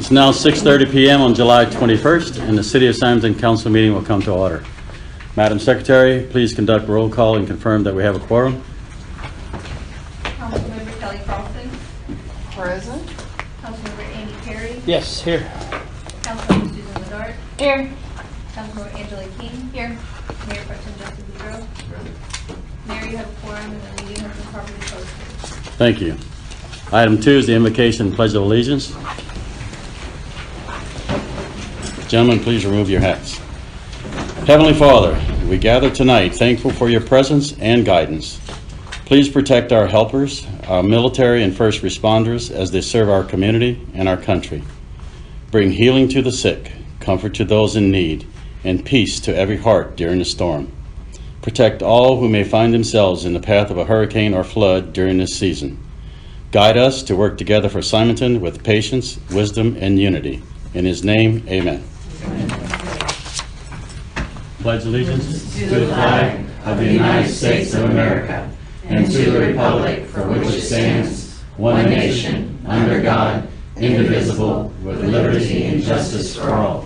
It's now 6:30 p.m. on July 21st, and the City of Simonton Council meeting will come to order. Madam Secretary, please conduct roll call and confirm that we have a quorum. Councilmember Kelly Carlson. Present. Councilmember Amy Perry. Yes, here. Councilmember Susan Ladart. Here. Councilmember Angela King. Here. Mayor Pro Tem Justin Boudreau. Mayor, you have a quorum and the meeting has been properly posted. Thank you. Item 2 is the invocation and pledge of allegiance. Gentlemen, please remove your hats. Heavenly Father, we gather tonight thankful for your presence and guidance. Please protect our helpers, our military and first responders as they serve our community and our country. Bring healing to the sick, comfort to those in need, and peace to every heart during the storm. Protect all who may find themselves in the path of a hurricane or flood during this season. Guide us to work together for Simonton with patience, wisdom, and unity. In his name, amen. Pledge allegiance to the flag of the United States of America and to the republic for which it stands, one nation, under God, indivisible, with liberty and justice for all.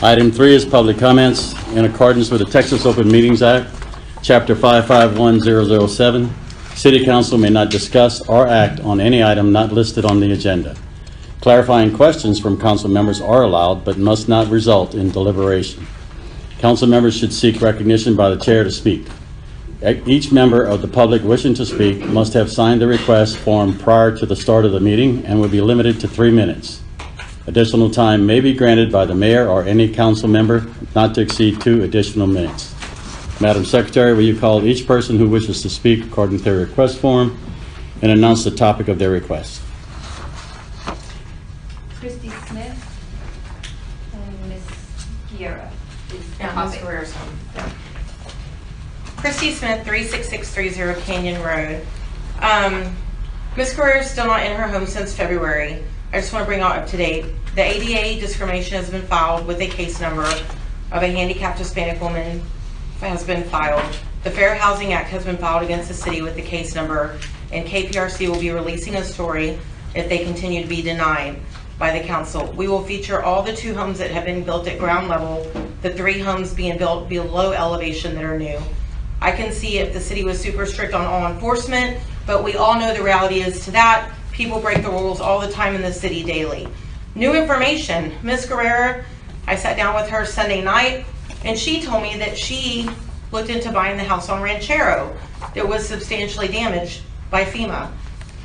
Item 3 is public comments. In accordance with the Texas Open Meetings Act, Chapter 551007, City Council may not discuss or act on any item not listed on the agenda. Clarifying questions from council members are allowed, but must not result in deliberation. Council members should seek recognition by the chair to speak. Each member of the public wishing to speak must have signed the request form prior to the start of the meeting and will be limited to 3 minutes. Additional time may be granted by the mayor or any council member not to exceed 2 additional minutes. Madam Secretary, will you call each person who wishes to speak according to their request form and announce the topic of their request? Christy Smith and Miss Guerra. And Ms. Guerra's home. Christy Smith, 36630 Canyon Road. Ms. Guerra is still not in her home since February. I just want to bring all up to date. The ADA discrimination has been filed with a case number of a handicapped Hispanic woman has been filed. The Fair Housing Act has been filed against the city with the case number, and KPRC will be releasing a story if they continue to be denied by the council. We will feature all the 2 homes that have been built at ground level, the 3 homes being built below elevation that are new. I can see if the city was super strict on all enforcement, but we all know the reality is to that. People break the rules all the time in the city daily. New information, Ms. Guerrera, I sat down with her Sunday night, and she told me that she looked into buying the house on Ranchero that was substantially damaged by FEMA.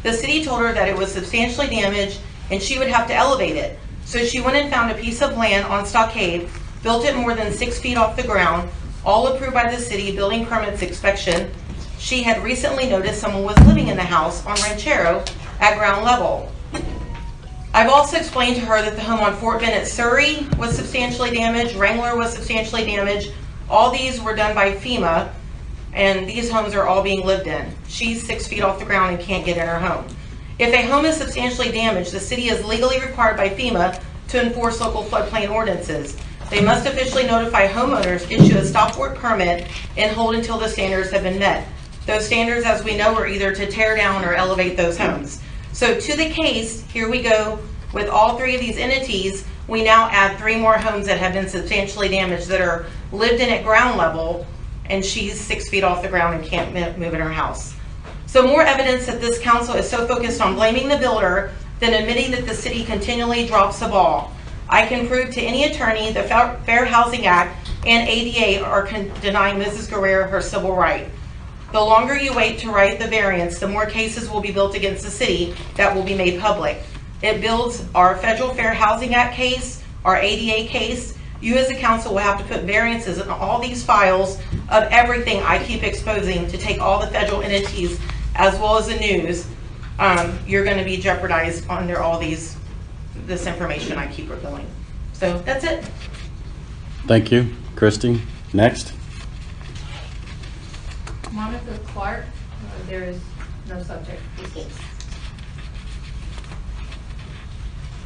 The city told her that it was substantially damaged and she would have to elevate it. So she went and found a piece of land on Stockade, built it more than 6 feet off the ground, all approved by the city, building permits inspection. She had recently noticed someone was living in the house on Ranchero at ground level. I've also explained to her that the home on Fort Bennett, Surrey was substantially damaged, Wrangler was substantially damaged. All these were done by FEMA, and these homes are all being lived in. She's 6 feet off the ground and can't get in her home. If a home is substantially damaged, the city is legally required by FEMA to enforce local floodplain ordinances. They must officially notify homeowners, issue a stop work permit, and hold until the standards have been met. Those standards, as we know, are either to tear down or elevate those homes. So to the case, here we go with all 3 of these entities. We now add 3 more homes that have been substantially damaged that are lived in at ground level, and she's 6 feet off the ground and can't move in her house. So more evidence that this council is so focused on blaming the builder than admitting that the city continually drops the ball. I can prove to any attorney the Fair Housing Act and ADA are denying Mrs. Guerrera her civil right. The longer you wait to write the variance, the more cases will be built against the city that will be made public. It builds our Federal Fair Housing Act case, our ADA case. You as a council will have to put variances in all these files of everything I keep exposing to take all the federal entities as well as the news. You're going to be jeopardized under all this information I keep revealing. So that's it. Thank you. Christy, next. Monica Clark, there is no subject to this case.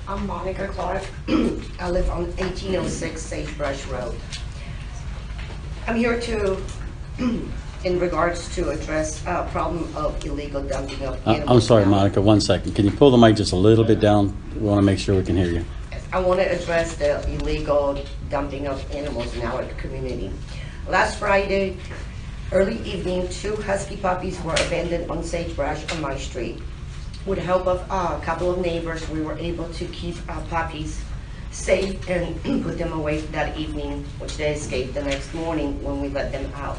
I'm Monica Clark. I live on 1806 Sagebrush Road. I'm here to, in regards to address a problem of illegal dumping of animals. I'm sorry, down. Monica, 1 second. Can you pull the mic just a little bit down? We want to make sure we can hear you. I want to address the illegal dumping of animals in our community. Last Friday, early evening, 2 husky puppies were abandoned on sagebrush on my street. With the help of a couple of neighbors, we were able to keep our puppies safe and put them away that evening, which they escaped the next morning when we let them out.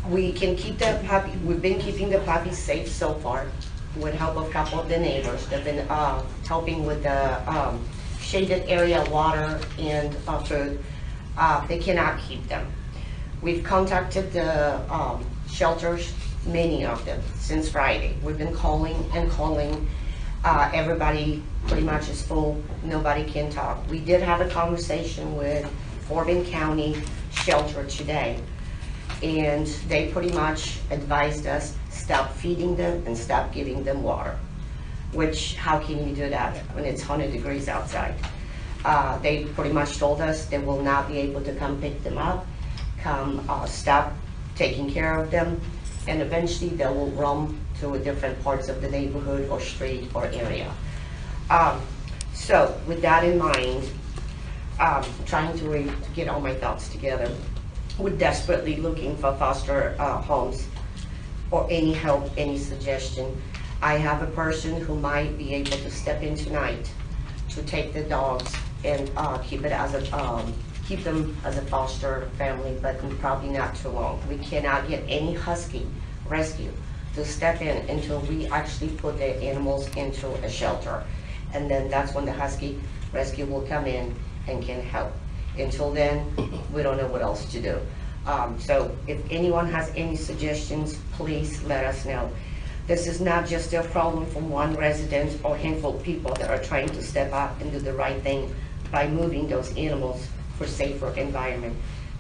We can keep the puppy. We've been keeping the puppies safe so far, with help of a couple of the neighbors. They've been helping with the shaded area, water, and food. They cannot keep them. We've contacted the shelters, many of them, since Friday. We've been calling and calling. Everybody pretty much is full. Nobody can talk. We did have a conversation with Fort Bend County Shelter today, and they pretty much advised us stop feeding them and stop giving them water. Which, how can you do that when it's 100 degrees outside? They pretty much told us they will not be able to come pick them up, stop taking care of them, and eventually they will roam to different parts of the neighborhood or street or area. So with that in mind, trying to get all my thoughts together, we're desperately looking for foster homes or any help, any suggestion. I have a person who might be able to step in tonight to take the dogs and keep them as a foster family, but probably not too long. We cannot get any husky rescue to step in until we actually put the animals into a shelter. And then that's when the husky rescue will come in and can help. Until then, we don't know what else to do. So if anyone has any suggestions, please let us know. This is not just a problem from one resident or handful of people that are trying to step up and do the right thing by moving those animals for safer environment,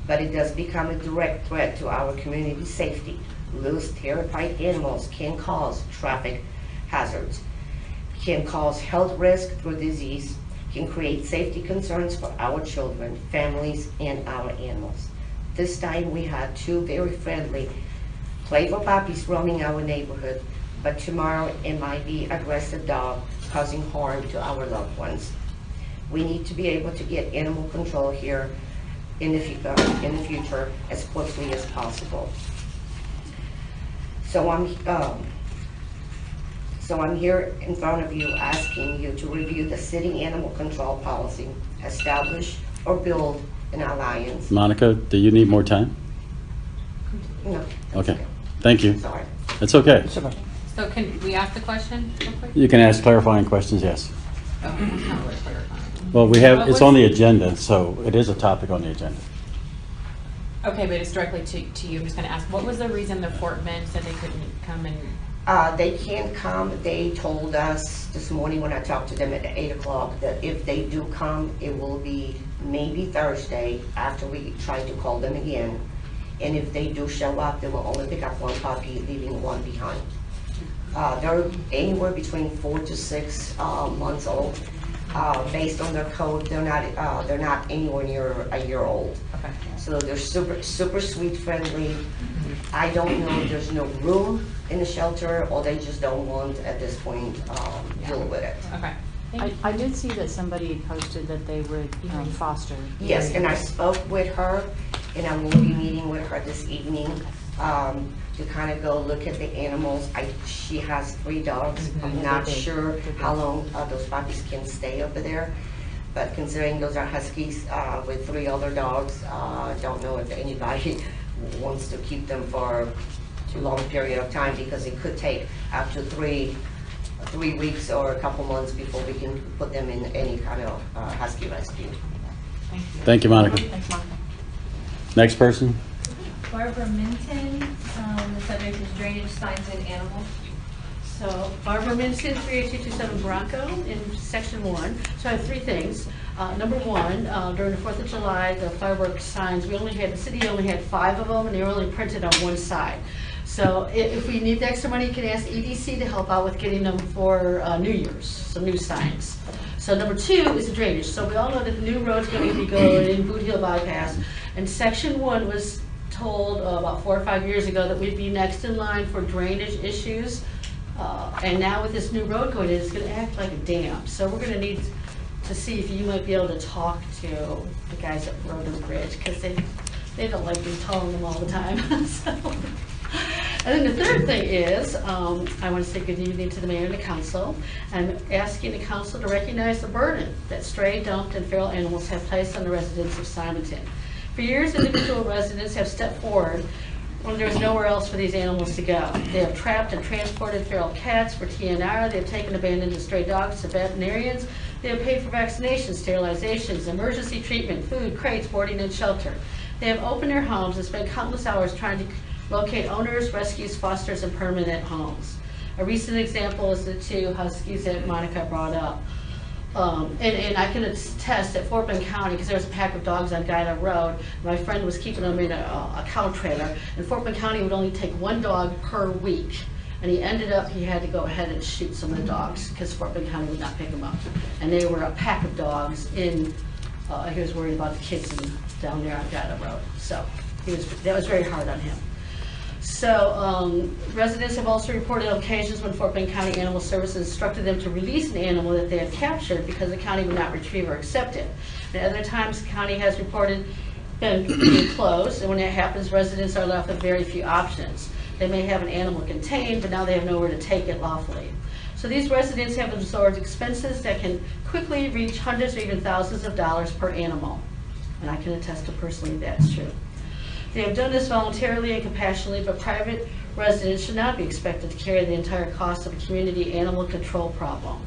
but it does become a direct threat to our community safety. Loose, terrified animals can cause traffic hazards, can cause health risk through disease, can create safety concerns for our children, families, and our animals. This time we had 2 very friendly, playful puppies roaming our neighborhood, but tomorrow it might be an aggressive dog causing harm to our loved ones. We need to be able to get animal control here in the future as quickly as possible. So I'm here in front of you asking you to review the city animal control policy, establish or build an alliance. Monica, do you need more time? No. Okay, thank you. Sorry. It's okay. So can we ask the question real quick? You can ask clarifying questions, yes. Oh, that's not really clarifying. Well, it's What on the was- agenda, so it is a topic on the agenda. Okay, but it's directly to you. I'm just gonna ask, what was the reason the Fort Bend said they couldn't come and, They can't come. They told us this morning when I talked to them at 8 o'clock that if they do come, it will be maybe Thursday after we try to call them again. And if they do show up, they will only pick up 1 puppy, leaving 1 behind. They're anywhere between 4 to 6 months old. Based on their code, they're not anywhere near a year old. okay. So they're super sweet, friendly. I don't know if there's no room in the shelter or they just don't want at this point deal with it. Okay. I did see that somebody had posted that they would foster. Yes, and I spoke with her, and I'm going to be meeting with her this evening to kind of go look at the animals. She has 3 dogs. I'm not sure how long those puppies can stay over there, but considering those are huskies with 3 other dogs, I don't know if anybody wants to keep them for too long period of time, because it could take up to 3 weeks or a couple months before we can put them in any kind of husky rescue. Thank you. Thank you, Monica. Thanks, Monica. Next person? Barbara Minton, the subject is drainage signs and animals. So Barbara Minson, 38227 Bronco in section 1. So I have 3 things. Number 1, during the 4th of July, the fireworks signs, the city only had 5 of them, and they were only printed on one side. So if we need the extra money, you can ask EDC to help out with getting them for New Year's, some new signs. So number 2 is the drainage. So we all know that the new road's going to be going in Boot Hill Bypass. And section 1 was told about 4 or 5 years ago that we'd be next in line for drainage issues. And now with this new road going in, it's going to act like a dam. So we're going to need to see if you might be able to talk to the guys at Road and Bridge, because they don't like me telling them all the time. So. And then the third thing is, I want to say good evening to the mayor and the council. I'm asking the council to recognize the burden that stray, dumped, and feral animals have placed on the residents of Simonton. For years, individual residents have stepped forward when there's nowhere else for these animals to go. They have trapped and transported feral cats for TNR. They have taken abandoned and stray dogs to veterinarians. They have paid for vaccinations, sterilizations, emergency treatment, food, crates, boarding, and shelter. They have opened their homes and spent countless hours trying to locate owners, rescues, fosters, and permanent homes. A recent example is the 2 huskies that Monica brought up. And I can attest at Fort Bend County, because there was a pack of dogs on Guida Road, my friend was keeping them in a cow trailer, and Fort Bend County would only take 1 dog per week. And he ended up, he had to go ahead and shoot some of the dogs, because Fort Bend County would not pick them up. And they were a pack of dogs in, he was worried about the kids down there on Guida Road. So that was very hard on him. So residents have also reported on occasions when Fort Bend County Animal Services instructed them to release an animal that they had captured because the county would not retrieve or accept it. And at other times, the county has reported been being closed, and when that happens, residents are left with very few options. They may have an animal contained, but now they have nowhere to take it lawfully. So these residents have absorbed expenses that can quickly reach hundreds or even thousands of dollars per animal. And I can attest to personally that's true. They have done this voluntarily and compassionately, but private residents should not be expected to carry the entire cost of a community animal control problem.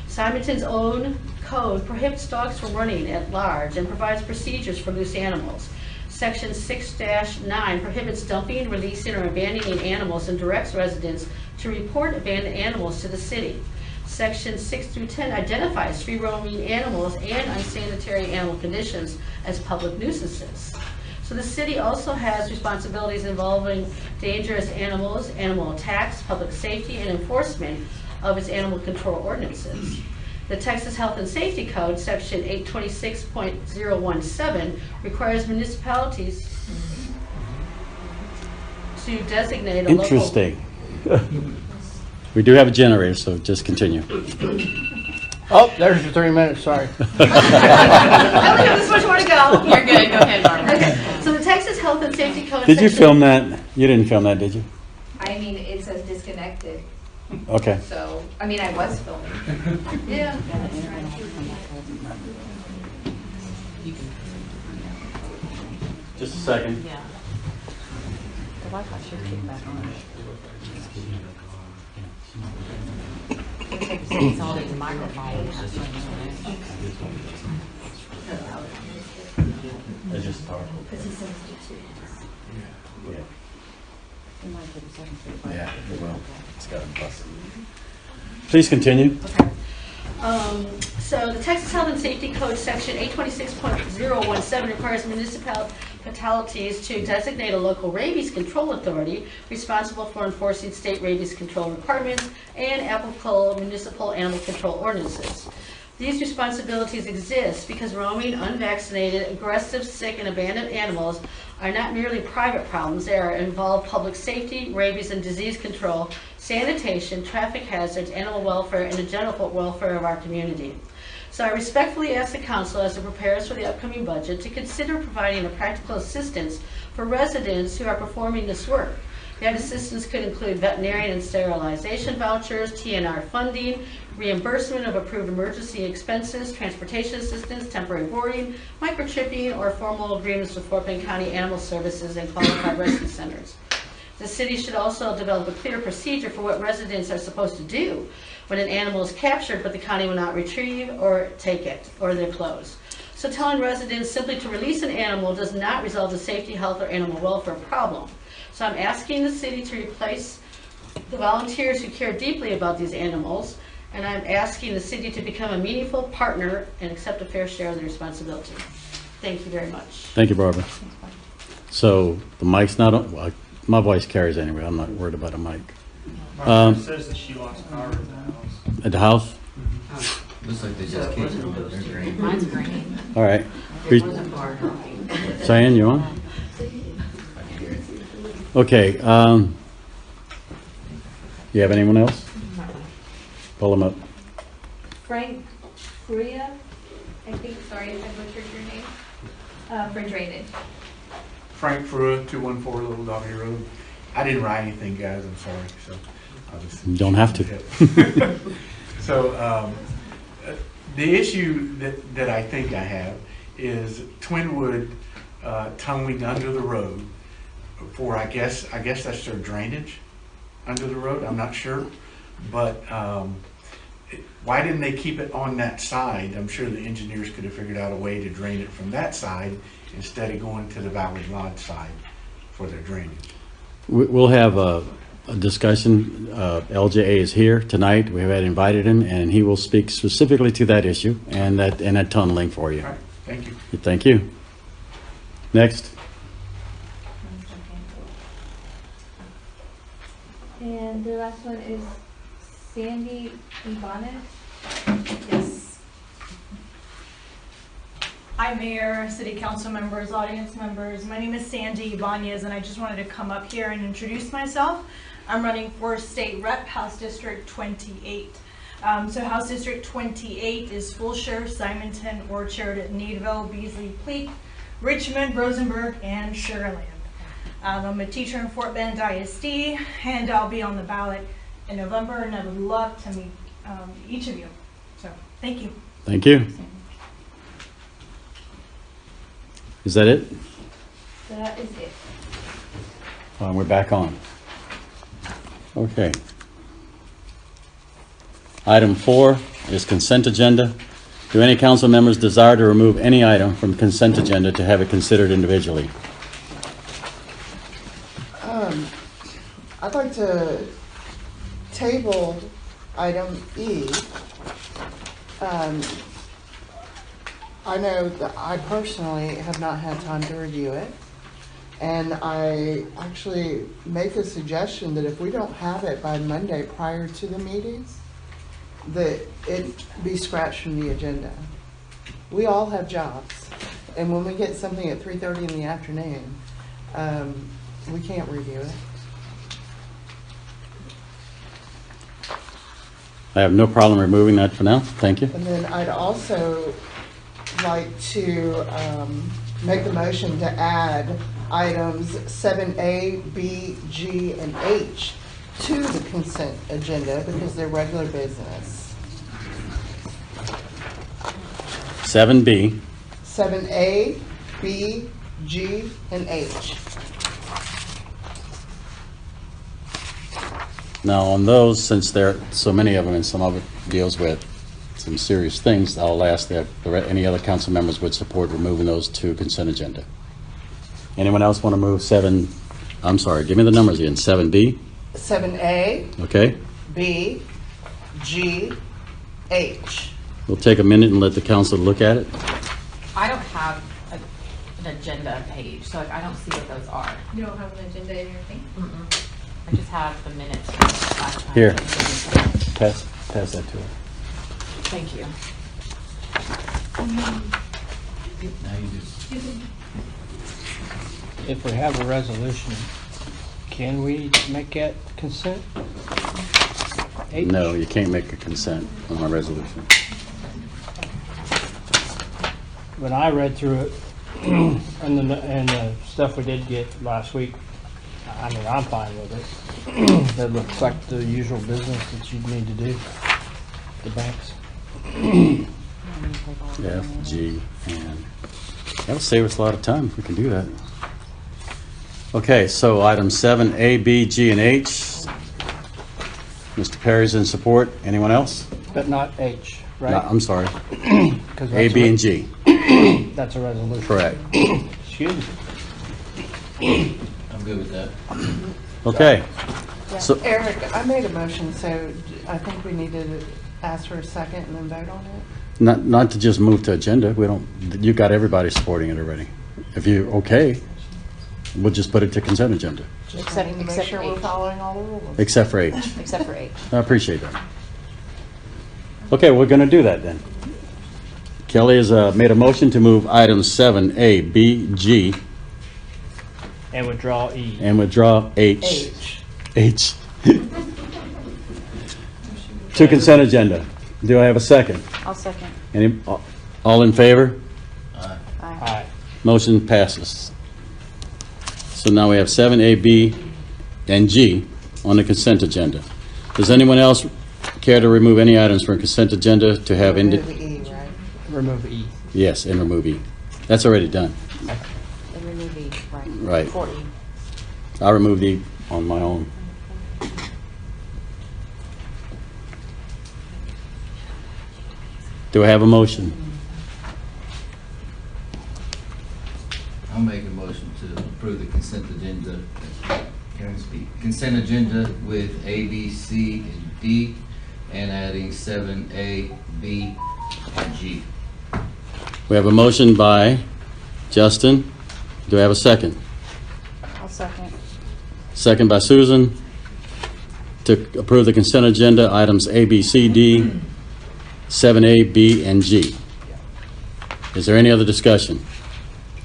Simonton's own code prohibits dogs from running at large and provides procedures for loose animals. Section 6-9 prohibits dumping, releasing, or abandoning animals and directs residents to report abandoned animals to the city. Section 6 through 10 identifies free roaming animals and unsanitary animal conditions as public nuisances. So the city also has responsibilities involving dangerous animals, animal attacks, public safety, and enforcement of its animal control ordinances. The Texas Health and Safety Code, section 826.017, requires municipalities to designate a local... Interesting. We do have a generator, so just continue. Oh, there's your 3 minutes, sorry. I only have this much more to go. You're good, go ahead, Barbara. Okay, so the Texas Health and Safety Code... Did you section- film that? You didn't film that, did you? I mean, it says disconnected, Okay. so, I mean, I was filming. Yeah. Just a second. Yeah. The Wi-Fi should kick back on. It's all these microphones. It's just powerful. Yeah, well, it's got a bus. Please continue. Okay. So the Texas Health and Safety Code, section 826.017, requires municipalities to designate a local rabies control authority responsible for enforcing state rabies control requirements and applicable municipal animal control ordinances. These responsibilities exist because roaming, unvaccinated, aggressive, sick, and abandoned animals are not merely private problems. They involve public safety, rabies and disease control, sanitation, traffic hazards, animal welfare, and the general welfare of our community. So I respectfully ask the council, as it prepares for the upcoming budget, to consider providing a practical assistance for residents who are performing this work. That assistance could include veterinarian and sterilization vouchers, TNR funding, reimbursement of approved emergency expenses, transportation assistance, temporary boarding, microchipping, or formal agreements with Fort Bend County Animal Services and qualified rescue centers. The city should also develop a clear procedure for what residents are supposed to do when an animal is captured but the county will not retrieve or take it, or they're closed. So telling residents simply to release an animal does not resolve the safety, health, or animal welfare problem. So I'm asking the city to replace the volunteers who care deeply about these animals, and I'm asking the city to become a meaningful partner and accept a fair share of the responsibility. Thank you very much. Thank you, Barbara. So the mic's not on. Well, My voice carries anyway. I'm not worried about a mic. My Um, friend says that she lost power at the house. At the house? Looks like they just came from their drain. Mine's green. All right. It wasn't far enough. Cheyenne, you on? Okay. You have anyone else? Pull them up. Frank Furia, I think, sorry if I butchered your name, for drainage. Frank Frua, 214 Little Doggy Road. I didn't write anything, guys, I'm sorry, so I'll just. You don't have to. So, the issue that I think I have is Twinwood towing under the road for, I guess that's their drainage under the road, I'm not sure. But why didn't they keep it on that side? I'm sure the engineers could have figured out a way to drain it from that side instead of going to the Valley Lodge side for their drainage. We'll have a discussion. LJA is here tonight. We have invited him, and he will speak specifically to that issue and that tunneling for you. All right, thank you. Thank you. Next. And the last one is Sandy Ibanez. Yes. Hi, Mayor, City Council members, audience members. My name is Sandy Ibanez, and I just wanted to come up here and introduce myself. I'm running for State Rep, House District 28. So House District 28 is Fulshire, Simonton, Orchard, Needville, Beasley, Pleak, Richmond, Rosenberg, and Sugar Land. I'm a teacher in Fort Bend ISD, and I'll be on the ballot in November, and I would love to meet each of you. So, thank you. Thank you. Is that it? That is it. We're back on. Okay. Item 4 is consent agenda. Do any council members desire to remove any item from consent agenda to have it considered individually? I'd like to table item E. I know that I personally have not had time to review it. And I actually make a suggestion that if we don't have it by Monday prior to the meetings, that it be scratched from the agenda. We all have jobs. And when we get something at 3:30 in the afternoon, we can't review it. I have no problem removing that for now. Thank you. And then I'd also like to make the motion to add items 7A, B, G, and H to the consent agenda because they're regular business. 7B. 7A, B, G, and H. Now, on those, since there are so many of them and some of it deals with some serious things, I'll ask that any other council members would support removing those to consent agenda. Anyone else want to move I'm sorry, give me the numbers again. 7B, 7A, okay? B, G, H. We'll take a minute and let the council look at it. I don't have an agenda page, so I don't see what those are. You don't have an agenda in your thing? I just have the minutes from last time. Here. Pass that to her. Thank you. Now you just, If we have a resolution, can we make that consent? H? No, you can't make a consent on a resolution. When I read through it, and the stuff we did get last week, I mean, I'm fine with it. It looks like the usual business that you'd need to do, the banks. F, G, and that'll save us a lot of time if we can do that. Okay, so items 7, A, B, G, and H. Mr. Perry's in support. Anyone else? But not H, No, right? I'm sorry. 'Cause A, that's B, and G. That's a resolution. Correct. Excuse me. I'm good with that. Okay. So, Eric, I made a motion, so I think we need to ask for a second and then vote on it. not to just move to agenda. You got everybody supporting it already. If you, okay. We'll just put it to consent agenda, Just Except- wanting to make except sure for we're H. following all the rules. except for H. Except for H. I appreciate that. Okay, we're going to do that then. Kelly has made a motion to move items 7A, B, G, And withdraw E. and withdraw H. H. To consent agenda. Do I have a second? I'll second. Any, all in favor? Aye. Aye. Motion passes. So now we have 7A, B, and G on the consent agenda. Does anyone else care to remove any items from consent agenda to have Remove E, right? Remove E. Yes, and remove E. That's already done. And remove E, right. Right. For E. I removed E on my own. Do I have a motion? I'll make a motion to approve the consent agenda. Can I speak? Consent agenda with A, B, C, and D, and adding 7A, B, and G. We have a motion by Justin. Do I have a second? I'll second. Second by Susan to approve the consent agenda, items A, B, C, D, 7A, B, and G. Is there any other discussion?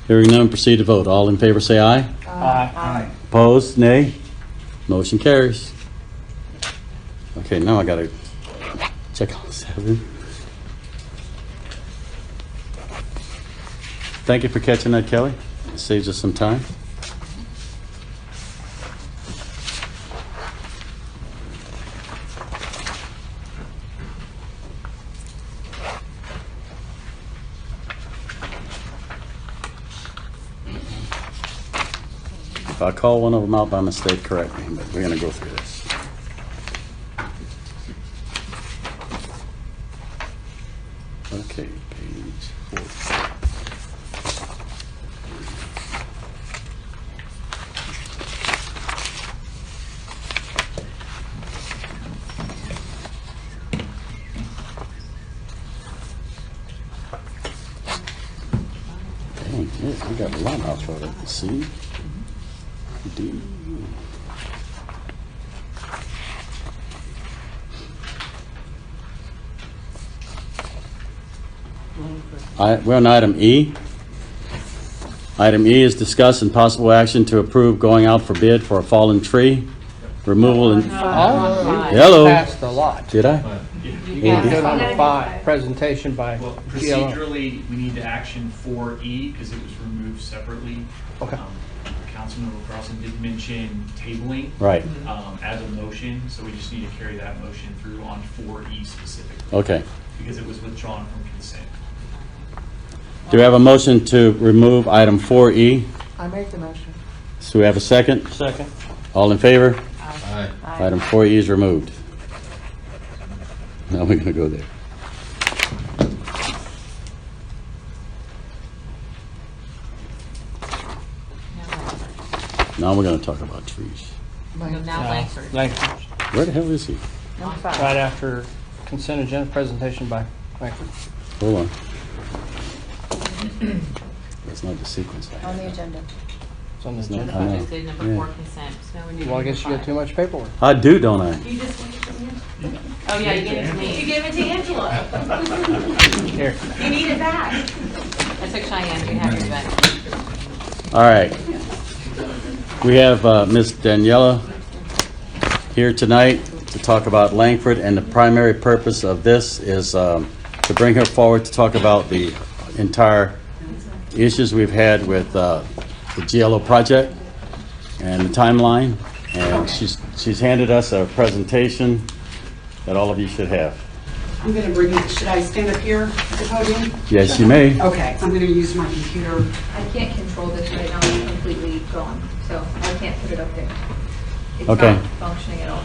Hearing none, proceed to vote. All in favor say aye. Aye. Opposed, nay. Motion carries. Okay, now I gotta check on 7. Thank you for catching that, Kelly. It saves us some time. If I call one of them out by mistake, correct me, but we're gonna go through this. Okay, page 4. Dang, yeah, we got a lot out for it. C, D. We're on item E. Item E is discuss and possible action to approve going out for bid for a fallen tree removal and, Oh, you Hello. passed a lot. did I? You got good on 5, presentation by Well, GLO. procedurally, we need to action 4E because it was removed separately. Okay. Councilman Carlson did mention tabling Right, as a motion, so we just need to carry that motion through on 4E specifically okay. because it was withdrawn from consent. Do we have a motion to remove item 4E? I make the motion. So we have a second? Second. All in favor? Aye. Aye. Item 4E is removed. Now we're gonna go there. Now we're gonna talk about trees. Now Langford. Langford. Where the hell is he? Number 5. Right after consent agenda, presentation by Langford. Hold on. That's not the sequence I On the have. agenda. It's on the It's not- agenda. I know. Just did number Yeah. 4 consent, so now we need Well, I number guess you got 5. too much paperwork. I do, don't I? You just gave it to me. Oh, yeah, you gave it to You me. gave it to Angela. Here. You need it back. I took Cheyenne, we have your back. All right. We have Ms. Daniela here tonight to talk about Langford, and the primary purpose of this is to bring her forward to talk about the entire issues we've had with the GLO project and the timeline. And she's handed us a presentation that all of you should have. I'm going to bring it, should I stand up here at the podium? Yes, you may. Okay, I'm going to use my computer. I can't control this right now, it's completely gone, so I can't put it up there. It's Okay. not functioning at all.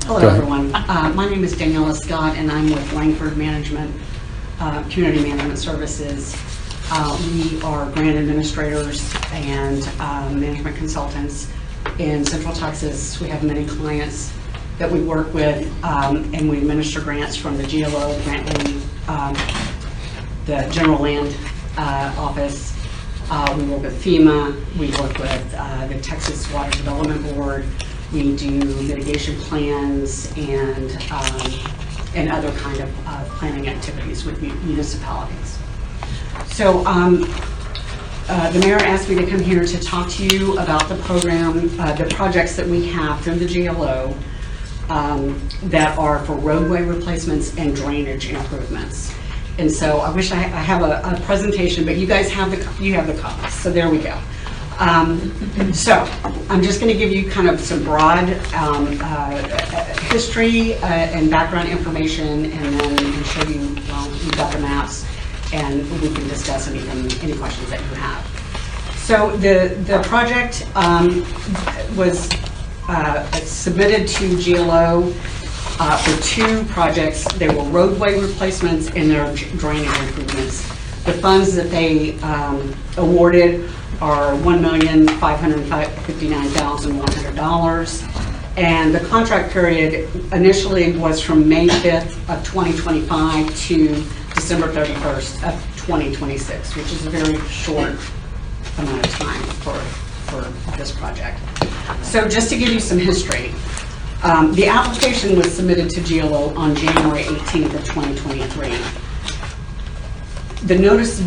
Hello, Go ahead. everyone. My name is Daniela Scott, and I'm with Langford Management, Community Management Services. We are grant administrators and management consultants in Central Texas. We have many clients that we work with, and we administer grants from the GLO, Grant Lending the General Land Office. We work with FEMA. We work with the Texas Water Development Board. We do mitigation plans and other kind of planning activities with municipalities. So the mayor asked me to come here to talk to you about the program, the projects that we have through the GLO that are for roadway replacements and drainage improvements. And so I wish I have a presentation, but you guys have the copies, so there we go. So I'm just going to give you kind of some broad history and background information, and then show you, well, we've got the maps, and we can discuss any questions that you have. So the project was submitted to GLO for two projects. They were roadway replacements and their drainage improvements. The funds that they awarded are $1,559,100, and the contract period initially was from May 5th of 2025 to December 31st of 2026, which is a very short amount of time for this project. So just to give you some history, the application was submitted to GLO on January 18th of 2023. The notice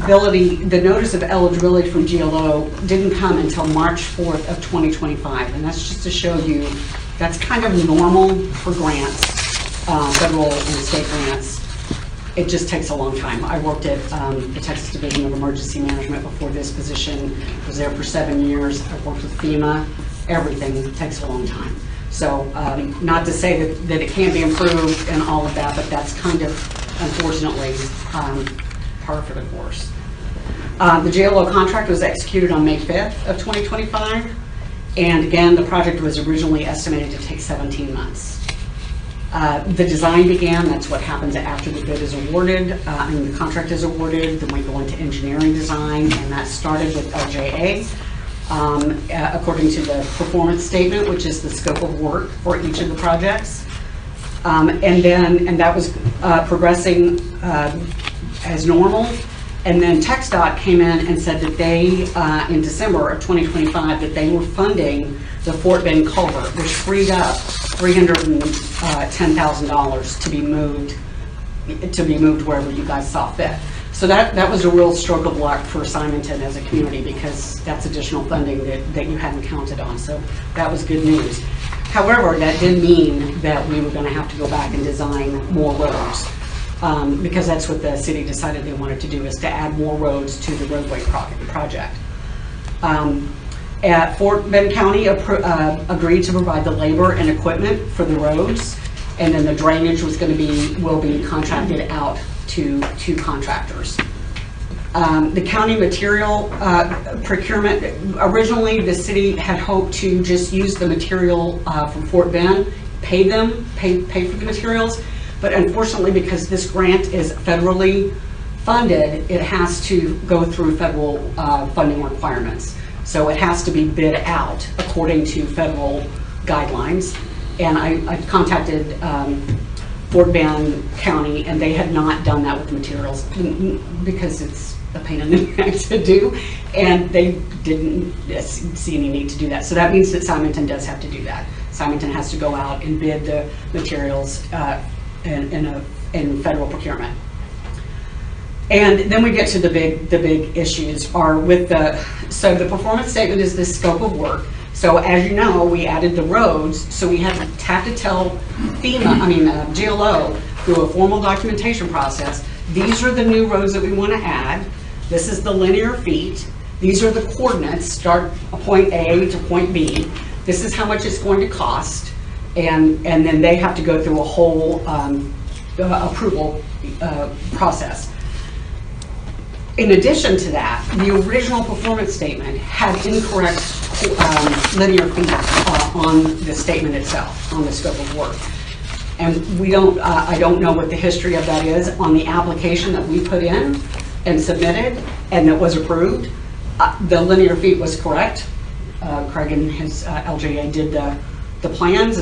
of eligibility from GLO didn't come until March 4th of 2025, and that's just to show you that's kind of normal for grants, federal and state grants. It just takes a long time. I worked at the Texas Division of Emergency Management before this position. I was there for 7 years. I worked with FEMA. Everything takes a long time. So not to say that it can't be improved and all of that, but that's kind of, unfortunately, par for the course. The GLO contract was executed on May 5th of 2025. And again, the project was originally estimated to take 17 months. The design began. That's what happens after the bid is awarded and the contract is awarded. Then we go into engineering design, and that started with LJA. According to the performance statement, which is the scope of work for each of the projects. And that was progressing as normal. And then TxDOT came in and said that they, in December of 2025, that they were funding the Fort Bend culvert, which freed up $310,000 to be moved wherever you guys saw fit. So that was a real stroke of luck for Simonton as a community, because that's additional funding that you hadn't counted on. So that was good news. However, that did mean that we were going to have to go back and design more roads, because that's what the city decided they wanted to do, is to add more roads to the roadway project. Fort Bend County agreed to provide the labor and equipment for the roads, and then the drainage will be contracted out to contractors. The county material procurement, originally the city had hoped to just use the material from Fort Bend, pay for the materials, but unfortunately, because this grant is federally funded, it has to go through federal funding requirements. So it has to be bid out according to federal guidelines. And I contacted Fort Bend County, and they had not done that with materials because it's a pain in the neck to do, and they didn't see any need to do that. So that means that Simonton does have to do that. Simonton has to go out and bid the materials in federal procurement. And then we get to the big issues are with so the performance statement is the scope of work. So as you know, we added the roads, so we had to tell GLO through a formal documentation process, these are the new roads that we want to add. This is the linear feet. These are the coordinates, start point A to point B. This is how much it's going to cost. And then they have to go through a whole approval process. In addition to that, the original performance statement had incorrect linear feet on the statement itself, on the scope of work. And I don't know what the history of that is. On the application that we put in and submitted and that was approved, the linear feet was correct. Craig and his LJA did the plans,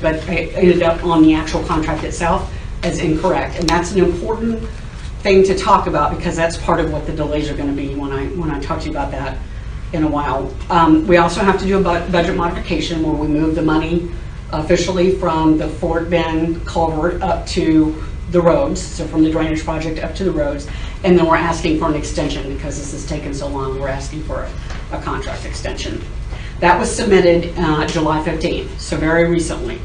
but it ended up on the actual contract itself as incorrect. And that's an important thing to talk about because that's part of what the delays are going to be when I talk to you about that in a while. We also have to do a budget modification where we move the money officially from the Fort Bend culvert up to the roads, so from the drainage project up to the roads, and then we're asking for an extension because this has taken so long. We're asking for a contract extension. That was submitted July 15th, so very recently.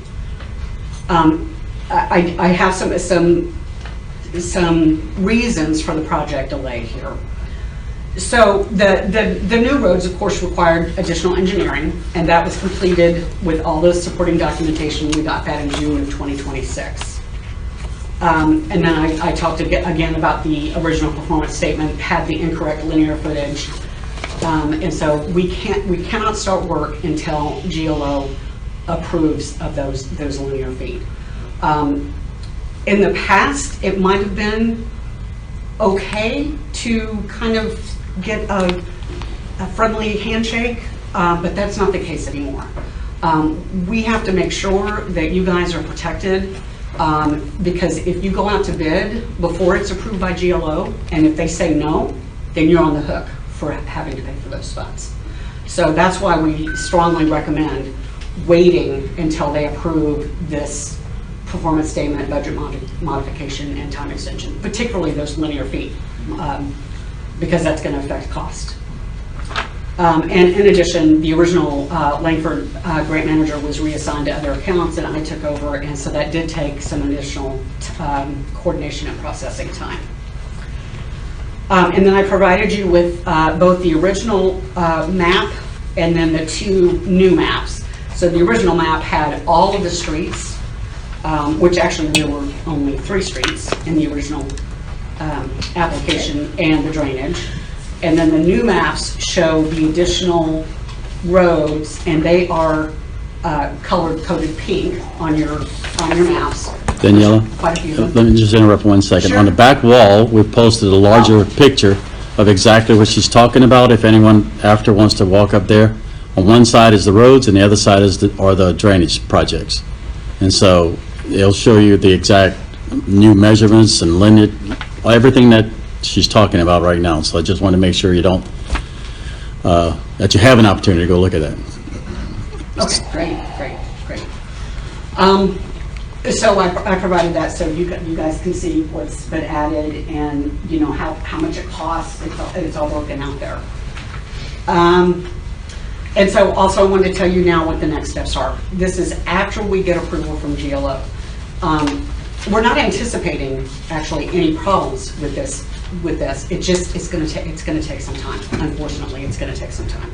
I have some reasons for the project delay here. So the new roads, of course, required additional engineering, and that was completed with all the supporting documentation. We got that in June of 2026. And then I talked again about the original performance statement had the incorrect linear footage, and so we cannot start work until GLO approves of those linear feet. In the past, it might have been okay to kind of get a friendly handshake, but that's not the case anymore. We have to make sure that you guys are protected, because if you go out to bid before it's approved by GLO, and if they say no, then you're on the hook for having to pay for those funds. So that's why we strongly recommend waiting until they approve this performance statement, budget modification, and time extension, particularly those linear feet, because that's going to affect cost. And in addition, the original Langford grant manager was reassigned to other accounts, and I took over, and so that did take some additional coordination and processing time. And then I provided you with both the original map and then the two new maps. So the original map had all of the streets, which actually there were only 3 streets in the original application, and the drainage. And then the new maps show the additional roads, and they are color-coded pink on your maps. Daniela, Quite a few. let me just interrupt 1 second. Sure. On the back wall, we've posted a larger picture of exactly what she's talking about, if anyone after wants to walk up there. On one side is the roads, and the other side are the drainage projects. And so it'll show you the exact new measurements and linear, everything that she's talking about right now. So I just want to make sure you don't, that you have an opportunity to go look at that. Okay, great. So I provided that so you guys can see what's been added and you know how much it costs. It's all broken out there. And so also I wanted to tell you now what the next steps are. This is after we get approval from GLO. We're not anticipating actually any problems with this. It's going to take some time. Unfortunately, it's going to take some time.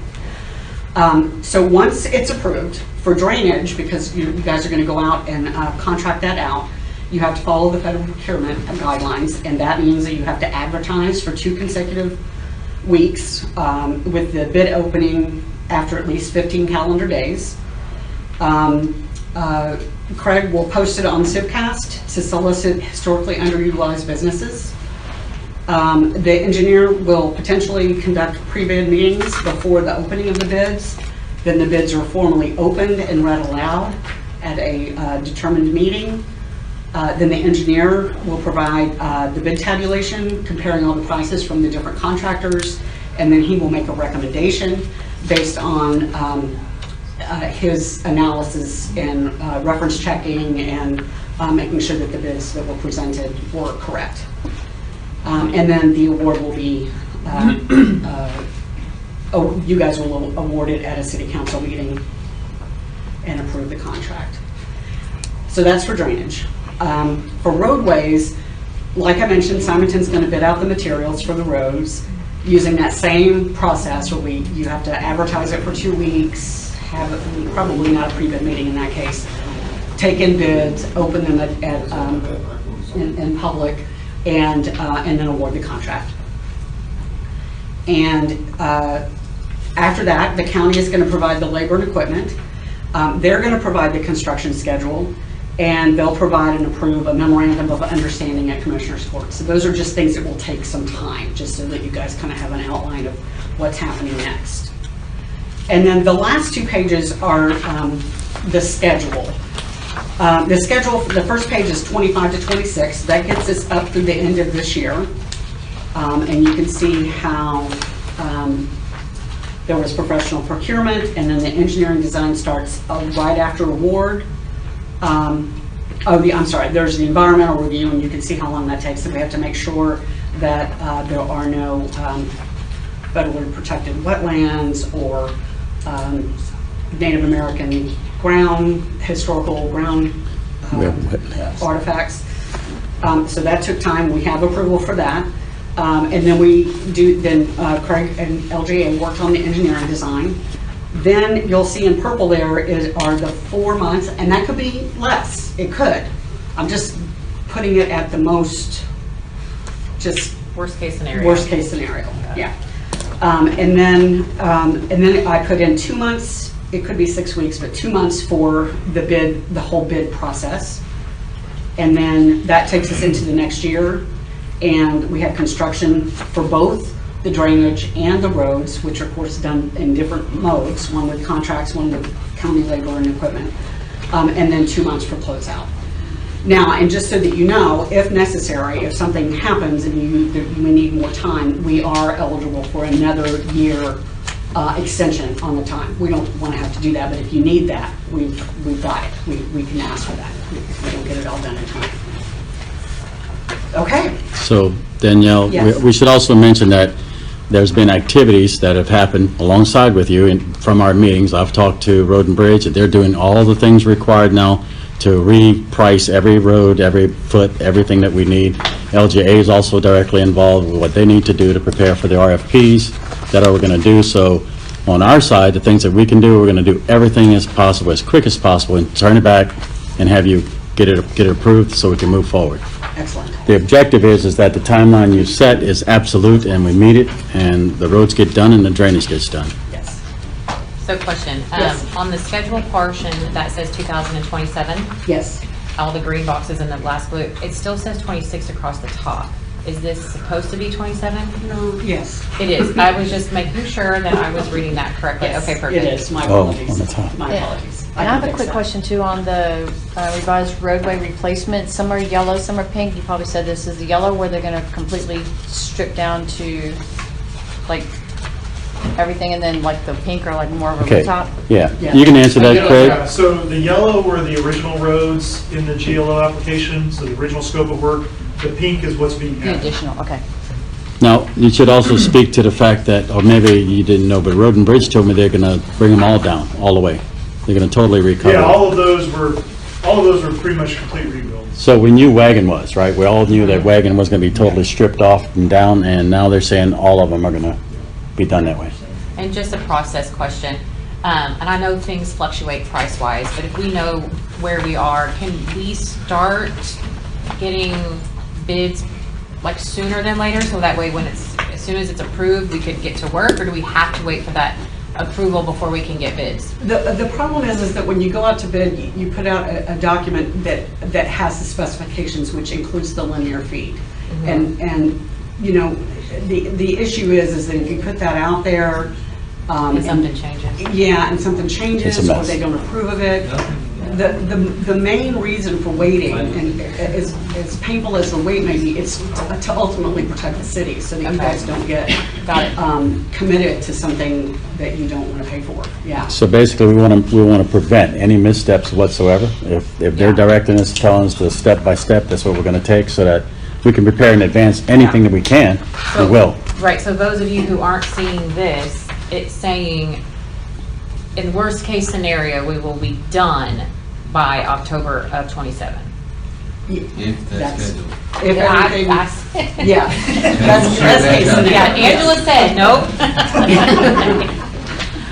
So once it's approved for drainage, because you guys are going to go out and contract that out, you have to follow the federal procurement guidelines, and that means that you have to advertise for 2 consecutive weeks with the bid opening after at least 15 calendar days. Craig will post it on Sipcast to solicit historically underutilized businesses. The engineer will potentially conduct pre-bid meetings before the opening of the bids. Then the bids are formally opened and read aloud at a determined meeting. Then the engineer will provide the bid tabulation, comparing all the prices from the different contractors, and then he will make a recommendation based on his analysis and reference checking and making sure that the bids that were presented were correct. And then the award will be, you guys will award it at a city council meeting and approve the contract. So that's for drainage. For roadways, like I mentioned, Simonton's going to bid out the materials for the roads using that same process where you have to advertise it for 2 weeks, have probably not a pre-bid meeting in that case, take in bids, open them in public, and then award the contract. And after that, the county is going to provide the labor and equipment. They're going to provide the construction schedule, and they'll provide and approve a memorandum of understanding at Commissioner's Court. So those are just things that will take some time, just so that you guys kind of have an outline of what's happening next. And then the last 2 pages are the schedule. The schedule, the first page is 25 to 26. That gets us up through the end of this year. And you can see how there was professional procurement, and then the engineering design starts right after award. I'm sorry, there's the environmental review, and you can see how long that takes. And we have to make sure that there are no federally protected wetlands or Native American historical ground artifacts. So that took time. We have approval for that. And then Craig and LGA worked on the engineering design. Then you'll see in purple there are the 4 months, and that could be less. It could. I'm just putting it at the most, just Worst case scenario. worst case scenario. Yeah. And then I put in 2 months. It could be 6 weeks, but 2 months for the whole bid process. And then that takes us into the next year. And we have construction for both the drainage and the roads, which are of course done in different modes, one with contracts, one with county labor and equipment, and then 2 months for closeout. Now, and just so that you know, if necessary, if something happens and you need more time, we are eligible for another year extension on the time. We don't want to have to do that, but if you need that, we've got it. We can ask for that if we don't get it all done in time. Okay. So Danielle, Yes. we should also mention that there's been activities that have happened alongside with you from our meetings. I've talked to Road and Bridge, and they're doing all the things required now to reprice every road, every foot, everything that we need. LGA is also directly involved with what they need to do to prepare for the RFPs that we're going to do. So on our side, the things that we can do, we're going to do everything as possible, as quick as possible, and turn it back and have you get it approved so we can move forward. Excellent. The objective is that the timeline you set is absolute, and we meet it, and the roads get done and the drainage gets done. Yes. So question, Yes. on the schedule portion that says 2027, Yes. all the green boxes in the last blue, it still says 26 across the top. Is this supposed to be 27? No. Yes. It is. I was just making sure that I was reading that correctly. Yes, Okay, perfect. It is. My Oh, apologies. on the top. My Yeah. apologies. And I have a can quick fix that. question too on the revised roadway replacement. Some are yellow, some are pink. You probably said this is the yellow where they're going to completely strip down to like everything, and then like the pink are like more of a Okay, rooftop. yeah. Yeah. You can answer that, Yeah, Craig. so the yellow were the original roads in the GLO application, so the original scope of work. The pink is what's being The added. additional, okay. Now, you should also speak to the fact that, or maybe you didn't know, but Road and Bridge told me they're going to bring them all down, all the way. They're going to totally recover. Yeah, all of those were pretty much complete rebuilds. So we knew Wagon was, right? We all knew that Wagon was going to be totally stripped off and down, and now they're saying all of them are going to be done that way. And just a process question, and I know things fluctuate price-wise, but if we know where we are, can we start getting bids like sooner than later? So that way when as soon as it's approved, we could get to work, or do we have to wait for that approval before we can get bids? The problem is that when you go out to bid, you put out a document that has the specifications, which includes the linear feet. Mm-hmm. And you know, the issue is that if you put that out there, And something changes. yeah, and something changes, It's a or mess. they don't approve of it. The main reason for waiting, and as painful as the wait may be, it's to ultimately protect the city, so that you guys don't get Got it. committed to something that you don't want to pay for. Yeah. So basically, we want to prevent any missteps whatsoever. If they're directing us, telling us to step by step, that's what we're going to take, so that we can prepare in advance anything that we can, we will. Right, so those of you who aren't seeing this, it's saying, in worst case scenario, we will be done by October of 27. If that's scheduled. If everything, I- yeah, that's best case scenario. Yeah, Angela said, nope.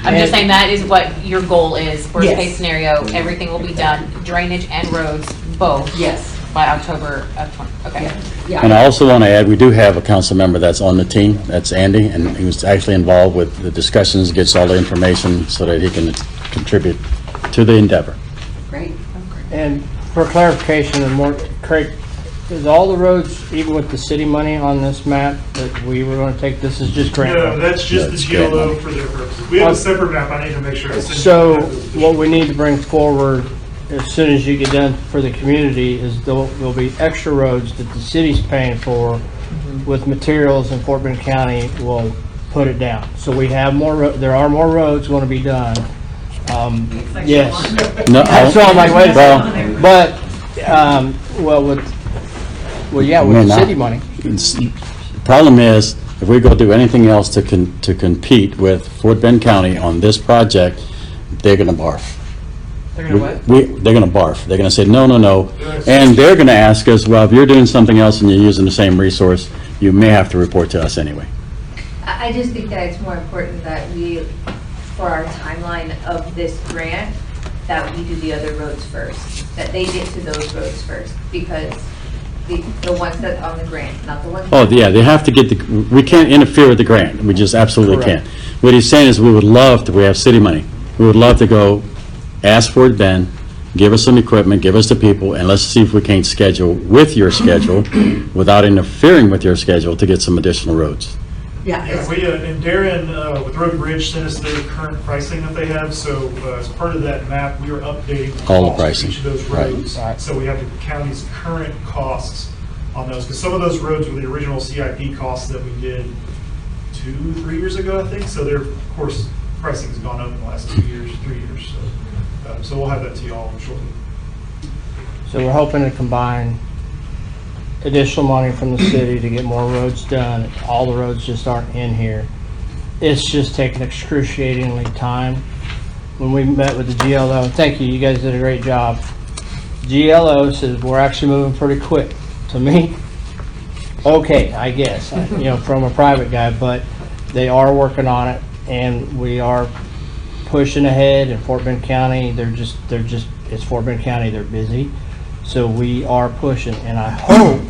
I'm just saying that is what your goal is, worst Yes. case scenario, everything will be done, drainage and roads, both, Yes, by October of 20, okay. yeah, And yeah. I also want to add, we do have a council member that's on the team, that's Andy, and he was actually involved with the discussions, gets all the information so that he can contribute to the endeavor. Great. And for clarification and more, Craig, is all the roads, even with the city money on this map that we were going to take, this is just grant No, money? that's just That's the grant GLO money. for their purposes. We have a separate map. I need to make sure. I send you So that. what we need to bring forward as soon as you get done for the community, is there'll be extra roads that the city's paying for with materials, and Fort Bend County will put it down. So we have there are more roads going to be done. Yes. No, So I'm like, wait a well, second. But, yeah, with the city money. Problem is, if we go do anything else to compete with Fort Bend County on this project, they're gonna barf. They're gonna what? They're gonna barf. They're gonna say, no, no, no. And they're gonna ask us, well, if you're doing something else and you're using the same resource, you may have to report to us anyway. I just think that it's more important that we, for our timeline of this grant, that we do the other roads first, that they get to those roads first, because the ones that on the grant, not the ones. Oh, yeah, they have to get we can't interfere with the grant. We just absolutely Correct. can't. What he's saying is we would love to, we have city money. We would love to go ask for it then, give us some equipment, give us the people, and let's see if we can't schedule with your schedule without interfering with your schedule to get some additional roads. Yeah, Yeah, we, and Darren, with Road and Bridge sent us their current pricing that they have, so as part of that map, we are updating All the cost of pricing. each of those Right. roads. Right. So we have the county's current costs on those, because some of those roads were the original CIP costs that we did 2-3 years ago, I think, so their, of course, pricing's gone up in the last 2 years, 3 years, so we'll have that to y'all shortly. So we're hoping to combine additional money from the city to get more roads done. All the roads just aren't in here. It's just taking excruciatingly time. When we met with the GLO, thank you, you guys did a great job. GLO says we're actually moving pretty quick. To me, okay, I guess, from a private guy, but they are working on it, and we are pushing ahead in Fort Bend County. It's Fort Bend County, they're busy. So we are pushing, and I hope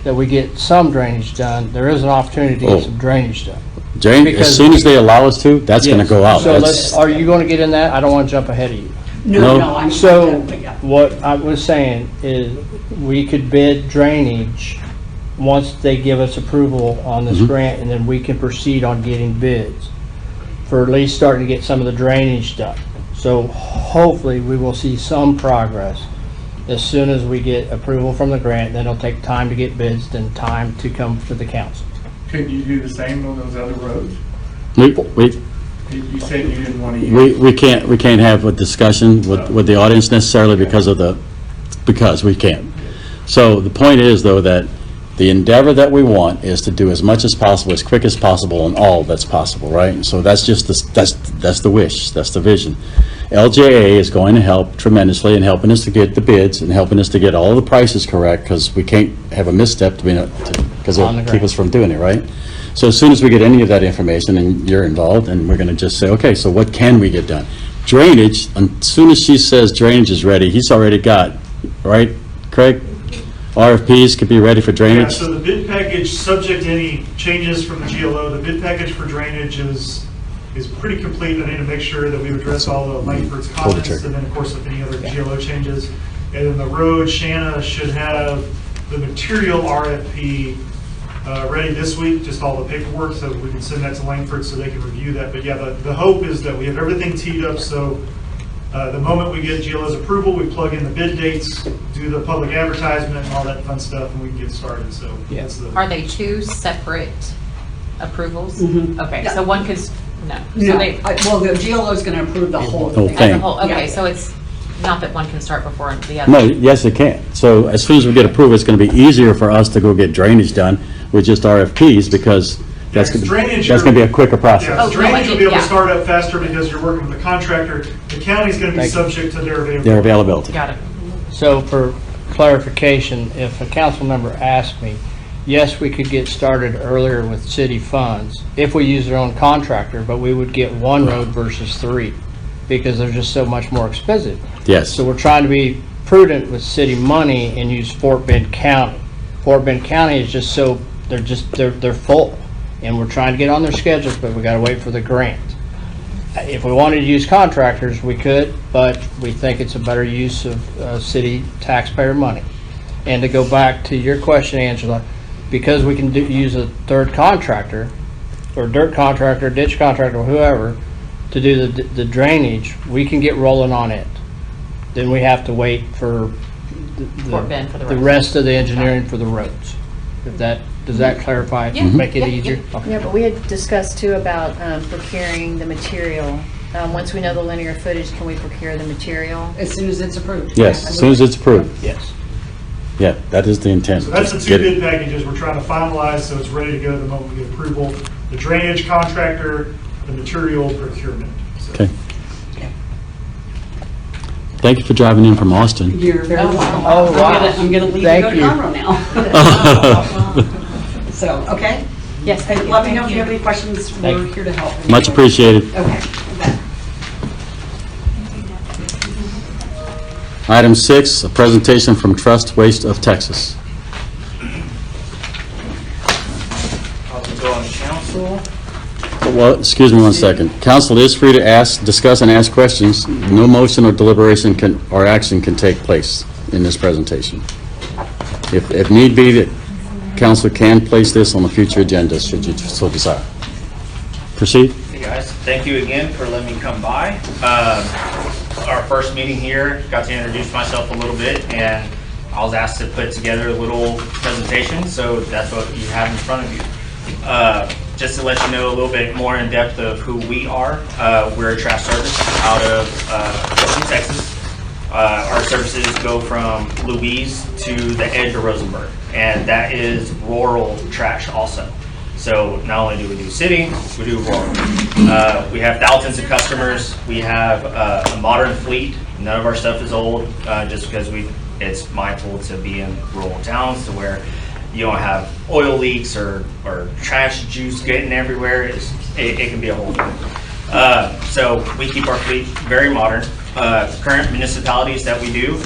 that we get some drainage done. There is an opportunity to get some drainage done. Jane, as Because- soon as they allow us to, that's gonna Yes. go out. So That's- are you gonna get in that? I don't wanna jump ahead of you. no, I'm. So yeah. what I was saying is we could bid drainage once they give us approval on this grant, and then we can proceed on getting bids for at least starting to get some of the drainage done. So hopefully we will see some progress as soon as we get approval from the grant. Then it'll take time to get bids, then time to come to the council. Could you do the same on those other roads? You said you didn't want to use. We can't have a discussion with the audience necessarily because we can't. So the point is, though, that the endeavor that we want is to do as much as possible, as quick as possible, on all that's possible, right? And so that's just that's the wish, that's the vision. LJA is going to help tremendously in helping us to get the bids and helping us to get all the prices correct, because we can't have a misstep because On the it'll keep ground. us from doing it, right? So as soon as we get any of that information and you're involved, and we're going to just say, okay, so what can we get done? Drainage, as soon as she says drainage is ready, he's already got, right, Craig? RFPs could be ready for Yeah, drainage? so the bid package, subject to any changes from the GLO, the bid package for drainage is pretty complete. I need to make sure that we've addressed all the Langford's Pull the comments, trigger. and then, of course, if any other GLO changes. And then the road, Shanna should have the material RFP ready this week, just all the paperwork, so we can send that to Langford so they can review that. But yeah, the hope is that we have everything teed up, so the moment we get GLO's approval, we plug in the bid dates, do the public advertisement and all that fun stuff, and we can get started, so. Yeah. That's the. Are they two separate approvals? Mhm. Okay, Yeah. so one could, no. So No, they, well, the GLO is going to approve the whole Whole thing. as a thing. whole, okay, Yeah. so it's not that one can start before the other? No, yes, it can. So as soon as we get approval, it's going to be easier for us to go get drainage done with just RFPs, because that's Yeah, 'cause drainage, going to be a quicker Yeah, process. Oh, no, I drainage will did- be able to yeah. start up faster because you're working with the contractor. The county's going to be Thank you. subject to their availability. Their availability. Got it. So for clarification, if a council member asked me, yes, we could get started earlier with city funds if we use our own contractor, but we would get one road versus three because they're just so much more expensive. Yes. So we're trying to be prudent with city money and use Fort Bend County. Fort Bend County is just so, they're full. And we're trying to get on their schedules, but we gotta wait for the grant. If we wanted to use contractors, we could, but we think it's a better use of city taxpayer money. And to go back to your question, Angela, because we can use a third contractor, or dirt contractor, ditch contractor, whoever, to do the drainage, we can get rolling on it. then we have to wait for Fort Bend for the the rest. rest of the engineering for the roads. Does that clarify? Yeah. Make it Yeah. easier? Okay. Yeah, but we had discussed too about procuring the material. Once we know the linear footage, can we procure the material? As soon as it's approved. Yes, as soon as it's approved. Yes. Yeah, that is the intent. So that's the Just two get it. bid packages we're trying to finalize, so it's ready to go the moment we get approval. The drainage contractor, the material procurement. So- Okay. Thank you for driving in from Austin. You're very welcome. Oh, wow. I'm gonna leave Thank and go you. to Conroe now. So, okay? Yes, thank you. Let me know if you have any questions. Thank We're you. here to help. Much appreciated. Okay. you bet. Item 6, a presentation from Trust Waste of Texas. I'll go on council. Well, excuse me one second. Council is free to ask, discuss, and ask questions. No motion or deliberation or action can take place in this presentation. If need be, the council can place this on a future agenda should you so desire. Proceed. Hey guys, thank you again for letting me come by. Our first meeting here, got to introduce myself a little bit, and I was asked to put together a little presentation, so that's what you have in front of you. Just to let you know a little bit more in depth of who we are, we're a trash service out of Houston, Texas. Our services go from Louise to the edge of Rosenberg, and that is rural trash also. So not only do we do city, we do rural. We have thousands of customers. We have a modern fleet. None of our stuff is old, just because it's mindful to be in rural towns to where you don't have oil leaks or trash juice getting everywhere. It can be a whole thing. So we keep our fleet very modern. Current municipalities that we do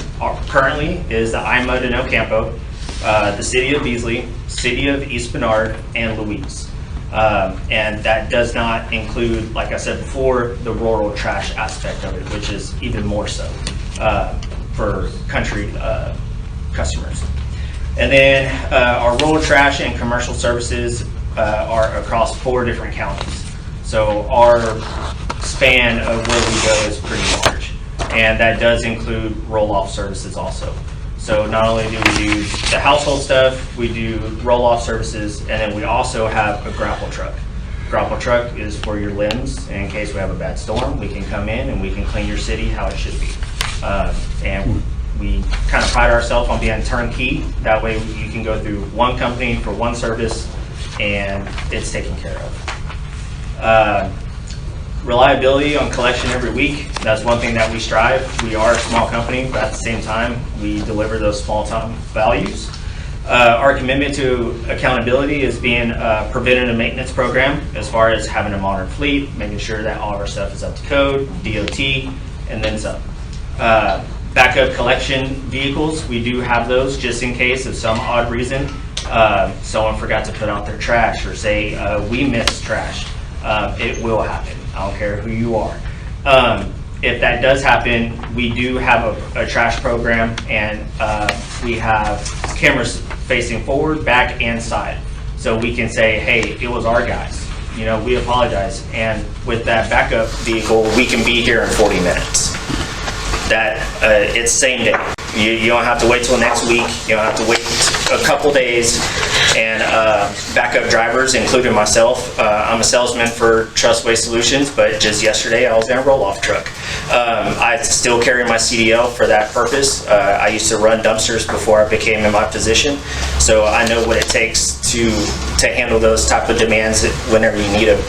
currently is the IMUD in Ocampo, the city of Beasley, city of East Bernard, and Louise. And that does not include, like I said before, the rural trash aspect of it, which is even more so for country customers. And then our rural trash and commercial services are across 4 different counties. So our span of where we go is pretty large. And that does include roll-off services also. So not only do we do the household stuff, we do roll-off services, and then we also have a grapple truck. Grapple truck is for your limbs. In case we have a bad storm, we can come in and we can clean your city how it should be. And we kind of pride ourselves on being turnkey. That way you can go through one company for one service and it's taken care of. Reliability on collection every week. That's one thing that we strive. We are a small company, but at the same time, we deliver those small time values. Our commitment to accountability is being a preventative maintenance program as far as having a modern fleet, making sure that all of our stuff is up to code, DOT, and then some. Backup collection vehicles, we do have those just in case of some odd reason someone forgot to put out their trash or say we missed trash. It will happen. I don't care who you are. If that does happen, we do have a trash program, and we have cameras facing forward, back, and side. So we can say, hey, it was our guys. You know, we apologize. And with that backup vehicle, we can be here in 40 minutes. It's same day. You don't have to wait till next week. You don't have to wait a couple days. And backup drivers, including myself. I'm a salesman for Trust Waste Solutions, but just yesterday I was in a roll-off truck. I still carry my CDL for that purpose. I used to run dumpsters before I became in my position, so I know what it takes to handle those type of demands whenever you need them.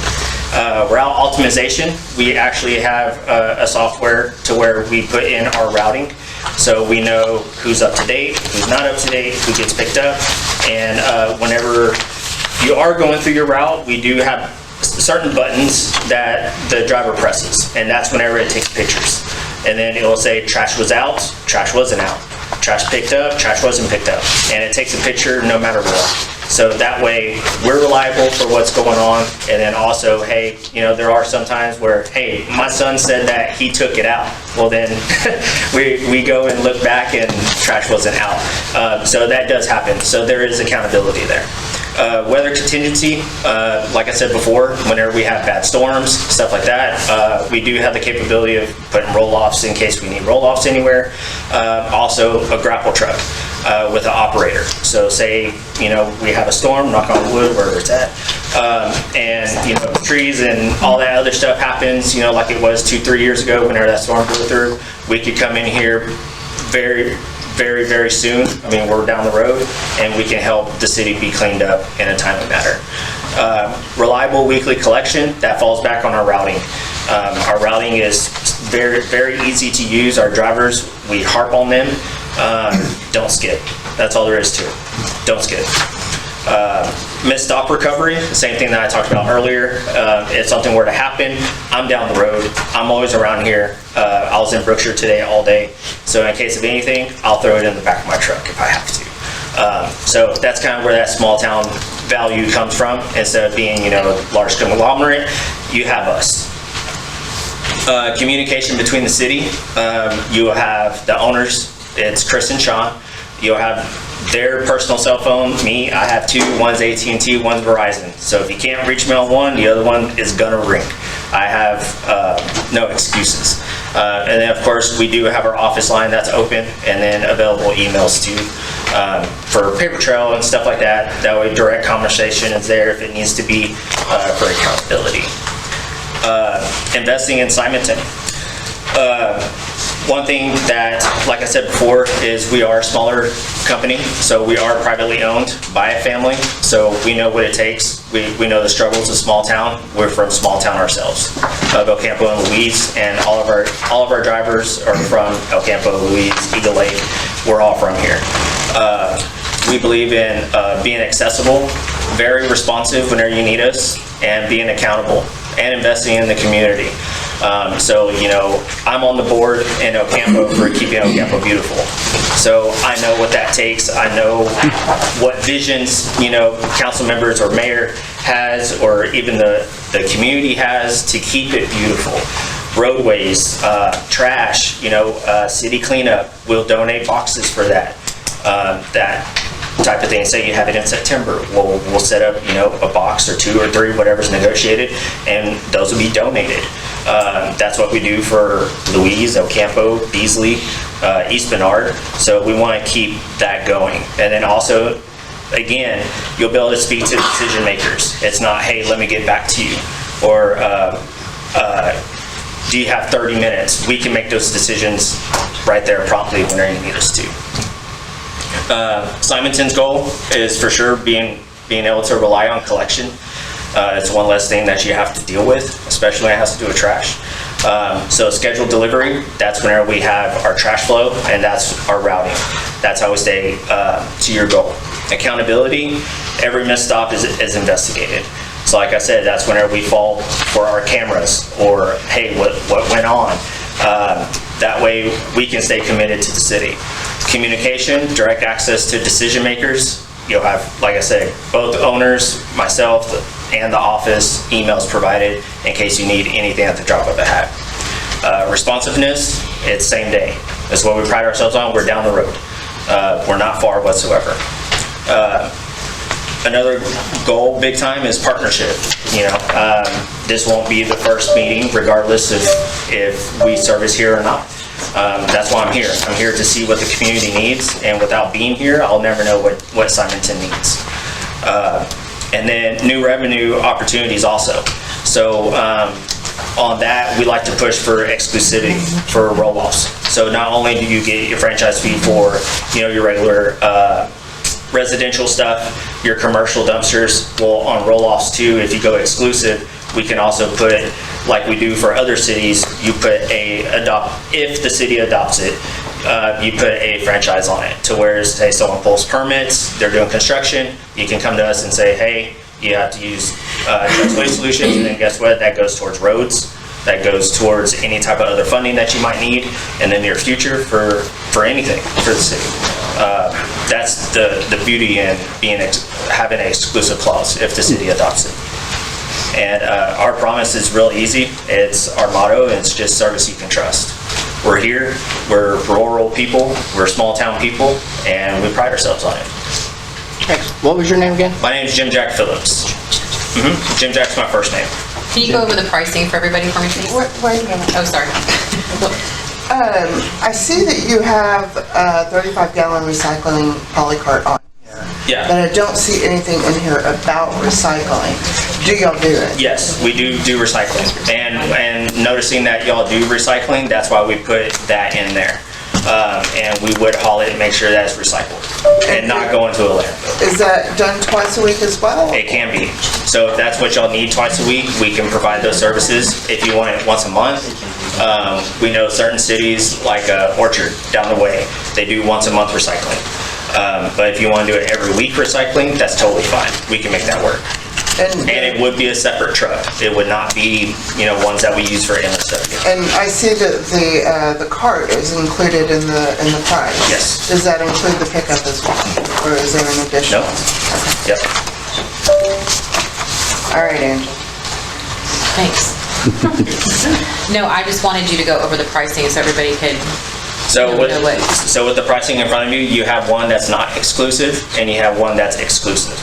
Route optimization, we actually have a software to where we put in our routing, so we know who's up to date, who's not up to date, who gets picked up, and whenever you are going through your route, we do have certain buttons that the driver presses, and that's whenever it takes pictures. And then it will say trash was out, trash wasn't out, trash picked up, trash wasn't picked up, and it takes a picture no matter what. So that way we're reliable for what's going on, and then also, hey, you know, there are some times where, hey, my son said that he took it out. Well then we go and look back and trash wasn't out. So that does happen. So there is accountability there. Weather contingency, like I said before, whenever we have bad storms, stuff like that, we do have the capability of putting roll-offs in case we need roll-offs anywhere. Also, a grapple truck with an operator. So say, you know, we have a storm, knock on wood, wherever it's at, and, you know, trees and all that other stuff happens, you know, like it was 2-3 years ago whenever that storm blew through. We could come in here very, very, very soon. I mean, we're down the road, and we can help the city be cleaned up in a timely manner. Reliable weekly collection, that falls back on our routing. Our routing is very, very easy to use. Our drivers, we harp on them. Don't skip. That's all there is to it. Don't skip. Missed stop recovery, the same thing that I talked about earlier. If something were to happen, I'm down the road. I'm always around here. I was in Brookshire today all day. So in case of anything, I'll throw it in the back of my truck if I have to. So that's kind of where that small town value comes from. Instead of being, you know, a large conglomerate, you have us. Communication between the city. You have the owners. It's Chris and Sean. You'll have their personal cell phone. Me, I have two. One's AT&T, one's Verizon. So if you can't reach me on one, the other one is gonna ring. I have no excuses. And then of course, we do have our office line that's open, and then available emails too, for paper trail and stuff like that. That way direct conversation is there if it needs to be, for accountability. Investing in Simonton. One thing that, like I said before, is we are a smaller company, so we are privately owned by a family, so we know what it takes. We know the struggles of small town. We're from small town ourselves, El Campo and Louise, and all of our drivers are from El Campo, Louise, Eagle Lake. We're all from here. We believe in being accessible, very responsive whenever you need us, and being accountable, and investing in the community. So, you know, I'm on the board in El Campo for keeping El Campo beautiful. So I know what that takes. I know what visions, you know, council members or mayor has, or even the community has to keep it beautiful. Roadways, trash, you know, city cleanup. We'll donate boxes for that. That type of thing. Say you have it in September, we'll set up, you know, a box or 2 or 3, whatever's negotiated, and those will be donated. That's what we do for Louise, El Campo, Beasley, East Bernard. So we want to keep that going. And then also, again, you'll be able to speak to decision makers. It's not, hey, let me get back to you, or do you have 30 minutes? We can make those decisions right there promptly whenever you need us to. Simonton's goal is for sure being able to rely on collection. It's one less thing that you have to deal with, especially when it has to do with trash. So scheduled delivery, that's whenever we have our trash flow, and that's our routing. That's how we stay to your goal. Accountability, every missed stop is investigated. So like I said, that's whenever we fall for our cameras, or hey, what went on? That way we can stay committed to the city. Communication, direct access to decision makers. You'll have, like I said, both owners, myself, and the office, emails provided in case you need anything at the drop of a hat. Responsiveness, it's same day. That's what we pride ourselves on. We're down the road. We're not far whatsoever. Another goal, big time, is partnership. You know, this won't be the first meeting, regardless of if we service here or not. That's why I'm here. I'm here to see what the community needs, and without being here, I'll never know what Simonton needs. And then new revenue opportunities also. So on that, we like to push for exclusivity for roll-offs. So not only do you get your franchise fee for, you know, your regular residential stuff, your commercial dumpsters, well, on roll-offs too, if you go exclusive, we can also put, like we do for other cities, you put if the city adopts it, you put a franchise on it, to where, say, someone pulls permits, they're doing construction, you can come to us and say, hey, you have to use Just Waste Solutions, and then guess what? That goes towards roads, that goes towards any type of other funding that you might need in the near future for anything for the city. That's the beauty in having an exclusive clause if the city adopts it. And our promise is real easy. It's our motto, and it's just service you can trust. We're here, we're rural people, we're small town people, and we pride ourselves on it. What was your name again? My name is Jim Jack Phillips. Jim Jack's my first name. Can you go over the pricing for everybody for me, please? Wait a minute. Oh, sorry. I see that you have a 35-gallon recycling polycart on here, but Yeah. I don't see anything in here about recycling. Do y'all do it? Yes, we do recycling. And noticing that y'all do recycling, that's why we put that in there. And we would haul it and make sure that it's recycled and not go into a landfill. Is that done twice a week as well? It can be. So if that's what y'all need twice a week, we can provide those services. If you want it once a month, we know certain cities like Orchard down the way, they do once a month recycling. But if you want to do it every week recycling, that's totally fine. We can make that work. And it would be a separate truck. It would not be, ones that we use for MSW. And I see that the cart is included in the price. Yes. Does that include the pickup as well, or is there an additional? No. Yep. All right, Angela. Thanks. No, I just wanted you to go over the pricing so everybody could. So with the pricing in front of you, you have one that's not exclusive and you have one that's exclusive.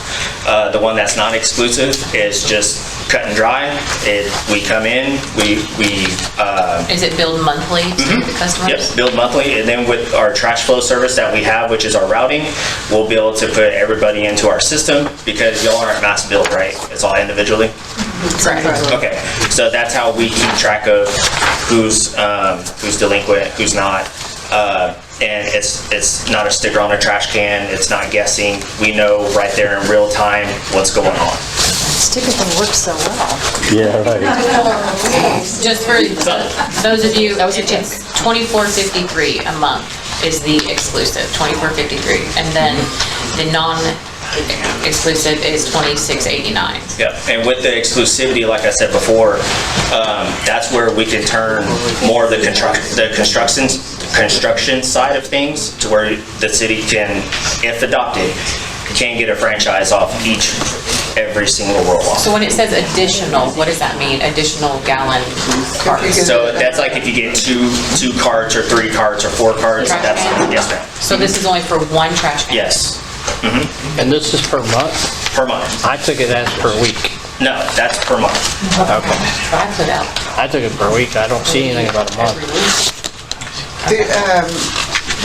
The one that's not exclusive is just cut and dry. We come in, Is it billed monthly to the customers? Yep, billed monthly, and then with our trash flow service that we have, which is our routing, we'll be able to put everybody into our system because y'all aren't mass billed, right? It's all individually? Correct. Okay, so that's how we keep track of who's delinquent, who's not. And it's not a sticker on a trash can, it's not guessing. We know right there in real time what's going on. Sticker thing works so well. Yeah, right. Just for those of you, it's $24.53 a month is the exclusive, $24.53, and then the non-exclusive is $26.89. Yeah, and with the exclusivity, like I said before, that's where we can turn more of the construction side of things to where the city can, if adopted, can get a franchise off every single roll-off. So when it says additional, what does that mean? Additional gallon carts? So that's like if you get two carts or 3 carts or 4 carts, Trash that's, can? yes ma'am. So this is only for one trash can? Yes. And this is per month? Per month. I took it as per week. No, that's per month. Okay. I put out. I took it per week. I don't see anything about a month.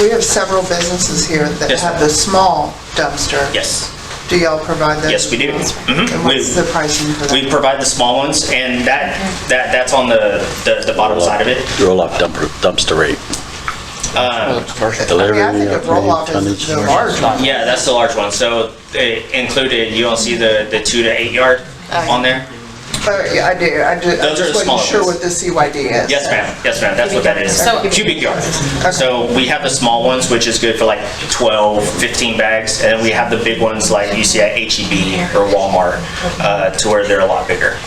We have several businesses here that Yes, have ma'am. the small dumpster. Yes. Do y'all provide those? Yes, we do. And what's the pricing for that? We provide the small ones, and that's on the bottom side of it. Roll-off dumpster rate. I think a roll-off is the large one. Yeah, that's the large one. So included, you don't see the 2 to 8 yard on there? Yeah, I do. I'm Those are the just smaller wasn't sure ones. what the CYD is. Yes, ma'am. Yes, ma'am. That's what that is. So- Cubic yards. So we have the small ones, which is good for like 12, 15 bags, and then we have the big ones like you see at HEB or Walmart, to where they're a lot bigger.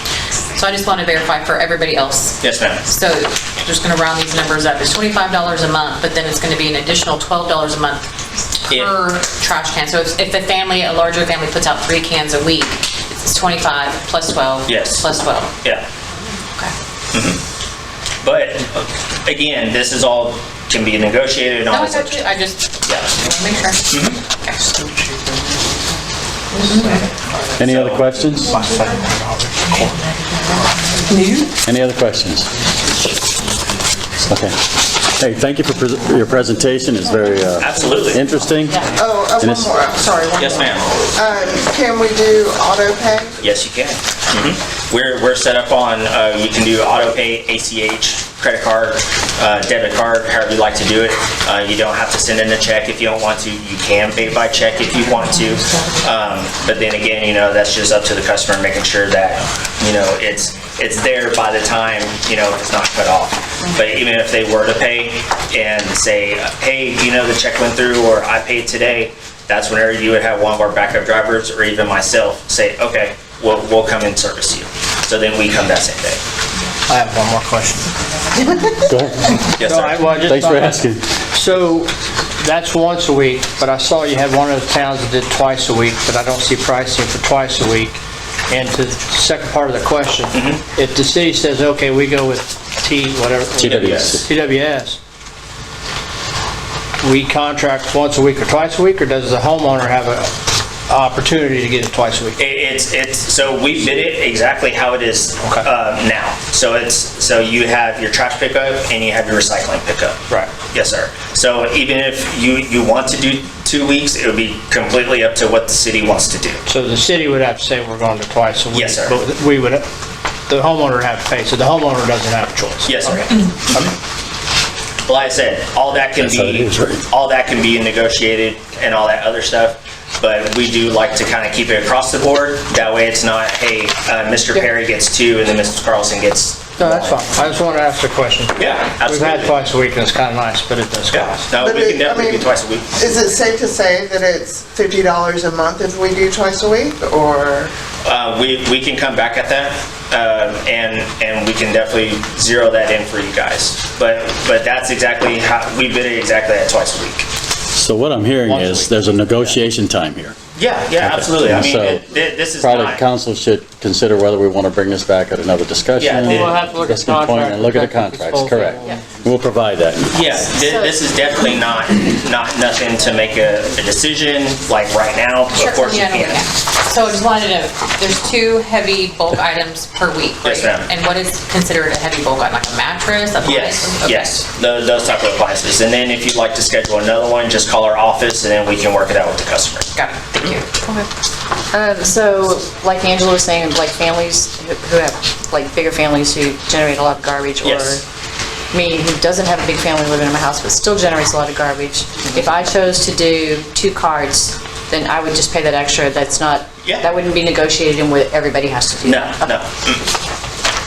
So I just want to verify for everybody else. Yes, ma'am. So just going to round these numbers up. It's $25 a month, but then it's going to be an additional $12 a month per trash can. So if a larger family puts out 3 cans a week, it's 25 plus 12. Yes. Plus 12. Yeah. Okay. But again, this is all can be negotiated No, on. I got you. I just want to make sure. Any other questions? Any other questions? Okay. Hey, thank you for your presentation. It's very Absolutely. interesting. Oh, And one it's- more, I'm sorry. one Yes, more. ma'am. Can we do auto pay? Yes, you can. We're set up on, you can do auto pay, ACH, credit card, debit card, however you like to do it. You don't have to send in a check if you don't want to. You can pay by check if you want to. But then again, that's just up to the customer, making sure that, it's there by the time, it's not cut off. But even if they were to pay and say, hey, the check went through or I paid today, that's whenever you would have one of our backup drivers or even myself say, okay, we'll come and service you. So then we come that same day. I have one more question. Go ahead. Yes, No, sir. Thanks for asking. So that's once a week, but I saw you had one of the towns that did twice a week, but I don't see pricing for twice a week. And to the second part of the question, if the city says, okay, we go with TWS, we contract once a week or twice a week, or does the homeowner have opportunity to get it twice a week? So we bid it exactly how it is now. So you have your trash pickup and you have your recycling pickup. Right. Yes, sir. So even if you want to do 2 weeks, it would be completely up to what the city wants to do. So the city would have to say we're going to twice a week? Yes, sir. But we would, the homeowner would have to pay, so the homeowner doesn't have a choice? Yes, sir. Okay. Like I said, all that can be negotiated and all that other stuff. But we do like to kind of keep it across the board. That way it's not, hey, Mr. Perry gets 2 and then Mrs. Carlson gets 1. No, that's fine. I just wanted to ask the question. Yeah, absolutely. We've had twice a week and it's kind of nice, but it does cost. No, But we can definitely do twice a week. Is it safe to say that it's $50 a month if we do twice a week, or? We can come back at that, and we can definitely zero that in for you guys. But that's exactly how, we bid it exactly at twice a week. So what I'm hearing is there's a negotiation time here. Yeah, absolutely. I mean, So, this is probably not. council should consider whether we want to bring this back at another discussion. Yeah, We'll have to look at the Discussion point contract. and look at the contracts, correct. We'll provide that. Yeah, this is definitely not nothing to make a decision like right now. Sure, Of course you yeah, no, can. yeah. So I just wanted to know, there's 2 heavy bulk items per week, right? Yes, ma'am. And what is considered a heavy bulk item, like a mattress? Yes, Okay. yes, those type of appliances. And then if you'd like to schedule another one, just call our office and then we can work it out with the customer. Got it, thank you. So, like Angela was saying, like families who have, like bigger families who generate a lot of garbage, or Yes. me who doesn't have a big family living in my house but still generates a lot of garbage, if I chose to do 2 cards, then I would just pay that extra. That's not, that wouldn't be negotiated in what everybody has to do. No.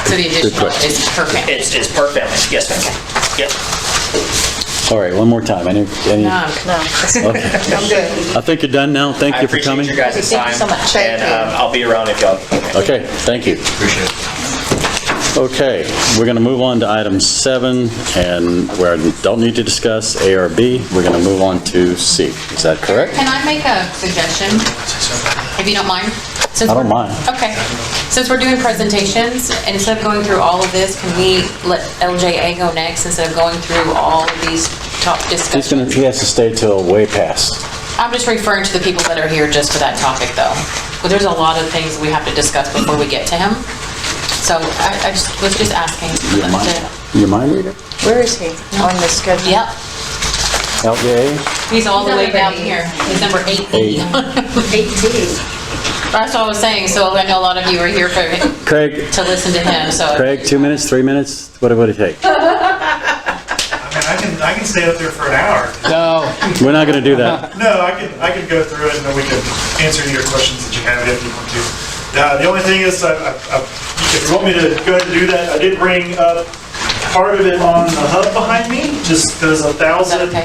So the additional question. is per family? It's per family, yes, ma'am. Yep. All right, one more time. Any? No, Okay. I'm good. I think you're done now. Thank you for coming. I appreciate your guys' time. Thank you so much. And I'll be around if y'all. Okay, thank you. Appreciate it. Okay, we're going to move on to item 7, and we don't need to discuss A or B. We're going to move on to C. Is that correct? Can I make a suggestion, if you don't mind? I don't mind. Okay. Since we're doing presentations, and instead of going through all of this, can we let LJA go next instead of going through all of these top discussions? He has to stay till way past. I'm just referring to the people that are here just for that topic, though. But there's a lot of things we have to discuss before we get to him. So I just was just asking. You mind reader? Where is he on the schedule? Yep. LJA? He's all the way number down 8. here. He's number 18. 18. That's what I was saying, so I know a lot of you are here for, Craig? to listen to him, so. Craig, 2 minutes, 3 minutes? What would it take? I mean, I can stay up there for an hour. No. We're not going to do that. No, I can go through it and then we can answer any of your questions that you have if you want to. The only thing is, if you want me to go ahead and do that, I did bring up part of it on the hub behind me, just because Is that okay?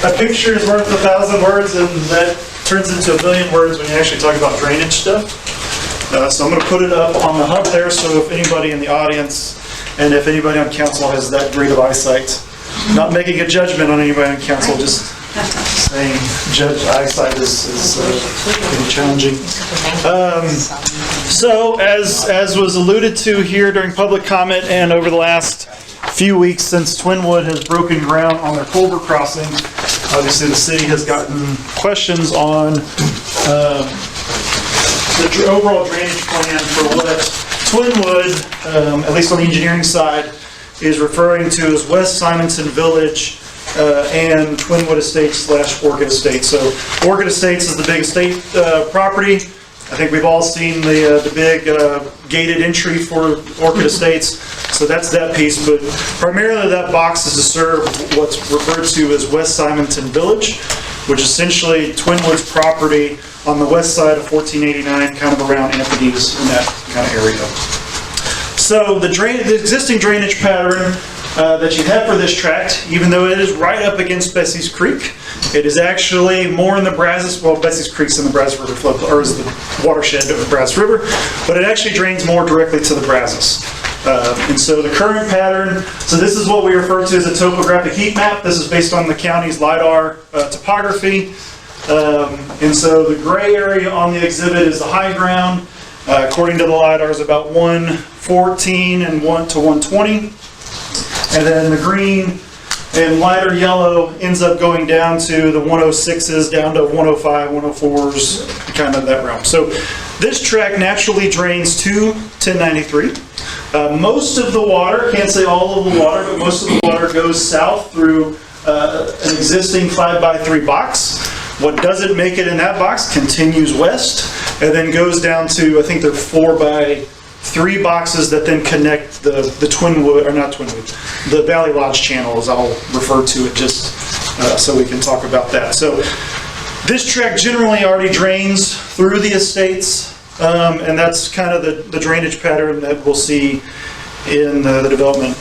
a picture is worth 1,000 words, and that turns into 1,000,000 words when you actually talk about drainage stuff. So I'm going to put it up on the hub there, so if anybody in the audience and if anybody on council has that great of eyesight, not making a judgment on anybody on council, just saying judge eyesight is pretty challenging. So as was alluded to here during public comment and over the last few weeks since Twinwood has broken ground on their culvert crossing, obviously the city has gotten questions on the overall drainage plan for what Twinwood, at least on the engineering side, is referring to as West Simonton Village and Twinwood Estates / Orchid Estates. So Orchid Estates is the big estate property. I think we've all seen the big gated entry for Orchid Estates. So that's that piece, but primarily that box is to serve what's referred to as West Simonton Village, which is essentially Twinwood's property on the west side of 1489, kind of around Anthony's in that kind of area. So the existing drainage pattern that you have for this tract, even though it is right up against Bessie's Creek, it is actually more in the Brazos, well, Bessie's Creek's in the Brazos River flood, or is the watershed of the Brazos River, but it actually drains more directly to the Brazos. And so the current pattern, so this is what we refer to as a topographic heat map. This is based on the county's LIDAR topography. And so the gray area on the exhibit is the high ground. According to the LIDAR, is about 114 and 1 to 120. And then the green and lighter yellow ends up going down to the 106s, down to 105, 104s, kind of that realm. So this track naturally drains to 1093. Most of the water, can't say all of the water, but most of the water goes south through an existing 5x3 box. What doesn't make it in that box continues west and then goes down to, I think they're 4x3 boxes that then connect the Twinwood, or not Twinwood, the Valley Lodge channel, as I'll refer to it, just so we can talk about that. So this track generally already drains through the estates, and that's kind of the drainage pattern that we'll see in the development.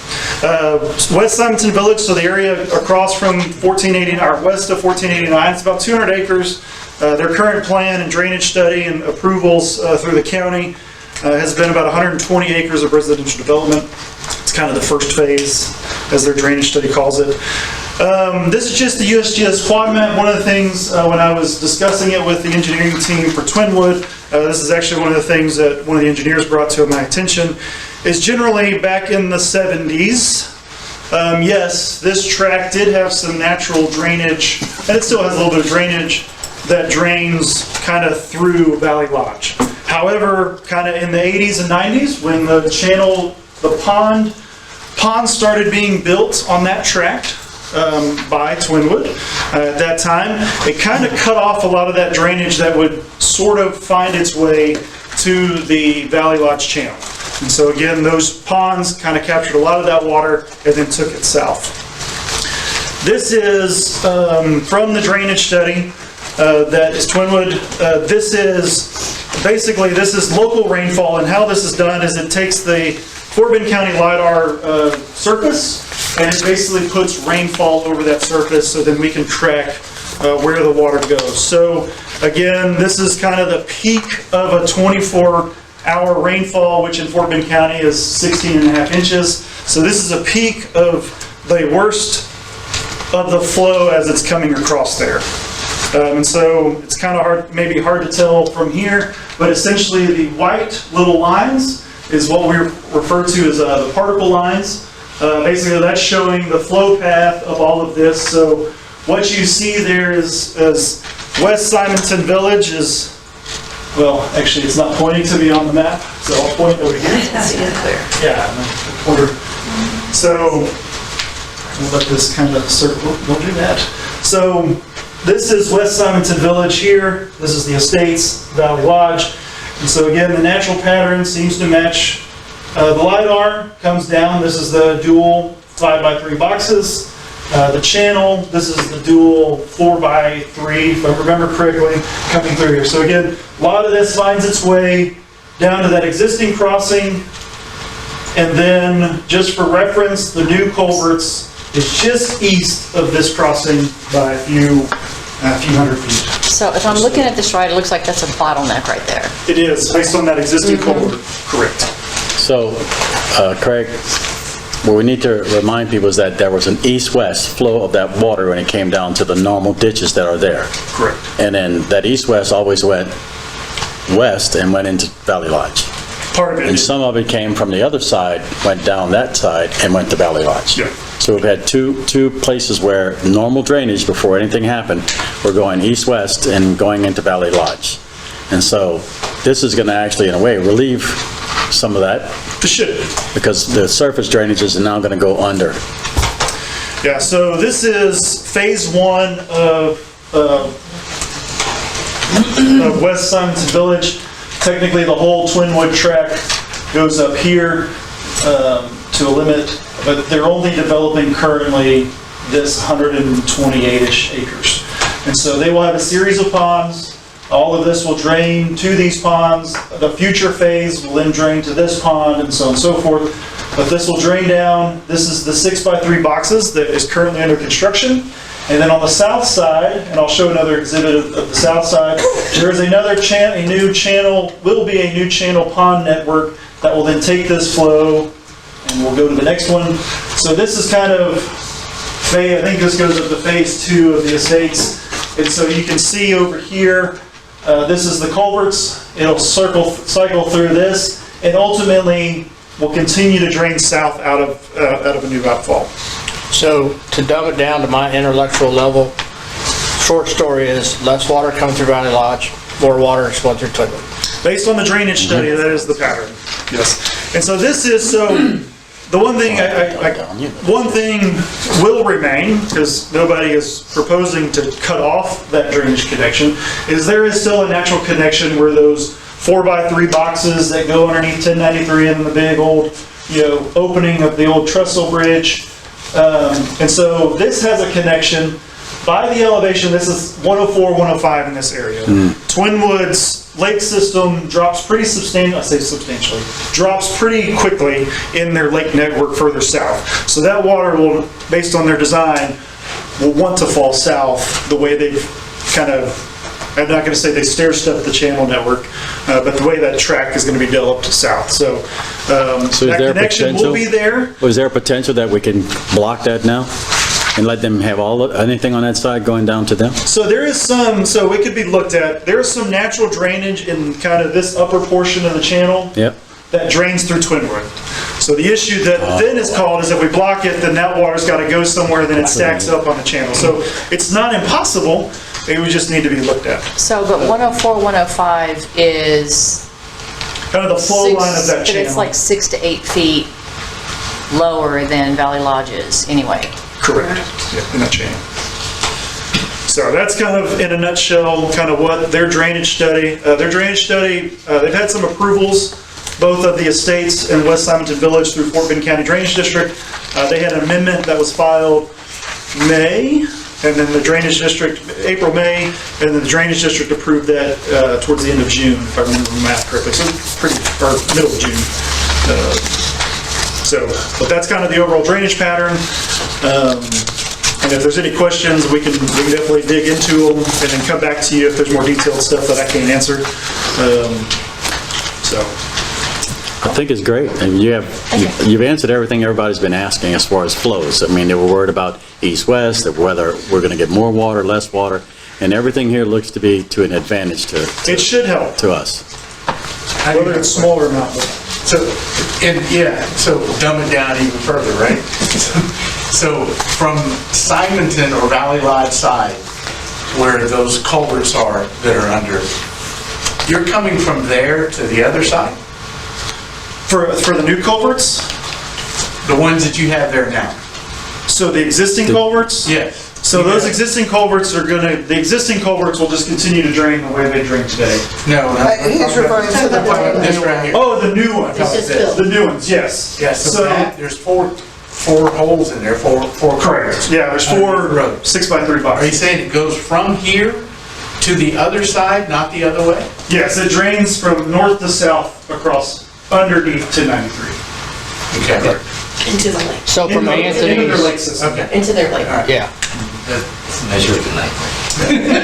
West Simonton Village, so the area across from 1489, or west of 1489, it's about 200 acres. Their current plan and drainage study and approvals through the county has been about 120 acres of residential development. It's kind of the first phase, as their drainage study calls it. This is just the USGS quad map. One of the things when I was discussing it with the engineering team for Twinwood, this is actually one of the things that one of the engineers brought to my attention, is generally back in the 70s, yes, this tract did have some natural drainage, and it still has a little bit of drainage that drains kind of through Valley Lodge. However, kind of in the 80s and 90s, when the channel, the ponds started being built on that tract by Twinwood at that time, it kind of cut off a lot of that drainage that would sort of find its way to the Valley Lodge channel. And so again, those ponds kind of captured a lot of that water and then took it south. This is from the drainage study that is Twinwood. This is local rainfall, and how this is done is it takes the Fort Bend County LiDAR surface and it basically puts rainfall over that surface so then we can track where the water goes. So again, this is kind of the peak of a 24-hour rainfall, which in Fort Bend County is 16.5 inches. So this is a peak of the worst of the flow as it's coming across there. And so it's kind of hard, maybe hard to tell from here, but essentially the white little lines is what we refer to as the particle lines. Basically that's showing the flow path of all of this. So what you see there is West Simonton Village is, well, actually it's not pointing to me on the map, so I'll point over here. Yeah, pointer. So we'll let this kind of circle, don't do that. So this is West Simonton Village here. This is the estates, Valley Lodge. And so again, the natural pattern seems to match. The LiDAR comes down. This is the dual 5x3 boxes. The channel, this is the dual 4x3, if I remember correctly, coming through here. So again, a lot of this finds its way down to that existing crossing. And then, just for reference, the new culverts is just east of this crossing by a few hundred feet. So if I'm looking at this right, it looks like that's a bottleneck right there. It is, based on that existing culvert, correct. So, Craig, what we need to remind people is that there was an east-west flow of that water when it came down to the normal ditches that are there. Correct. And then that east-west always went west and went into Valley Lodge. Part of it. And some of it came from the other side, went down that side, and went to Valley Lodge. Yeah. So we've had two places where normal drainage, before anything happened, were going east-west and going into Valley Lodge. And so this is going to actually, in a way, relieve some of that. It should. Because the surface drainages are now going to go under. Yeah, so this is phase one of West Simonton Village. Technically, the whole Twinwood track goes up here to a limit, but they're only developing currently this 128-ish acres. And so they will have a series of ponds. All of this will drain to these ponds. The future phase will then drain to this pond, and so on and so forth. But this will drain down. This is the 6x3 boxes that is currently under construction. And then on the south side, and I'll show another exhibit of the south side, there is another new channel pond network that will then take this flow, and we'll go to the next one. So this is kind of, I think this goes up to phase 2 of the estates. And so you can see over here, this is the culverts. It'll cycle through this, and ultimately will continue to drain south out of a new outfall. So to dumb it down to my intellectual level, short story is less water coming through Valley Lodge, more water is going through Twinwood. Based on the drainage study, that is the pattern, yes. And so this is, the one thing, one thing will remain, because nobody is proposing to cut off that drainage connection, is there is still a natural connection where those 4x3 boxes that go underneath 1093 and the big old, opening of the old trestle bridge. And so this has a connection. By the elevation, this is 104, 105 in this area. Twinwood's lake system drops pretty substantially, drops pretty quickly in their lake network further south. So that water will, based on their design, will want to fall south the way they've kind of, I'm not going to say they stair-stepped the channel network, but the way that track is going to be developed south. So, that connection will be there. Was there a potential that we can block that now? And let them have anything on that side going down to them? So there is some, so it could be looked at, there is some natural drainage in kind of this upper portion of the channel. Yep. That drains through Twinwood. So the issue that then is called is if we block it, then that water's got to go somewhere, then it stacks up on the channel. So it's not impossible, it would just need to be looked at. So, but 104, 105 is kind of the flow line of that but channel. it's like 6 to 8 feet lower than Valley Lodge is anyway. Correct. Yeah, in that channel. So that's kind of, in a nutshell, kind of what their drainage study, they've had some approvals, both of the estates in West Simonton Village through Fort Bend County Drainage District. They had an amendment that was filed May, and then the drainage district, April, May, and then the drainage district approved that towards the end of June, if I remember the math correctly. So or middle of June. But that's kind of the overall drainage pattern. And if there's any questions, we can definitely dig into them and then come back to you if there's more detailed stuff that I can't answer. I think it's great. And you've answered everything everybody's been asking as far as flows. I mean, they were worried about east-west, whether we're going to get more water, less water, and everything here looks to be to an advantage to it should help to us. Whether it's smaller or not. So dumb it down even further, right? So from Simonton or Valley Lodge side, where those culverts are that are under, you're coming from there to the other side? For the new culverts? The ones that you have there now? So the existing culverts? Yes. So those existing culverts the existing culverts will just continue to drain the way they drain today. No. He's referring to the This right here. Oh, the new ones. The new ones, yes. Yes, so there's four holes in there, four correct. Yeah, there's 4 6x3 boxes. Are you saying it goes from here to the other side, not the other way? Yes, it drains from north to south across underneath 1093. Okay. Into the lake. So from Into their lake Anthony's, system. Okay. Into their lake. yeah. Measure it tonight.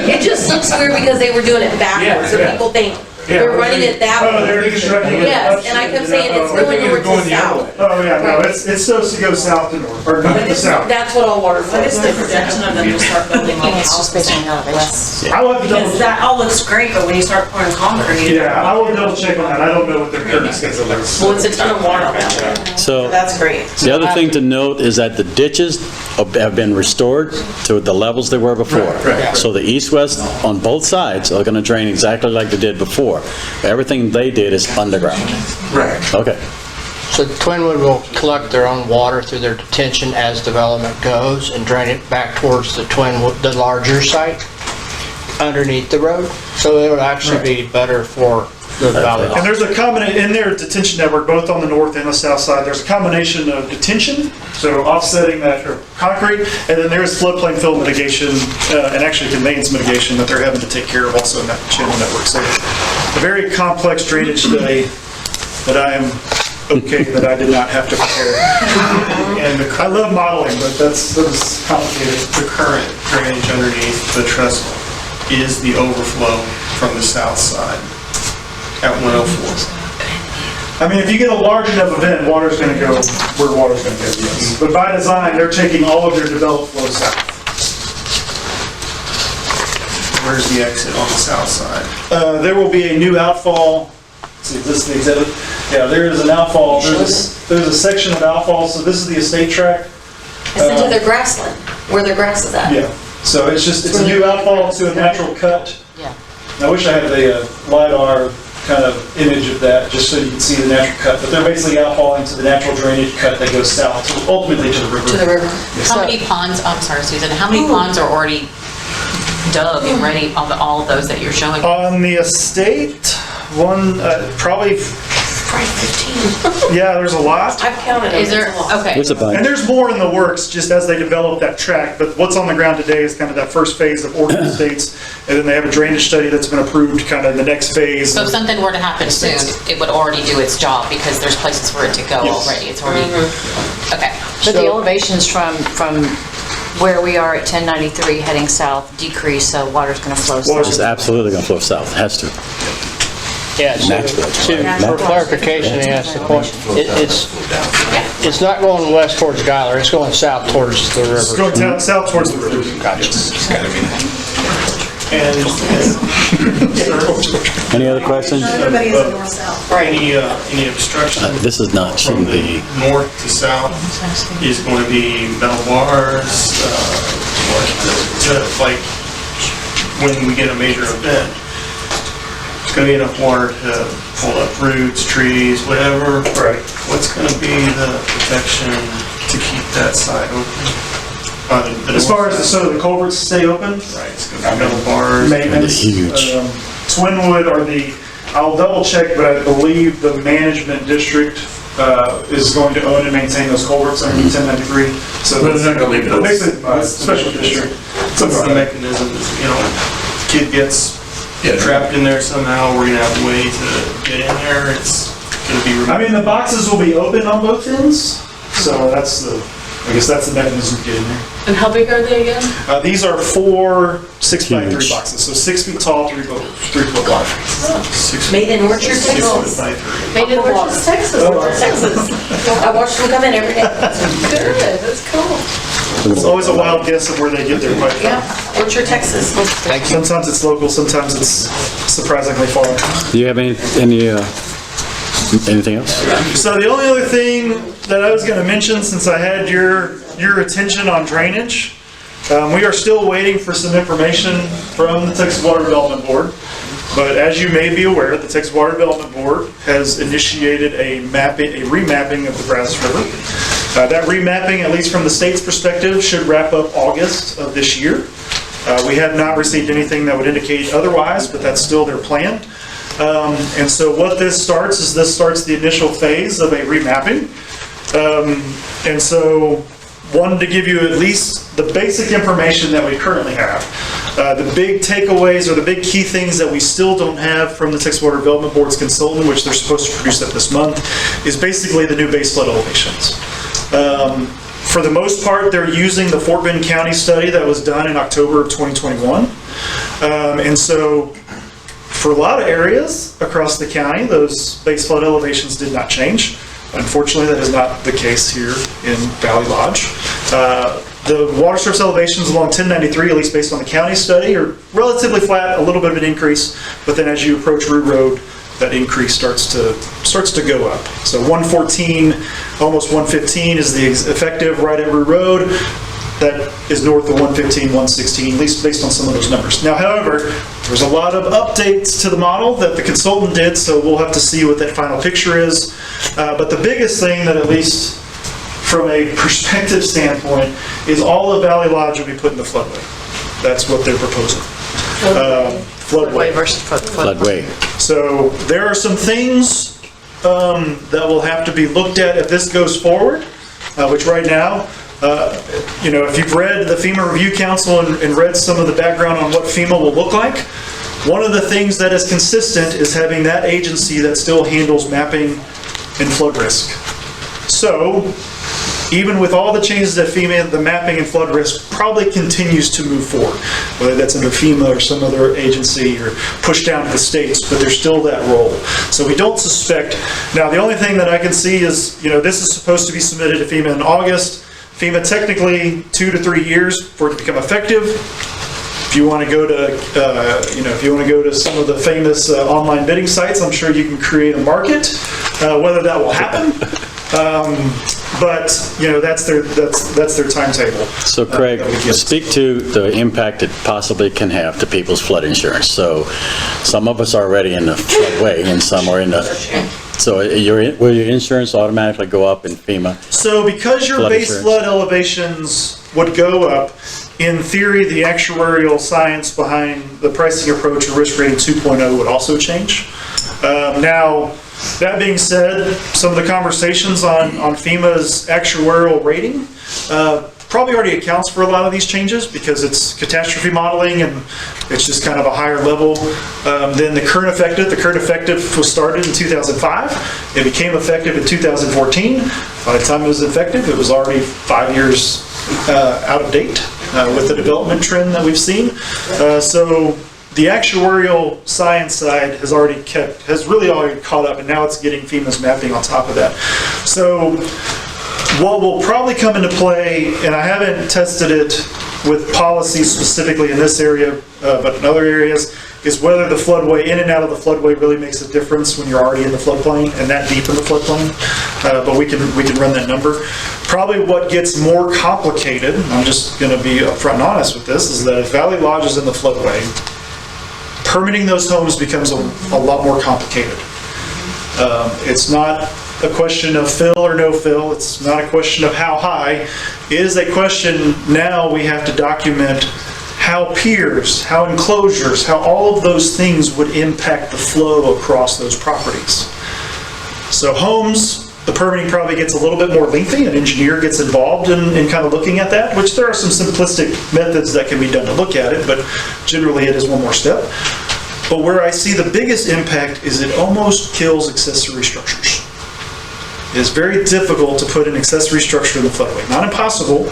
It just looks weird because they were doing it backwards, so Yeah. people think they're running it that Oh, way. they're constructing it. Yes, and I kept saying it's going north to south. Oh, yeah, no, it's supposed to go south to north, or north to south. That's what all water flows. What is the projection of them to start building like It's just based on elevation. I will have to Because double, that all looks great, but when you start pouring concrete. yeah, I will double check on that. I don't know what their current schedule is. Well, it's a ton of water down there. So That's great. the other thing to note is that the ditches have been restored to the levels they were before. Right. So the east-west on both sides are going to drain exactly like they did before. Everything they did is underground. Right. Okay. So Twinwood will collect their own water through their detention as development goes and drain it back towards the the larger site underneath the road. So it would actually be better for the Valley Lodge. And there's a in their detention network, both on the north and the south side, there's a combination of detention, so offsetting that concrete, and then there's floodplain fill mitigation, and actually conveyance mitigation that they're having to take care of also in that channel network. So a very complex drainage study that I am okay that I did not have to prepare. And I love modeling, but that was complicated. The current drainage underneath the trestle is the overflow from the south side at 104. I mean, if you get a large enough event, water's going to go where water's going to go, yes. But by design, they're taking all of their developed flow south. Where's the exit on the south side? There will be a new outfall. Let's see, this is the exhibit. Yeah, there is an outfall. There's a section of outfall. So this is the estate track. It's into their grassland, where their grass is at. Yeah, so it's a new outfall to a natural cut. Yeah. I wish I had the LiDAR kind of image of that, just so you can see the natural cut, but they're basically outfalling to the natural drainage cut that goes south, ultimately to the river. To the river. How many ponds, I'm sorry, Susan, how many ponds are already dug and ready, all of those that you're showing? On the estate, probably 15. yeah, there's a lot. I've counted them. Is there, It's a lot. okay. It's a bunch. And there's more in the works, just as they develop that track, but what's on the ground today is kind of that first phase of Oregon Estates, and then they have a drainage study that's been approved kind of in the next phase. So if something were to happen soon, it would already do its job because there's places for it to go Yes. already. It's already, okay. But the elevations from where we are at 1093 heading south decrease, so water's gonna flow south. It's absolutely going to flow south, has to. Yeah, so for clarification, he asked the point, it's not going west towards Schuyler, it's going south towards the river. It's going south towards the river. Gotcha. Any other questions? Everybody is a north-south. Any obstruction This is not, from shouldn't the be. north to south is going to be metal bars, like when we get a major event. It's going to be enough water to pull up roots, trees, whatever. Right. What's going to be the protection to keep that side open? As far as the culverts stay open, Right, it's going to be metal bars. maintenance. Huge. Twinwood I'll double check, but I believe the management district is going to own and maintain those culverts under 1093. So But it's not gonna leave it open. basically, special district. What's the mechanism, kid gets trapped in there somehow, we're going to have a way to get in there, it's going to be removed. I mean, the boxes will be open on both ends, so I guess that's the mechanism to get in there. And how big are they again? These are 4 6x3 Huge. boxes, so 6 feet tall, 3 foot wide. Made in Orchard, Texas. Made in Orchard, Texas. I watch them come in every day. Good, that's cool. It's always a wild guess of where they get their pipe from. Yeah, Orchard, Texas. Sometimes it's local, sometimes it's surprisingly far. Do you have anything else? So the only other thing that I was going to mention, since I had your attention on drainage, we are still waiting for some information from the Texas Water Development Board. But as you may be aware, the Texas Water Development Board has initiated a remapping of the Brazos River. That remapping, at least from the state's perspective, should wrap up August of this year. We have not received anything that would indicate otherwise, but that's still their plan. And so what this starts the initial phase of a remapping. And so wanted to give you at least the basic information that we currently have. The big takeaways or the big key things that we still don't have from the Texas Water Development Board's consultant, which they're supposed to produce that this month, is basically the new base flood elevations. For the most part, they're using the Fort Bend County study that was done in October of 2021. And so for a lot of areas across the county, those base flood elevations did not change. Unfortunately, that is not the case here in Valley Lodge. The water source elevations along 1093, at least based on the county study, are relatively flat, a little bit of an increase, but then as you approach Root Road, that increase starts to go up. So 114, almost 115 is the effective right at Root Road. That is north of 115, 116, at least based on some of those numbers. Now, however, there's a lot of updates to the model that the consultant did, so we'll have to see what that final picture is. But the biggest thing that, at least from a perspective standpoint, is all of Valley Lodge will be put in the floodway. That's what they're proposing. Floodway versus Floodway. So there are some things that will have to be looked at if this goes forward, which right now, if you've read the FEMA Review Council and read some of the background on what FEMA will look like, one of the things that is consistent is having that agency that still handles mapping and flood risk. So, even with all the changes at FEMA, the mapping and flood risk probably continues to move forward, whether that's under FEMA or some other agency or pushed down to the states, but there's still that role. So we don't suspect. Now, the only thing that I can see is, this is supposed to be submitted to FEMA in August. FEMA technically 2 to 3 years for it to become effective. If you want to go to, some of the famous online bidding sites, I'm sure you can create a market. Whether that will happen, But, you know, that's their timetable. So Craig, speak to the impact it possibly can have to people's flood insurance. So some of us are already in the floodway and some are in the, so will your insurance automatically go up in FEMA? So because your Flood base insurance. flood elevations would go up, in theory, the actuarial science behind the pricing approach or risk rating 2.0 would also change. Now, that being said, some of the conversations on FEMA's actuarial rating probably already accounts for a lot of these changes because it's catastrophe modeling and it's just kind of a higher level than the current effective. The current effective was started in 2005. It became effective in 2014. By the time it was effective, it was already 5 years out of date with the development trend that we've seen. So the actuarial science side has really already caught up, and now it's getting FEMA's mapping on top of that. So what will probably come into play, and I haven't tested it with policy specifically in this area, but in other areas, is whether the floodway, in and out of the floodway, really makes a difference when you're already in the floodplain and that deep in the floodplain. But we can run that number. Probably what gets more complicated, I'm just going to be upfront and honest with this, is that if Valley Lodge is in the floodway, permitting those homes becomes a lot more complicated. It's not a question of fill or no fill. It's not a question of how high. It is a question now we have to document how piers, how enclosures, how all of those things would impact the flow across those properties. So homes, the permitting probably gets a little bit more lengthy. An engineer gets involved in kind of looking at that, which there are some simplistic methods that can be done to look at it, but generally it is one more step. But where I see the biggest impact is it almost kills accessory structures. It is very difficult to put an accessory structure in the floodway. Not impossible,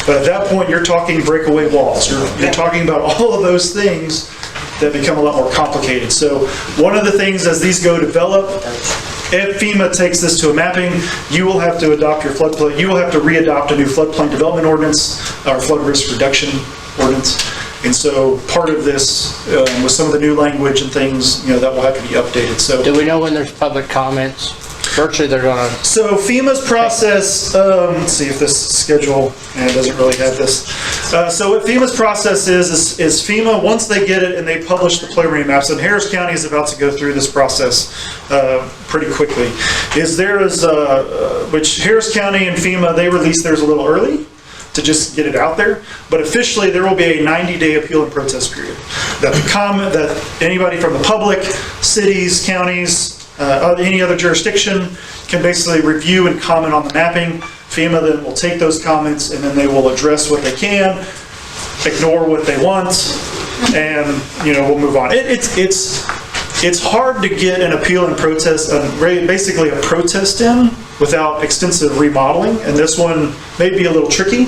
but at that point you're talking breakaway walls. You're talking about all of those things that become a lot more complicated. So one of the things as these go develop, if FEMA takes this to a mapping, you will have to adopt your floodplain. You will have to re-adopt a new floodplain development ordinance or flood risk reduction ordinance. And so part of this, with some of the new language and things, you know, that will have to be updated. So Do we know when there's public comments? Virtually, they're gonna. So FEMA's process, let's see if this schedule, it doesn't really have this. So what FEMA's process is FEMA, once they get it and they publish the preliminary maps, and Harris County is about to go through this process pretty quickly, which Harris County and FEMA, they released theirs a little early to just get it out there, but officially there will be a 90-day appeal and protest period. That anybody from the public, cities, counties, any other jurisdiction can basically review and comment on the mapping. FEMA then will take those comments and then they will address what they can, ignore what they want, and we'll move on. It's hard to get an appeal and protest, basically a protest in without extensive remodeling, and this one may be a little tricky.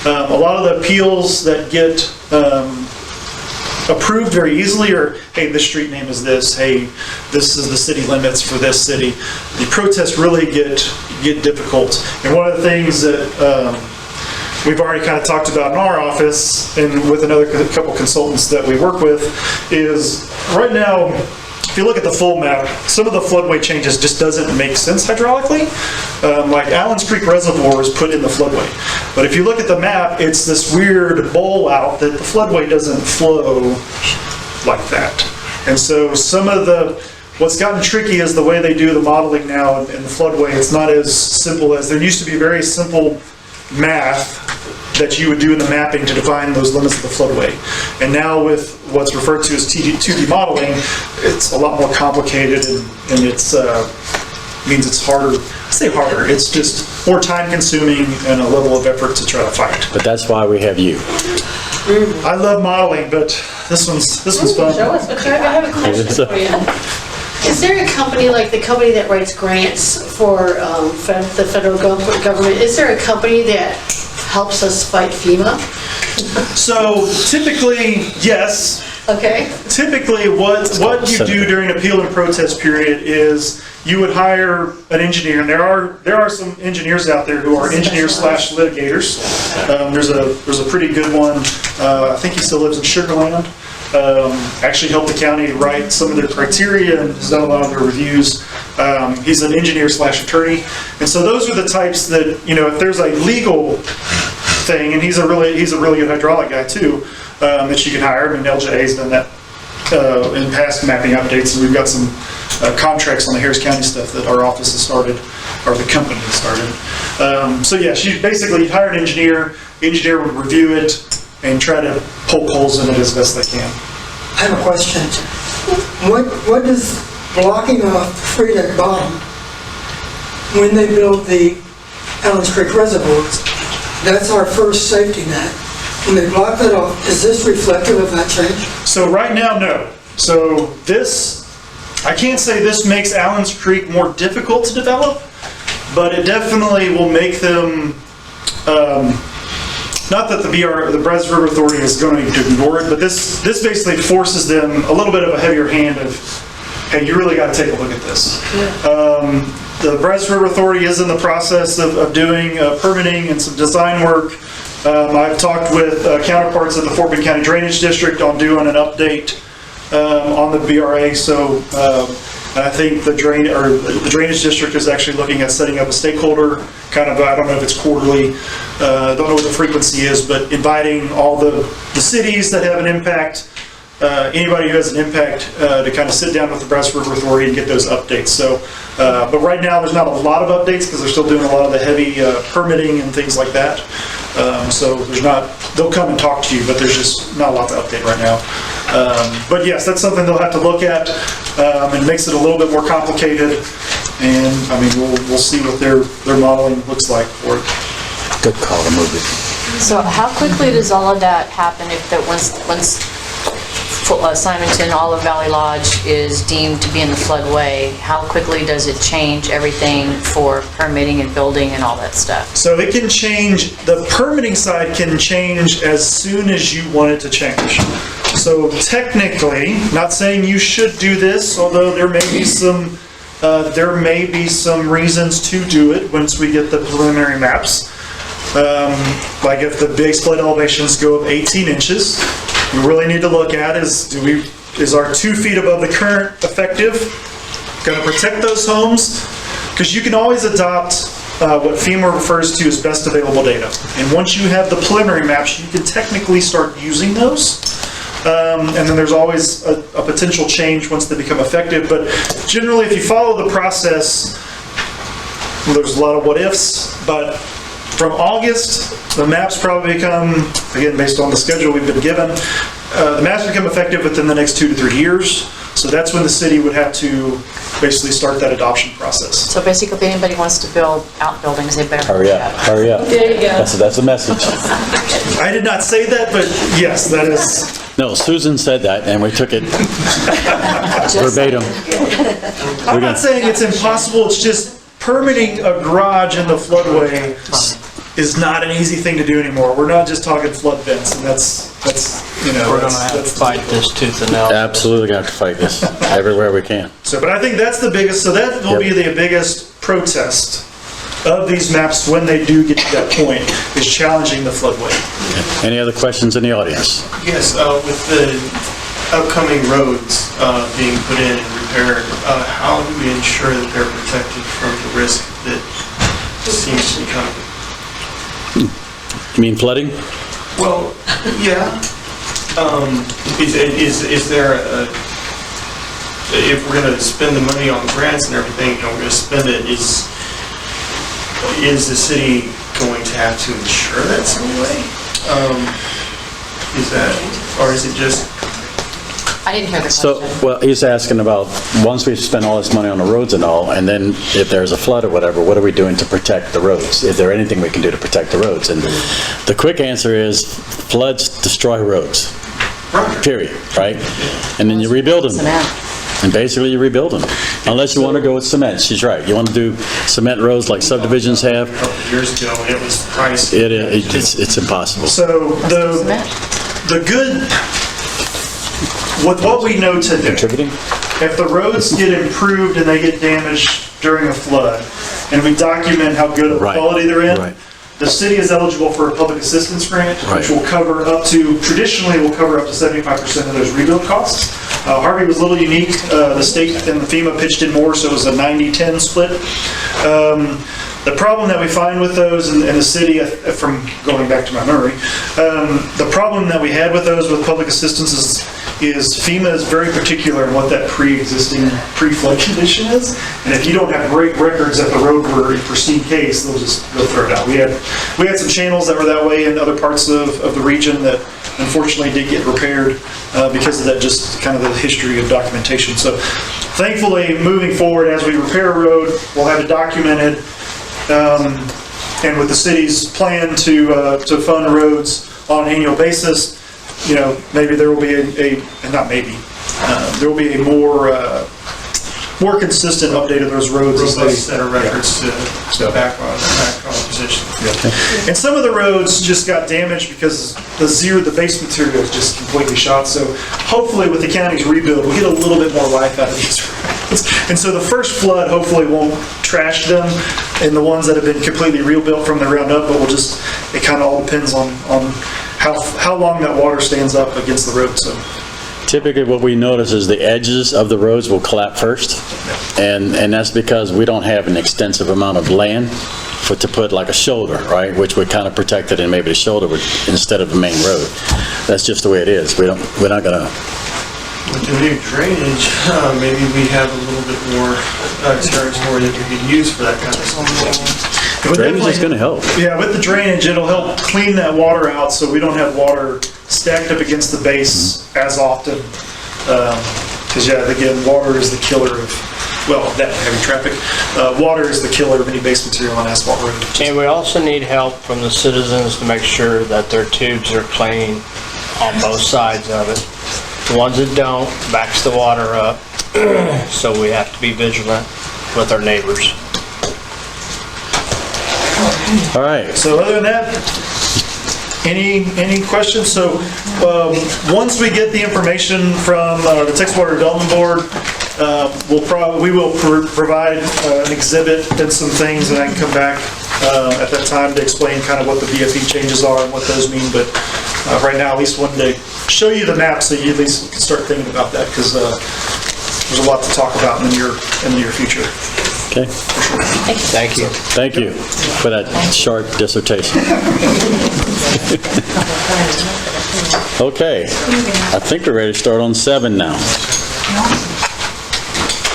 A lot of the appeals that get approved very easily are, hey, this street name is this, hey, this is the city limits for this city. The protests really get difficult. And one of the things that we've already kind of talked about in our office and with another couple consultants that we work with is right now, if you look at the full map, some of the floodway changes just doesn't make sense hydraulically. Like Allen's Creek Reservoir is put in the floodway. But if you look at the map, it's this weird bowl out that the floodway doesn't flow like that. And so what's gotten tricky is the way they do the modeling now in the floodway. It's not as simple as, there used to be very simple math that you would do in the mapping to define those limits of the floodway. And now with what's referred to as 2D modeling, it's a lot more complicated and it's means it's harder. I say harder, it's just more time consuming and a level of effort to try to fight. But that's why we have you. I love modeling, but this one's fun. Show us what you got. I have a question for you. Is there a company like the company that writes grants for the federal government? Is there a company that helps us fight FEMA? So typically, yes. Okay. Typically, what you do during appeal and protest period is you would hire an engineer, and there are some engineers out there who are engineers/litigators. There's a pretty good one. I think he still lives in Sugar Land. actually helped the county write some of their criteria and has done a lot of their reviews. He's an engineer/attorney, and so those are the types that, you know, if there's a legal thing, and he's a really good hydraulic guy too, that you can hire. I mean, LJA's done that in past mapping updates, and we've got some contracts on the Harris County stuff that our office has started, or the company has started. So yeah, she basically hired an engineer. The engineer would review it and try to poke holes in it as best they can. I have a question. What does blocking off Freda Bottom when they build the Allen's Creek reservoirs? That's our first safety net. When they block that off, is this reflective of that change? So right now, no. So this, I can't say this makes Allen's Creek more difficult to develop, but it definitely will make them, not that the Brazos River Authority is going to ignore it, but this basically forces them a little bit of a heavier hand of, hey, you really got to take a look at this. The Brazos River Authority is in the process of doing permitting and some design work. I've talked with counterparts at the Fort Bend County Drainage District on doing an update on the BRA. So I think the Drainage District is actually looking at setting up a stakeholder kind of, I don't know if it's quarterly, don't know what the frequency is, but inviting all the cities that have an impact, anybody who has an impact to kind of sit down with the Brazos River Authority and get those updates. So, but right now there's not a lot of updates because they're still doing a lot of the heavy permitting and things like that. So there's not, they'll come and talk to you, but there's just not a lot to update right now. But yes, that's something they'll have to look at. It makes it a little bit more complicated. And I mean, we'll see what their modeling looks like for it. Good call to move it. So how quickly does all of that happen if that once Simonton, Olive Valley Lodge is deemed to be in the floodway? How quickly does it change everything for permitting and building and all that stuff? So it can change, the permitting side can change as soon as you want it to change. So technically, not saying you should do this, although there may be some reasons to do it once we get the preliminary maps. Like if the base flood elevations go up 18 inches, we really need to look at is our 2 feet above the current effective going to protect those homes? Because you can always adopt what FEMA refers to as best available data. And once you have the preliminary maps, you can technically start using those. And then there's always a potential change once they become effective. But generally, if you follow the process, well, there's a lot of what ifs, but from August, the maps probably become, again, based on the schedule we've been given, the maps become effective within the next 2 to 3 years. So that's when the city would have to basically start that adoption process. So basically, if anybody wants to build outbuildings, they better Hurry up, hurry up. There you go. That's a message. I did not say that, but yes, that is. No, Susan said that, and we took it verbatim. I'm not saying it's impossible, it's just permitting a garage in the floodway is not an easy thing to do anymore. We're not just talking flood vents, and that's you know, We're gonna have to fight this tooth and nail. Absolutely gonna have to fight this everywhere we can. So, but I think that's the biggest, so that will be the biggest protest of these maps when they do get to that point, is challenging the floodway. Okay. Any other questions in the audience? Yes, with the upcoming roads being put in and repaired, how do we ensure that they're protected from the risk that seems to be coming? You mean flooding? Well, yeah. Is there if we're going to spend the money on grants and everything, and we're going to spend it, is the city going to have to insure that some way? Is that, or is it just? I didn't hear the So, question. well, he's asking about, once we've spent all this money on the roads and all, and then if there's a flood or whatever, what are we doing to protect the roads? Is there anything we can do to protect the roads? And the quick answer is floods destroy roads, period, right? And then you rebuild them. And basically you rebuild them, unless you want to go with cement. She's right. You want to do cement roads like subdivisions have. A couple years ago, it was pricey. It's impossible. So the good, with what we know today, if the roads get improved and they get damaged during a flood, and we document how good of a quality they're in, the city is eligible for a public assistance grant, which Right. will cover up to, traditionally will cover up to 75% of those rebuild costs. Harvey was a little unique. The state and the FEMA pitched in more, so it was a 90-10 split. The problem that we find with those in the city, from going back to my memory, the problem that we had with those with public assistance is FEMA is very particular in what that pre-existing pre-flood condition is. And if you don't have great records that the road were in pristine case, they'll throw it out. We had some channels that were that way in other parts of the region that unfortunately did get repaired because of that, just kind of the history of documentation. So thankfully, moving forward, as we repair a road, we'll have it documented. And with the city's plan to fund roads on an annual basis, you know, maybe there will be there will be a more consistent update of those roads as they Robust set of records to back on position. And some of the roads just got damaged because the base material is just completely shot. So hopefully with the county's rebuild, we'll get a little bit more life out of these roads. And so the first flood hopefully won't trash them, and the ones that have been completely rebuilt from the ground up, but it kind of all depends on how long that water stands up against the road. So Typically what we notice is the edges of the roads will collapse first, and that's because we don't have an extensive amount of land to put like a shoulder, right, which would kind of protect it, and maybe the shoulder would instead of the main road. That's just the way it is. We're not gonna. With the new drainage, maybe we have a little bit more territory that we could use for that kind of stuff. Drainage is going to help. Yeah, with the drainage, it'll help clean that water out so we don't have water stacked up against the base as often. Because, yeah, again, water is the killer of, well, that heavy traffic. Water is the killer of any base material on asphalt roads. And we also need help from the citizens to make sure that their tubes are clean on both sides of it. The ones that don't, backs the water up. So we have to be vigilant with our neighbors. All right. So other than that, any questions? So once we get the information from the Texas Water Development Board, we will provide an exhibit and some things, and I can come back at that time to explain kind of what the BFE changes are and what those mean. But right now, at least one day, show you the map so you at least can start thinking about that, because there's a lot to talk about in the near future. Okay. Thank you. Thank you for that short dissertation. Okay, I think we're ready to start on 7 now.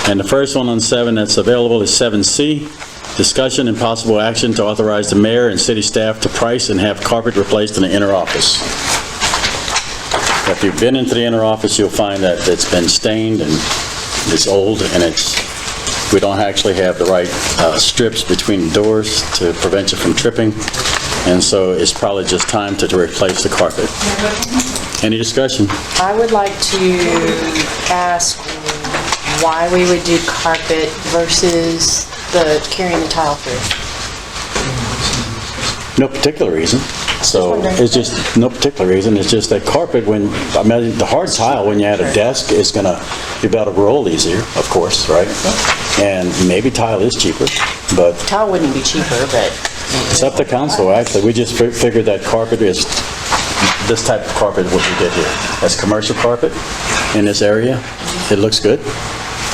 And the first one on 7 that's available is 7C, discussion and possible action to authorize the mayor and city staff to price and have carpet replaced in the inner office. If you've been into the inner office, you'll find that it's been stained and it's old, and we don't actually have the right strips between the doors to prevent you from tripping, and so it's probably just time to replace the carpet. Any discussion? I would like to ask why we would do carpet versus carrying the tile through. No particular reason. So it's just no particular reason. It's just that carpet, the hard tile, when you add a desk, is going to be able to roll easier, of course, right? And maybe tile is cheaper, but Tile wouldn't be cheaper, but it's up to council. Actually, we just figured that carpet is this type of carpet, what we did here. That's commercial carpet in this area. It looks good.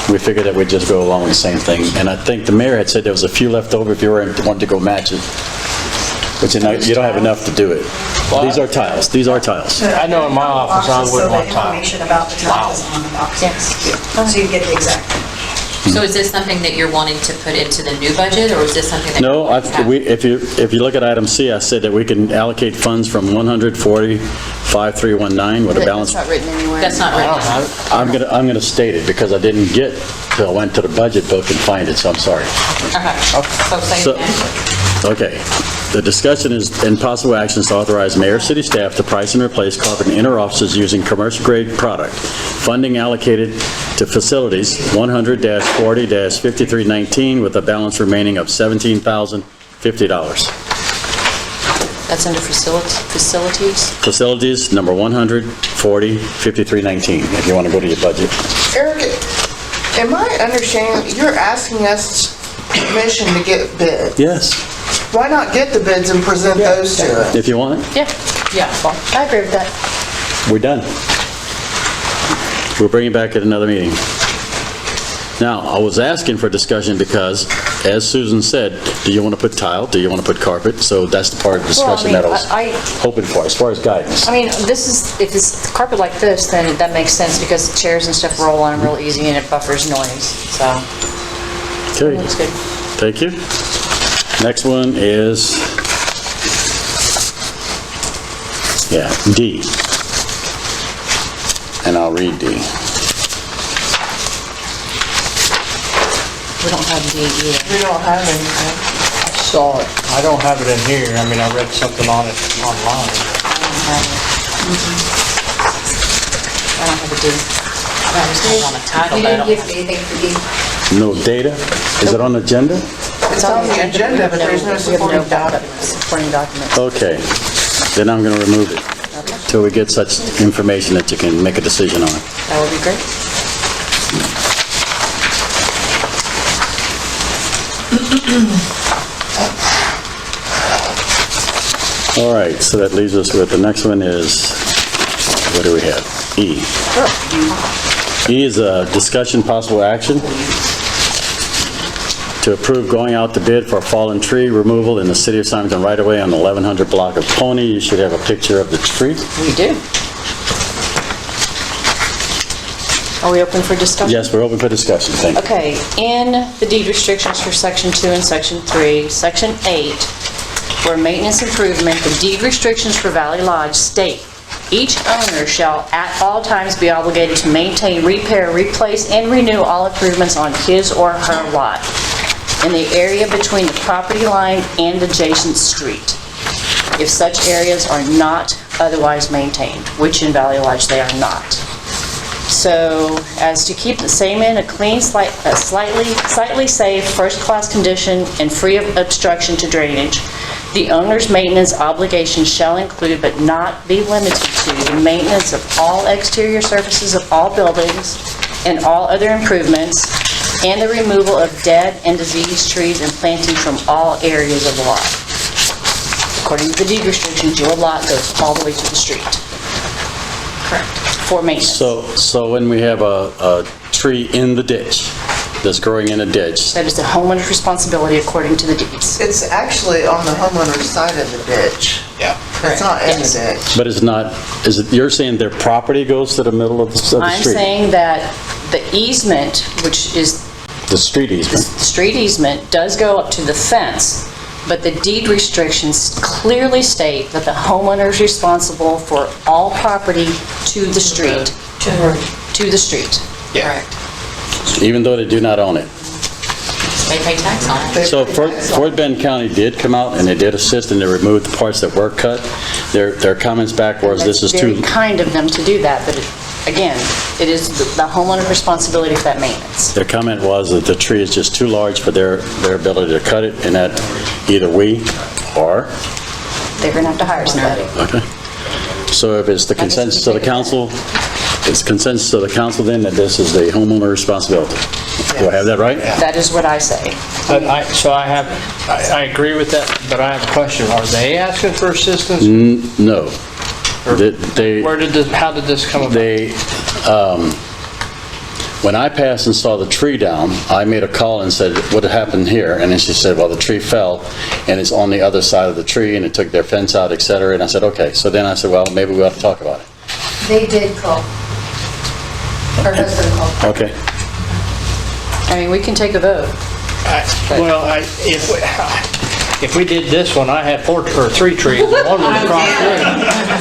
We figured that we'd just go along with the same thing. And I think the mayor had said there was a few left over if you wanted to go match it. But you don't have enough to do it. These are tiles. These are tiles. I know in my office I wouldn't want tile. Information about the tiles on the box. yes. So you get the exact. So is this something that you're wanting to put into the new budget, or is this something that? No, if you look at item C, I said that we can allocate funds from 140-5319 with a balance. That's not written anywhere. That's not written. I'm gonna state it because I didn't get till I went to the budget book and find it, so I'm sorry. Okay. So say it again. Okay. The discussion is in possible actions to authorize mayor, city staff to price and replace carpet in inner offices using commercial grade product. Funding allocated to facilities 100-40-5319 with a balance remaining of $17,050. That's under facilities? Facilities, number 100-40-5319, if you want to go to your budget. Eric, am I understanding, you're asking us permission to get bid? Yes. Why not get the bids and present those to us? If you want it, Yeah, well, I agree with that. we're done. We'll bring it back at another meeting. Now, I was asking for discussion because, as Susan said, do you want to put tile? Do you want to put carpet? So that's the part of the discussion that I was hoping for, as far as guidance. I mean, this is, if it's carpet like this, then that makes sense because chairs and stuff roll on real easy and it buffers noise, so. Okay. Looks good. Thank you. Next one is, D. And I'll read D. We don't have D either. We don't have anything. I saw it. I don't have it in here. I mean, I read something on it online. I don't have it. I don't have a D. I just have on a title, You but I didn't don't give have. anything for D. No data? Is it on the agenda? It's on the agenda, but there's no supporting documents. Okay. Then I'm going to remove it till we get such information that you can make a decision on it. That would be great. All right, so that leaves us with the next one is, what do we have? E. E is a discussion possible action to approve going out to bid for fallen tree removal in the city of Simonton right away on the 1100 block of Pony. You should have a picture of the tree. We do. Are we open for discussion? Yes, we're open for discussion. Thank you. Okay, in the deed restrictions for Section 2 and Section 3, Section 8, for maintenance improvement, the deed restrictions for Valley Lodge state, each owner shall at all times be obligated to maintain, repair, replace, and renew all improvements on his or her lot in the area between the property line and adjacent street, if such areas are not otherwise maintained, which in Valley Lodge they are not. So, as to keep the same in a clean, slightly safe, first-class condition and free of obstruction to drainage, the owner's maintenance obligations shall include, but not be limited to, the maintenance of all exterior surfaces of all buildings and all other improvements, and the removal of dead and diseased trees and planting from all areas of the lot. According to the deed restrictions, your lot goes all the way to the street. Correct. For maintenance. So when we have a tree in the ditch, that's growing in a ditch, That is the homeowner's responsibility according to the deeds. It's actually on the homeowner's side of the ditch. Yeah. It's not in the ditch. but it's not, is it, you're saying their property goes to the middle of the street? I'm saying that the easement, which is The street easement. the street easement, does go up to the fence, but the deed restrictions clearly state that the homeowner is responsible for all property to the street. To the street. Yeah. Even though they do not own it. They pay tax on it. So Fort Bend County did come out and they did assist and they removed the parts that were cut. Their comments back was this is It's too, very kind of them to do that, but again, it is the homeowner's responsibility for that maintenance. their comment was that the tree is just too large for their ability to cut it and that either we or, They're gonna have to hire somebody. okay. So if it's the consensus of the council, it's consensus of the council then that this is the homeowner responsibility. Do I have that right? That is what I say. But I agree with that, but I have a question. Are they asking for assistance? No. They, How did this come about? when I passed and saw the tree down, I made a call and said, what happened here? And then she said, well, the tree fell and it's on the other side of the tree and it took their fence out, et cetera. And I said, okay. So then I said, well, maybe we ought to talk about it. They did call. Her husband called. Okay. I mean, we can take a vote. If we did this one, I had 3 trees, and one was across the road.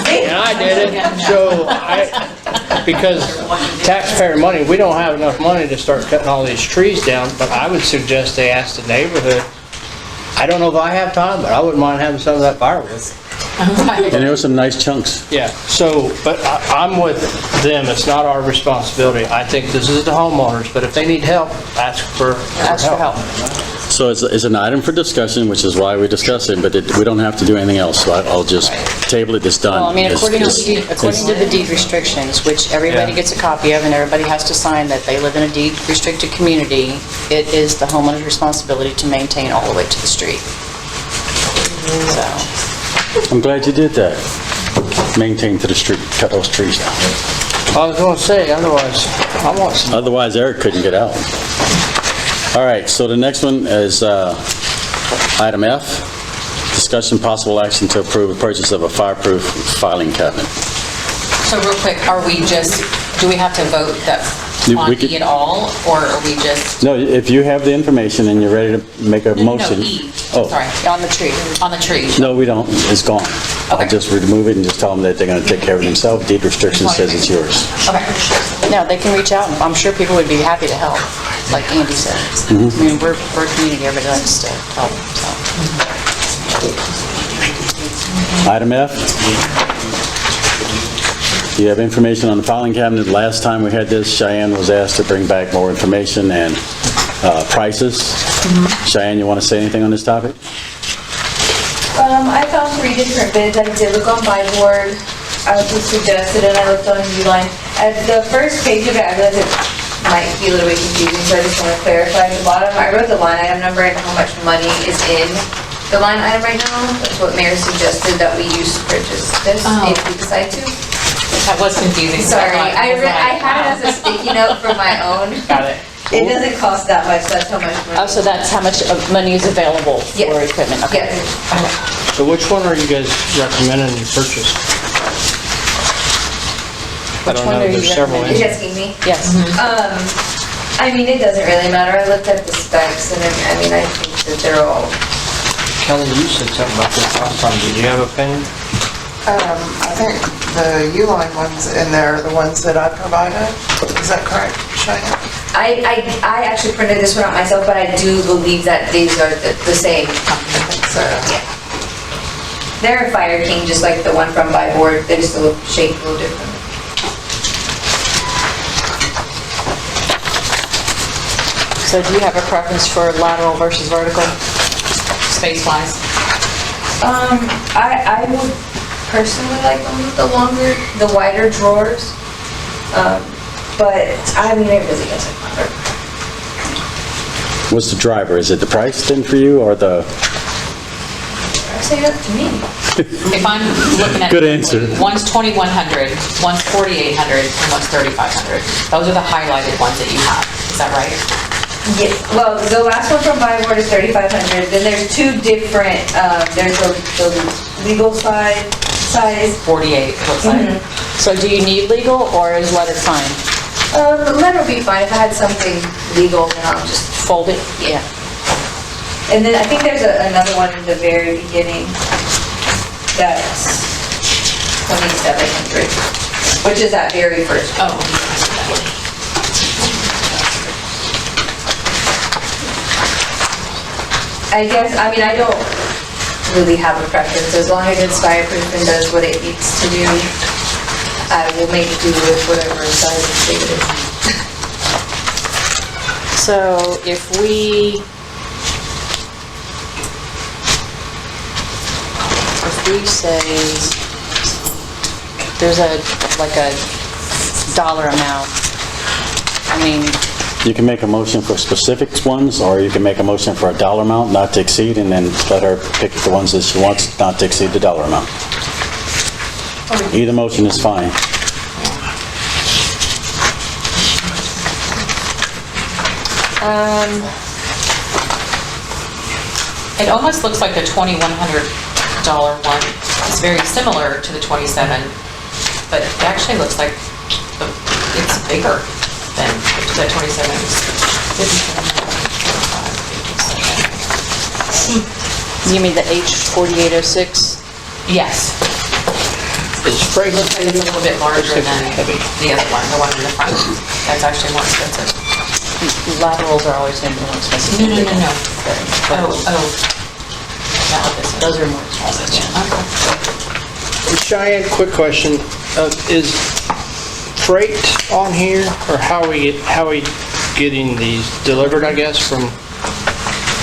And I did it, so because taxpayer money, we don't have enough money to start cutting all these trees down, but I would suggest they ask the neighborhood. I don't know if I have time, but I wouldn't mind having some of that firewood. And there were some nice chunks. Yeah, so, but I'm with them, it's not our responsibility. I think this is the homeowners, but if they need help, ask for help. So it's an item for discussion, which is why we discuss it, but we don't have to do anything else. So I'll just table it, it's done. Well, I mean, according to It's- the deed restrictions, which everybody gets a copy of and everybody has to sign that they live in a deed restricted community, it is the homeowner's responsibility to maintain all the way to the street. So, I'm glad you did that. Maintain to the street, cut those trees down. I was gonna say, otherwise, I want some. Otherwise, Eric couldn't get out. All right, so the next one is item F. Discussion possible action to approve the purchase of a fireproof filing cabinet. So real quick, do we have to vote that on We could- E at all, or are we just? No, if you have the information and you're ready to make a motion. No, E, Oh, sorry, on the tree. on the tree. no, we don't. It's gone. I'll just remove it and just tell them that they're going to take care of it themselves. Deed restriction says it's yours. Okay. No, they can reach out. I'm sure people would be happy to help, like Andy said. I mean, we're a community, everybody likes to help, so. Item F. You have information on the filing cabinet. Last time we had this, Cheyenne was asked to bring back more information and prices. Cheyenne, you want to say anything on this topic? I found 3 different bids. I did look on Buy Board, as was suggested, and I looked on Uline. At the first page of it, I realized it might be a little bit confusing, so I just want to clarify at the bottom. I wrote the line item number and how much money is in the line item right now. That's what Mayor suggested that we use to purchase this, if we decide to. That was confusing. Sorry, I had it as a sticky note for my own. Got it. It doesn't cost that much, that's how much money. Oh, so that's how much money is available for Yes. equipment? Okay. Yes. So which one are you guys recommending you purchase? I don't know, there's several. You're asking me? Yes. I mean, it doesn't really matter. I looked at the specs and I mean, I think that they're all, Kelly, you said something about this last time. Did you have an opinion? I think the Uline ones in there are the ones that I provided. Is that correct, Cheyenne? I actually printed this one out myself, but I do believe that these are the same company, so, yeah. They're a Fire King, just like the one from Buy Board. They just look shaped a little different. So do you have a preference for lateral versus vertical, space-wise? I would personally like them with the longer, the wider drawers. But, I mean, it really doesn't matter. What's the driver? Is it the price then for you or the? I say up to me. If I'm looking at. Good answer. One's 2,100, one's 4,800, and one's 3,500. Those are the highlighted ones that you have. Is that right? Yeah, well, the last one from Buy Board is 3,500. Then there's 2 different, there's the legal size. 48, looks like. So do you need legal or is letter fine? The letter would be fine. If I had something legal, then I'll just Fold it? Yeah. And then I think there's another one in the very beginning that's 2,700, which is that very first one. I guess, I mean, I don't really have a preference. As long as it's fireproof and does what it needs to do, I will make do with whatever size and shape it is. So if we say there's like a dollar amount, I mean. You can make a motion for specific ones, or you can make a motion for a dollar amount not to exceed, and then let her pick the ones that she wants not to exceed the dollar amount. Either motion is fine. It almost looks like the $2,100 one is very similar to the 27, but it actually looks like it's bigger than the 27. You mean the H4806? Yes. It's It looks like it's a little bit larger than the other one, the one in the front. That's actually more expensive. Laterals are always going to be more expensive. No. Not like this one. Those are more expensive. Okay. Cheyenne, quick question. Is freight on here, or how are we getting these delivered, I guess, from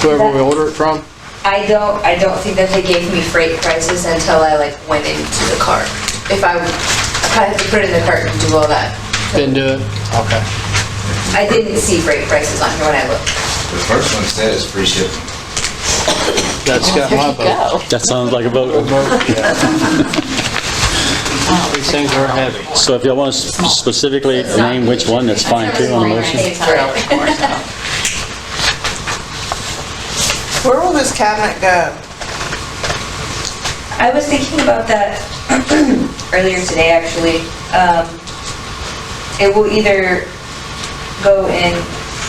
whoever we order it from? I don't think that they gave me freight prices until I went into the cart. If I had to put it in the cart and do all that. Didn't do it? Okay. I didn't see freight prices on here when I looked. The first one says free shipping. That's got my vote. That sounds like a vote. These things are heavy. So if y'all want to specifically name which one, that's fine too on the motion. Where will this cabinet go? I was thinking about that earlier today, actually. It will either go in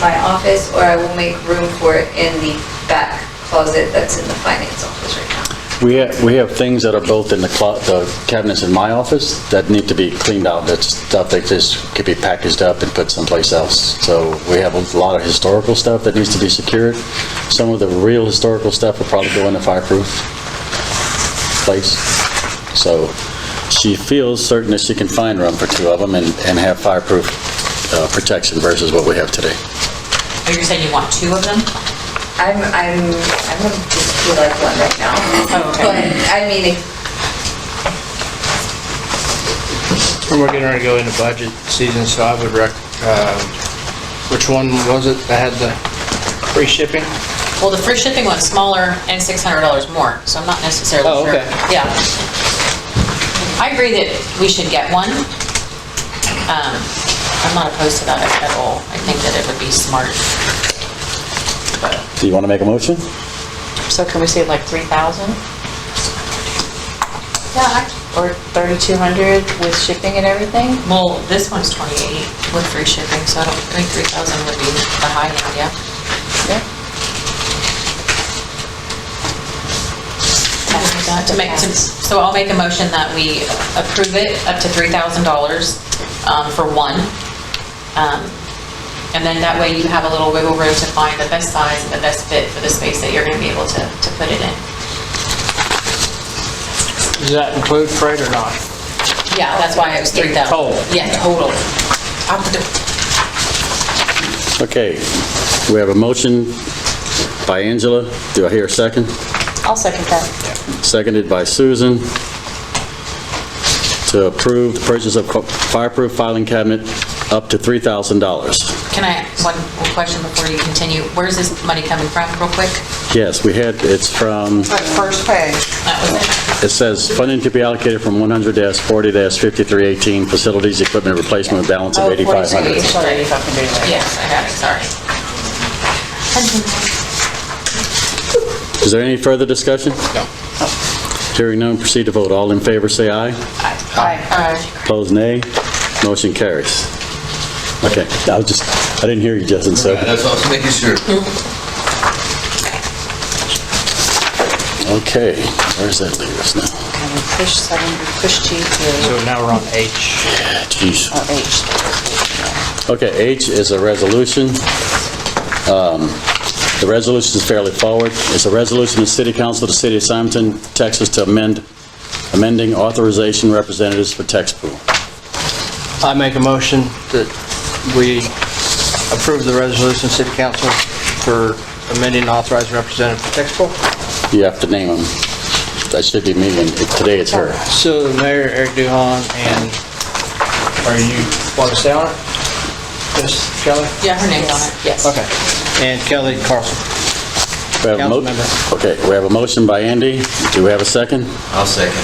my office, or I will make room for it in the back closet that's in the finance office right now. We have things that are both in the cabinets in my office that need to be cleaned out. That's stuff that just could be packaged up and put someplace else. So we have a lot of historical stuff that needs to be secured. Some of the real historical stuff will probably go in the fireproof place. So she feels certain that she can find room for two of them and have fireproof protection versus what we have today. Are you saying you want two of them? I'm gonna just feel like one right now. Oh, okay. But, I mean, We're getting ready to go into budget season, so I would which one was it that had the free shipping? Well, the free shipping one's smaller and $600 more, so I'm not necessarily Oh, sure. okay. Yeah. I agree that we should get one. I'm not opposed to that at all. I think that it would be smart. Do you want to make a motion? So can we say like 3,000? Yeah. Or 3,200 with shipping and everything? Well, this one's 28 with free shipping, so I don't think 3,000 would be the high end, yeah? Yeah. So I'll make a motion that we approve it up to $3,000 for one. And then that way you have a little wiggle room to find the best size and the best fit for the space that you're going to be able to put it in. Does that include freight or not? Yeah, that's why it was 3,000. Total. Yeah, total. Okay, we have a motion by Angela. Do I hear a second? I'll second that. Seconded by Susan to approve the purchase of fireproof filing cabinet up to $3,000. Can I, one question before you continue? Where's this money coming from, real quick? Yes, it's from, First page. That was it? it says funding to be allocated from 100-40-5318 facilities equipment replacement with balance of 8,500. Sorry, if I can do that. Yes, I got it, sorry. Is there any further discussion? No. Hearing none, proceed to vote. All in favor, say aye. Aye. Opposed, nay. Motion carries. Okay, I didn't hear you, Justin, so. That's all, just making sure. Okay, where's that leave us now? Can we push 7, push G through? So now we're on H. Jeez. Oh, H. Okay, H is a resolution. The resolution is fairly forward. It's a resolution of the City Council of the City of Simonton, Texas to amending authorization representatives for tax pool. I make a motion that we approve the resolution, City Council, for amending authorized representative for tax pool. You have to name them. That should be me, and today it's her. So the mayor, Eric Duhon, and are you want to stay on it? Yes, Kelly? Yeah, her name's on it, yes. Okay. And Kelly Carlson. We have a Council member. Okay, we have a motion by Andy. Do we have a second? I'll second.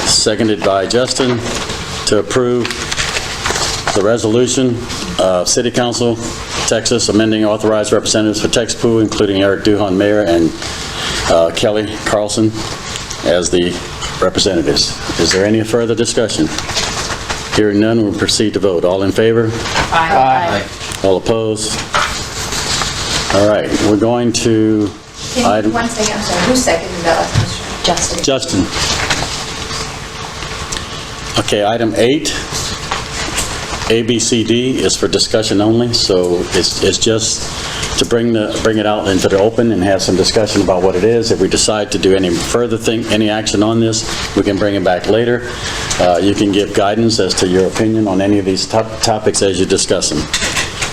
Seconded by Justin to approve the resolution of City Council, Texas, amending authorized representatives for tax pool, including Eric Duhon, Mayor, and Kelly Carlson as the representatives. Is there any further discussion? Hearing none, we'll proceed to vote. All in favor? Aye. All opposed? All right, we're going to item... One second, I'm sorry, who seconded that last motion? Justin. Okay, item 8, A, B, C, D is for discussion only, so it's just to bring it out into the open and have some discussion about what it is. If we decide to do any further any action on this, we can bring it back later. You can give guidance as to your opinion on any of these topics as you discuss them.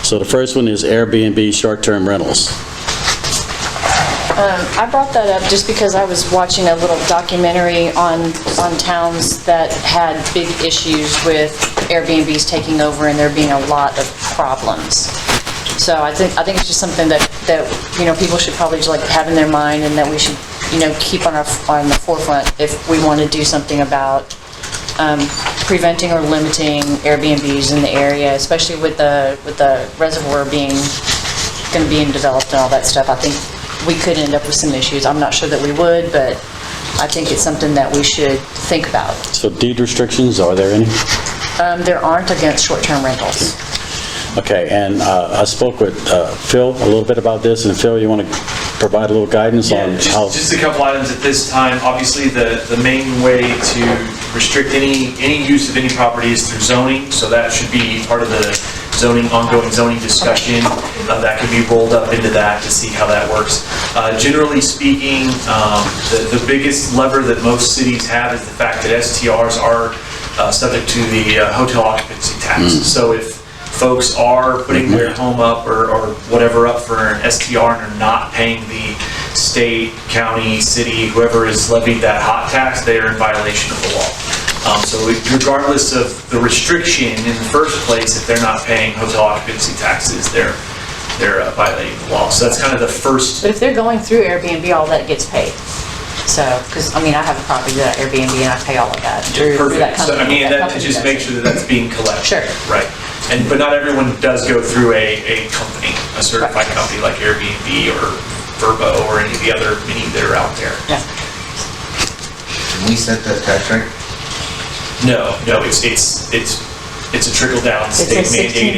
So the first one is Airbnb short-term rentals. I brought that up just because I was watching a little documentary on towns that had big issues with Airbnbs taking over and there being a lot of problems. So I think it's just something that people should probably just like have in their mind, and that we should keep on the forefront if we want to do something about preventing or limiting Airbnbs in the area, especially with the reservoir being developed and all that stuff. I think we could end up with some issues. I'm not sure that we would, but I think it's something that we should think about. So deed restrictions, are there any? There aren't against short-term rentals. Okay, and I spoke with Phil a little bit about this, and Phil, you want to provide a little guidance on how? Just a couple items at this time. Obviously, the main way to restrict any use of any property is through zoning, so that should be part of the ongoing zoning discussion. That could be rolled up into that to see how that works. Generally speaking, the biggest lever that most cities have is the fact that STRs are subject to the hotel occupancy tax. So if folks are putting their home up or whatever up for an STR and are not paying the state, county, city, whoever is levied that hot tax, they are in violation of the law. So regardless of the restriction in the first place, if they're not paying hotel occupancy taxes, they're violating the law. So that's kind of the first. But if they're going through Airbnb, all that gets paid. So, because I have a property that I Airbnb and I pay all of that. Perfect. So that just make sure that that's being collected. Sure. Right. But not everyone does go through a company, a certified company like Airbnb or Verbo or any of the other many that are out there. Yeah. Can we set that tax rate? No, it's a trickle down It's state a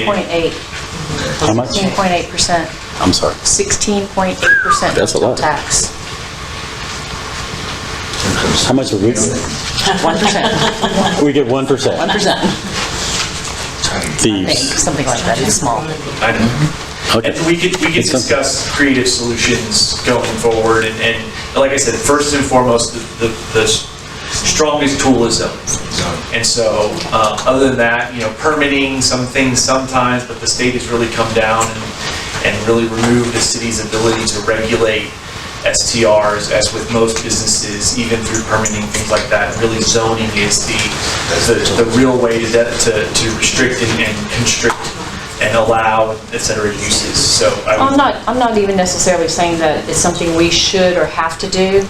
mandated. 16.8. How much? 16.8%. I'm sorry. 16.8% That's a lot. tax. How much are we? 1%. We get 1%. 1%. I think, Thieves. something like that. It's small. I know. Okay. And we could discuss creative solutions going forward. And like I said, first and foremost, the strongest tool is zoning. And so, other than that, permitting some things sometimes, but the state has really come down and really removed the city's ability to regulate STRs, as with most businesses, even through permitting, things like that. Really, zoning is the real way to restrict and constrict and allow, et cetera, uses. So I'm not even necessarily saying that it's something we should or have to do.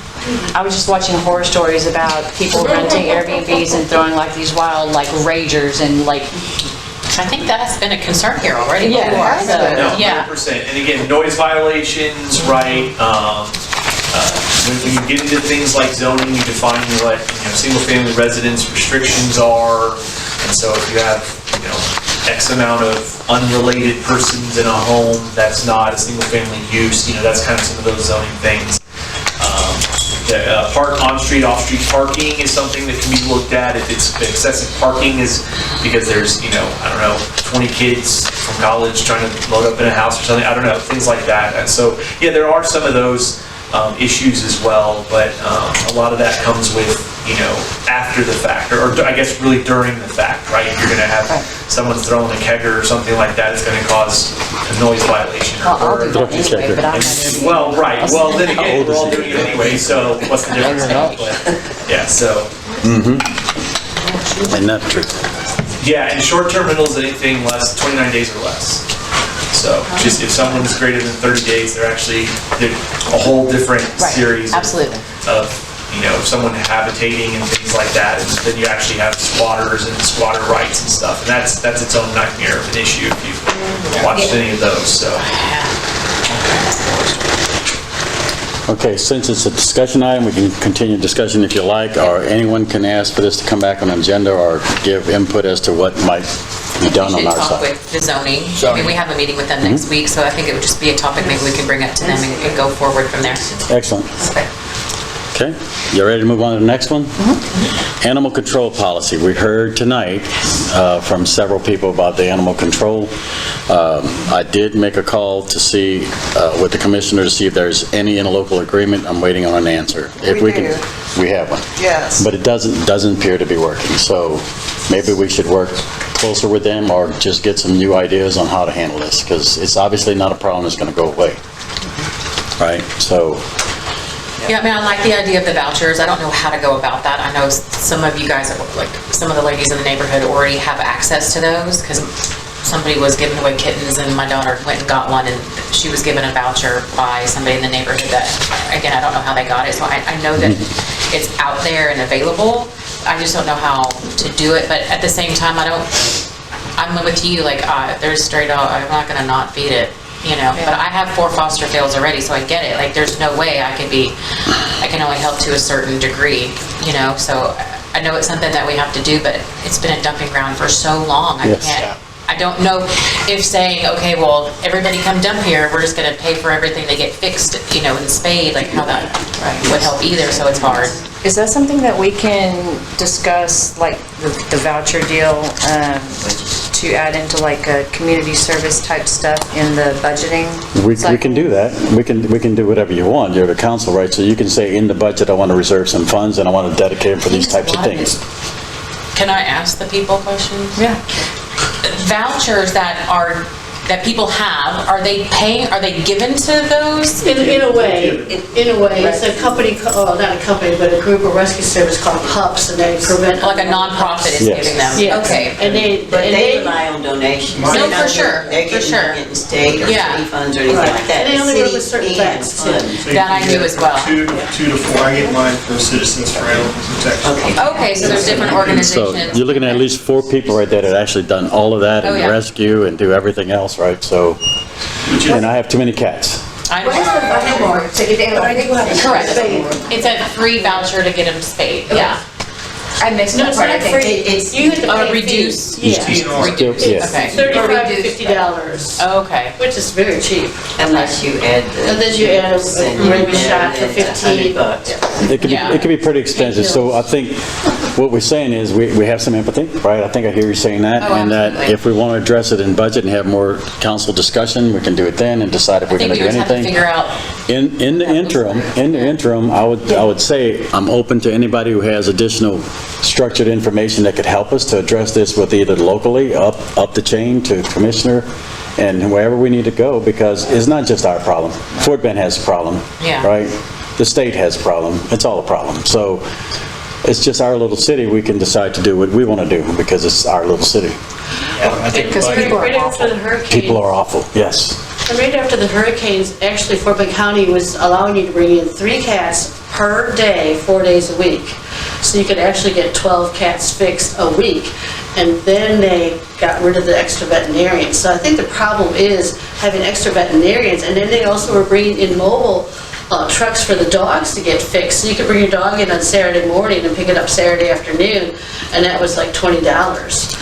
I was just watching horror stories about people renting Airbnbs and throwing like these wild ragers and I think that's been a concern here already. Yeah, before, it has so, been. No, yeah. 100%. And again, noise violations, right? When you get into things like zoning, you define what single-family residence restrictions are. And so if you have X amount of unrelated persons in a home, that's not a single-family use. That's kind of some of those zoning things. Park on-street, off-street parking is something that can be looked at. If it's excessive parking is because there's, 20 kids from college trying to load up in a house or something. I don't know, things like that. And so, yeah, there are some of those issues as well, but a lot of that comes with, after the fact, or I guess really during the fact, right? You're going to have someone throwing a kegger or something like that. It's going to cause a noise violation. I'll do that anyway, but I'm not Well, right. Well, then again, we're all doing it anyway, so what's the difference now? But, yeah, so. And that's true. Yeah, and short-term rentals, anything less, 29 days or less. So just if someone's greater than 30 days, they're a whole different series absolutely. of someone habitating and things like that. And then you actually have squatters and squatter rights and stuff. And that's its own nightmare of an issue if you've watched any of those. So. Okay, since it's a discussion item, we can continue discussion if you like, or anyone can ask for this to come back on an agenda or give input as to what might be done on We our should talk side. with the zoning. I mean, we have a meeting with them next week, so I think it would just be a topic maybe we can bring up to them and go forward from there. Excellent. Okay, you ready to move on to the next one? Animal control policy. We heard tonight from several people about the animal control. I did make a call to see with the commissioner to see if there's any interlocal agreement. I'm waiting on an answer. If we can, we have one. Yes. But it doesn't appear to be working. So maybe we should work closer with them or just get some new ideas on how to handle this, because it's obviously not a problem that's going to go away. Right? So. Yeah, I mean, I like the idea of the vouchers. I don't know how to go about that. I know some of you guys, some of the ladies in the neighborhood already have access to those, because somebody was giving away kittens and my daughter went and got one and she was given a voucher by somebody in the neighborhood that, again, I don't know how they got it. So I know that it's out there and available. I just don't know how to do it. But at the same time, I'm with you, like, there's stray dog, I'm not gonna not feed it, you know, but I have 4 foster fields already, so I get it, like, there's no way I can only help to a certain degree, you know, so I know it's something that we have to do, but it's been a dumping ground for so long, I don't know if saying, okay, well, everybody come dump here, we're just gonna pay for everything they get fixed, you know, and spayed, like, how that would help either, so it's hard. Is that something that we can discuss, like the voucher deal, to add into like a community service type stuff in the budgeting? We can do that. We can do whatever you want. You're the council, right? So you can say in the budget, I want to reserve some funds and I want to dedicate them for these types of things. Can I ask the people questions? Yeah. Vouchers that people have, are they given to those? In a way, it's a company, not a company, but a group of rescue service called PUPs, and they prevent. Like a nonprofit is giving them? Yes. Okay. And they rely on donations. No, for sure, They're getting state or city funds or anything like that. And they only The work with city certain and facts too. funds. That I knew as well. 2 to 4, I get mine from Citizens for Animal Protection. Okay, so there's different So organizations. you're looking at least 4 people right there that actually done all of that and Oh, yeah. rescue and do everything else, right? So, and I have too many cats. What is the budget more to get them? Correct. It's a free voucher to get them spayed, yeah. I missed No, that it's part, I not think. free, you have to pay reduce. Yeah. Reduce, Yes. okay. $35 to $50, Okay. which is very cheap. Unless you add the. And then you add a rabies shot for 15. $100. It could be pretty expensive. So I think what we're saying is we have some empathy, right? I think I hear you saying that. Oh, And that absolutely. if we want to address it in budget and have more council discussion, we can do it then and decide if I we're think going we to do just have to anything. figure out, In the interim, I would say I'm open to anybody who has additional structured information that could help us to address this with either locally, up the chain to commissioner, and wherever we need to go, because it's not just our problem. Fort Bend has a problem, Yeah. right? The state has a problem. It's all a problem. So it's just our little city. We can decide to do what we want to do because it's our little city. Because right after the hurricane. People are awful, yes. And right after the hurricanes, actually Fort Bend County was allowing you to bring in 3 cats per day, 4 days a week. So you could actually get 12 cats fixed a week. And then they got rid of the extra veterinarians. So I think the problem is having extra veterinarians. And then they also were bringing in mobile trucks for the dogs to get fixed. So you could bring your dog in on Saturday morning and pick it up Saturday afternoon. And that was like $20.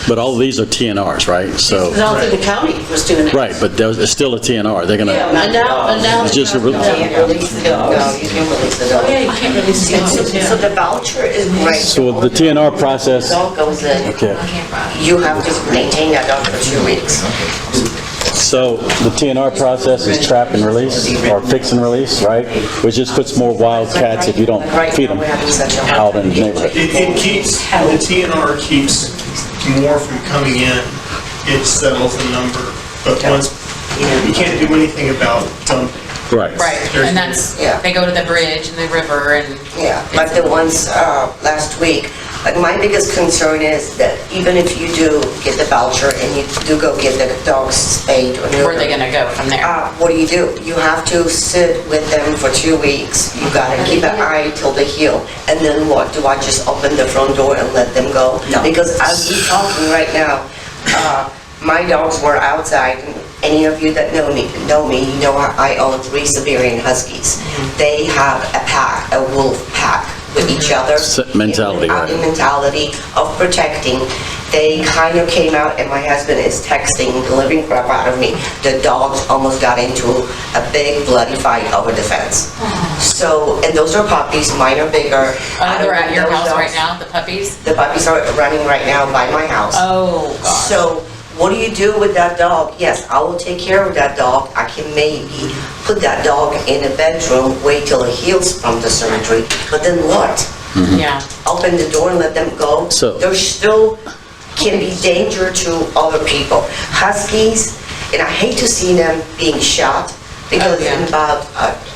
But all of these are TNRs, right? So, Because all through the county was doing it. right, but it's still a TNR. They're going Yeah, to, and now. it's just a You can't release the dog. No, you can release the dog. Oh, yeah, you can't release the dogs. So the voucher is right. so the TNR process, Dog goes in, okay. you have to maintain that dog for 2 weeks. So the TNR process is trap and release, or fix and release, right? Which just puts more wild cats if you don't feed them out in the neighborhood. It keeps, the TNR keeps more from coming in, it settles the number, but once, you can't do anything about dumping. Right. right, and that's, Yeah. they go to the bridge and the river and, Yeah, like the ones last week, like my biggest concern is that even if you do get the voucher and you do go get the dogs spayed or neutered. where are they gonna go from there? What do? You have to sit with them for 2 weeks. You gotta keep an eye till they heal. And then what? Do I just open the front door and let them go? No. Because as we're talking right now, my dogs were outside. Any of you that know me, you know I own 3 Siberian Huskies. They have a pack, a wolf pack with each other. Mentality, right. The mentality of protecting. They kind of came out and my husband is texting the living crap out of me. The dogs almost got into a big bloody fight over the fence. So, and those are puppies, mine are bigger. They're at your Those house dogs- right now, the puppies? The puppies are running right now by my house. Oh, gosh. So what do you do with that dog? Yes, I will take care of that dog. I can maybe put that dog in a bedroom, wait till it heals from the surgery. But then what? Yeah. Open the door and let them go? So- There still can be danger to other people. Huskies, and I hate to see them being shot because Oh, yeah. in about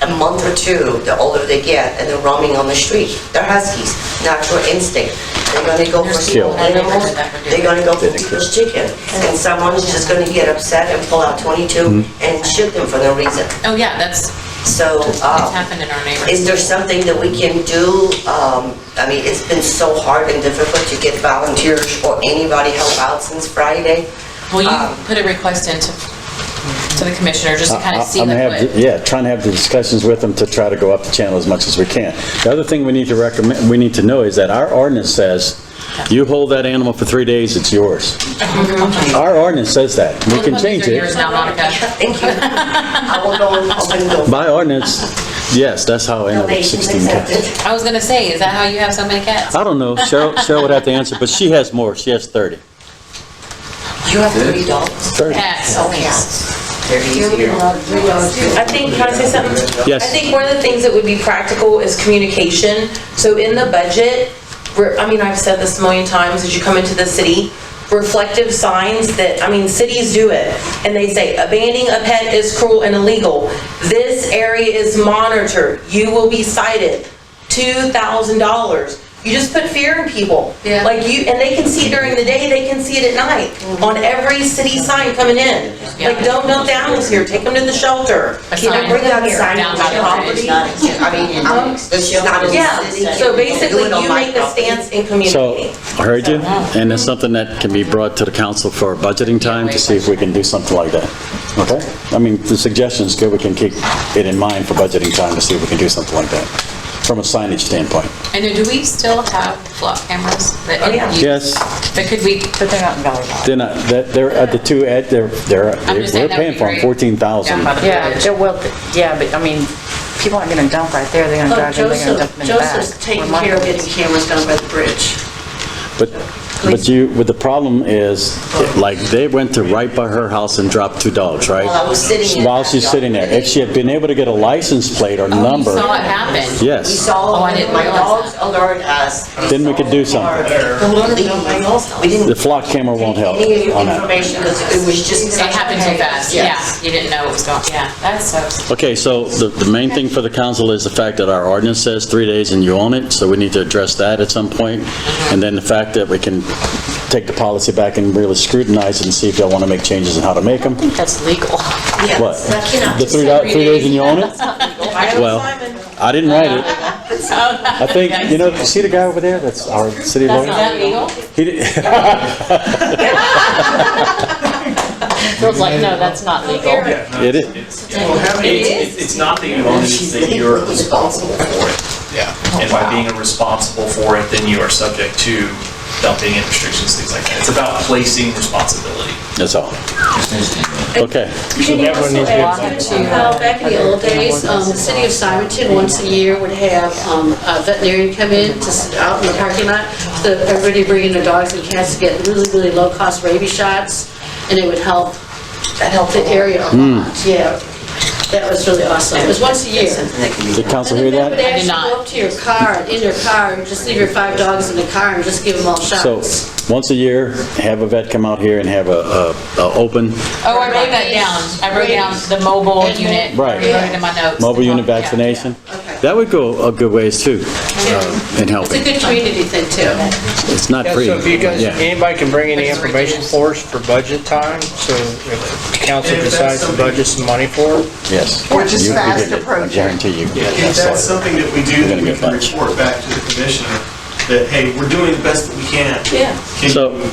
a month or 2, the older they get and they're roaming on the street. They're Huskies, natural instinct. They're gonna go for Kill. small animals, they're gonna go for people's chicken. And someone's just gonna get upset and pull out 22 and shoot them for no reason. Oh, yeah, that's, So, it's happened in our neighborhood. is there something that we can do? I mean, it's been so hard and difficult to get volunteers or anybody help out since Friday. Well, you put a request into the commissioner just to kind of see I'm the gonna have, foot. yeah, trying to have the discussions with them to try to go up the channel as much as we can. The other thing we need to know is that our ordinance says, you hold that animal for 3 days, it's yours. Our ordinance says that. We can change These are yours it. now, Monica. Thank you. I will go and open the door. By ordinance, yes, that's how I ended up with 16 cats. I was gonna say, is that how you have so many cats? I don't know, Cheryl would have to answer, but she has more, she has 30. You have 3 dogs? 30. Cats. Oh, cats. They're easier. I think, can I say something? Yes. I think one of the things that would be practical is communication. So in the budget, I mean, I've said this a million times, as you come into the city, reflective signs that, I mean, cities do it. And they say, abandoning a pet is cruel and illegal. This area is monitored. You will be cited. $2,000. You just put fear in people. Yeah. Like and they can see it during the day, they can see it at night, on every city sign coming in. Like, don't dump the animals here, take them to the shelter. Can Can I bring out a sign Down on by the the property? I mean, it's not in Yeah, the city. so Do basically it on you my make a property. stance and So, communicate. I heard you, and it's something that can be brought to the council for budgeting time to see if we can do something like that. Okay? I mean, the suggestion's good, we can keep it in mind for budgeting time to see if we can do something like that, from a signage standpoint. And then do we still have flock cameras? That Yes, But could we, But they're not in Valley Rock. they're not, they're at the two, they're just saying we're that paying would for be them great. 14,000. Down by the Yeah, bridge. yeah, but I mean, people aren't gonna dump right there, they're gonna drive in, they're gonna dump them in the back. Joseph's taking Where care of Michael getting is. cameras down by the bridge. But the problem is, like, they went to right by her house and dropped 2 dogs, right? While I was sitting in While that she's sitting there. If she had been able to get a license plate or number, you saw it happen? We yes, saw, Oh, I didn't my realize dogs alert us. then we could do something. We didn't The flock camera won't help any on that. information because it was just. It happened too fast, yeah. You didn't know what was going, yeah, that's so. Okay, so the main thing for the council is the fact that our ordinance says 3 days and you own it, so we need to address that at some point. And then the fact that we can take the policy back and really scrutinize it and see if y'all want to make changes and how to make them. I think that's legal. What? That cannot The just 3 say- days and you own it? Well, I didn't write it. Oh, I think, you know, see the guy over there? That's our city That's lawyer? not legal? He did- Phil's like, no, that's not legal. It is. It's not that you own it, it's that you're responsible for it. Yeah. And by being responsible for it, then you are subject to dumping and restrictions, things like that. It's about placing responsibility. That's all. Okay. Can you also add to, back in the old days, the city of Simonton, once a year, would have a veterinarian come in to sit out in the parking lot, so everybody bringing their dogs and cats to get really, really low-cost rabies shots, and it would help, that helped the area a lot, yeah. That was really awesome. It was once a year. Did council hear And then they would that? actually go up to your car, in your car, and just leave your 5 dogs in the car and just give them all So, shots. once a year, have a vet come out here and have a open Oh, I wrote that down. I wrote down the mobile unit. Right. I wrote it in my notes. mobile unit vaccination. That would go a good ways too, in It's a helping. good community thing, too. It's not Yeah, free. so if you guys, Yeah. anybody can bring any information for us for budget time, so if the council decides to budget some money for it. Yes. Which is You- you fast get it. I approaching. guarantee you. If that's something that we do, We're that gonna we get can much. report back to the commissioner, that, hey, we're doing the best that we can. Yeah. Can So- you-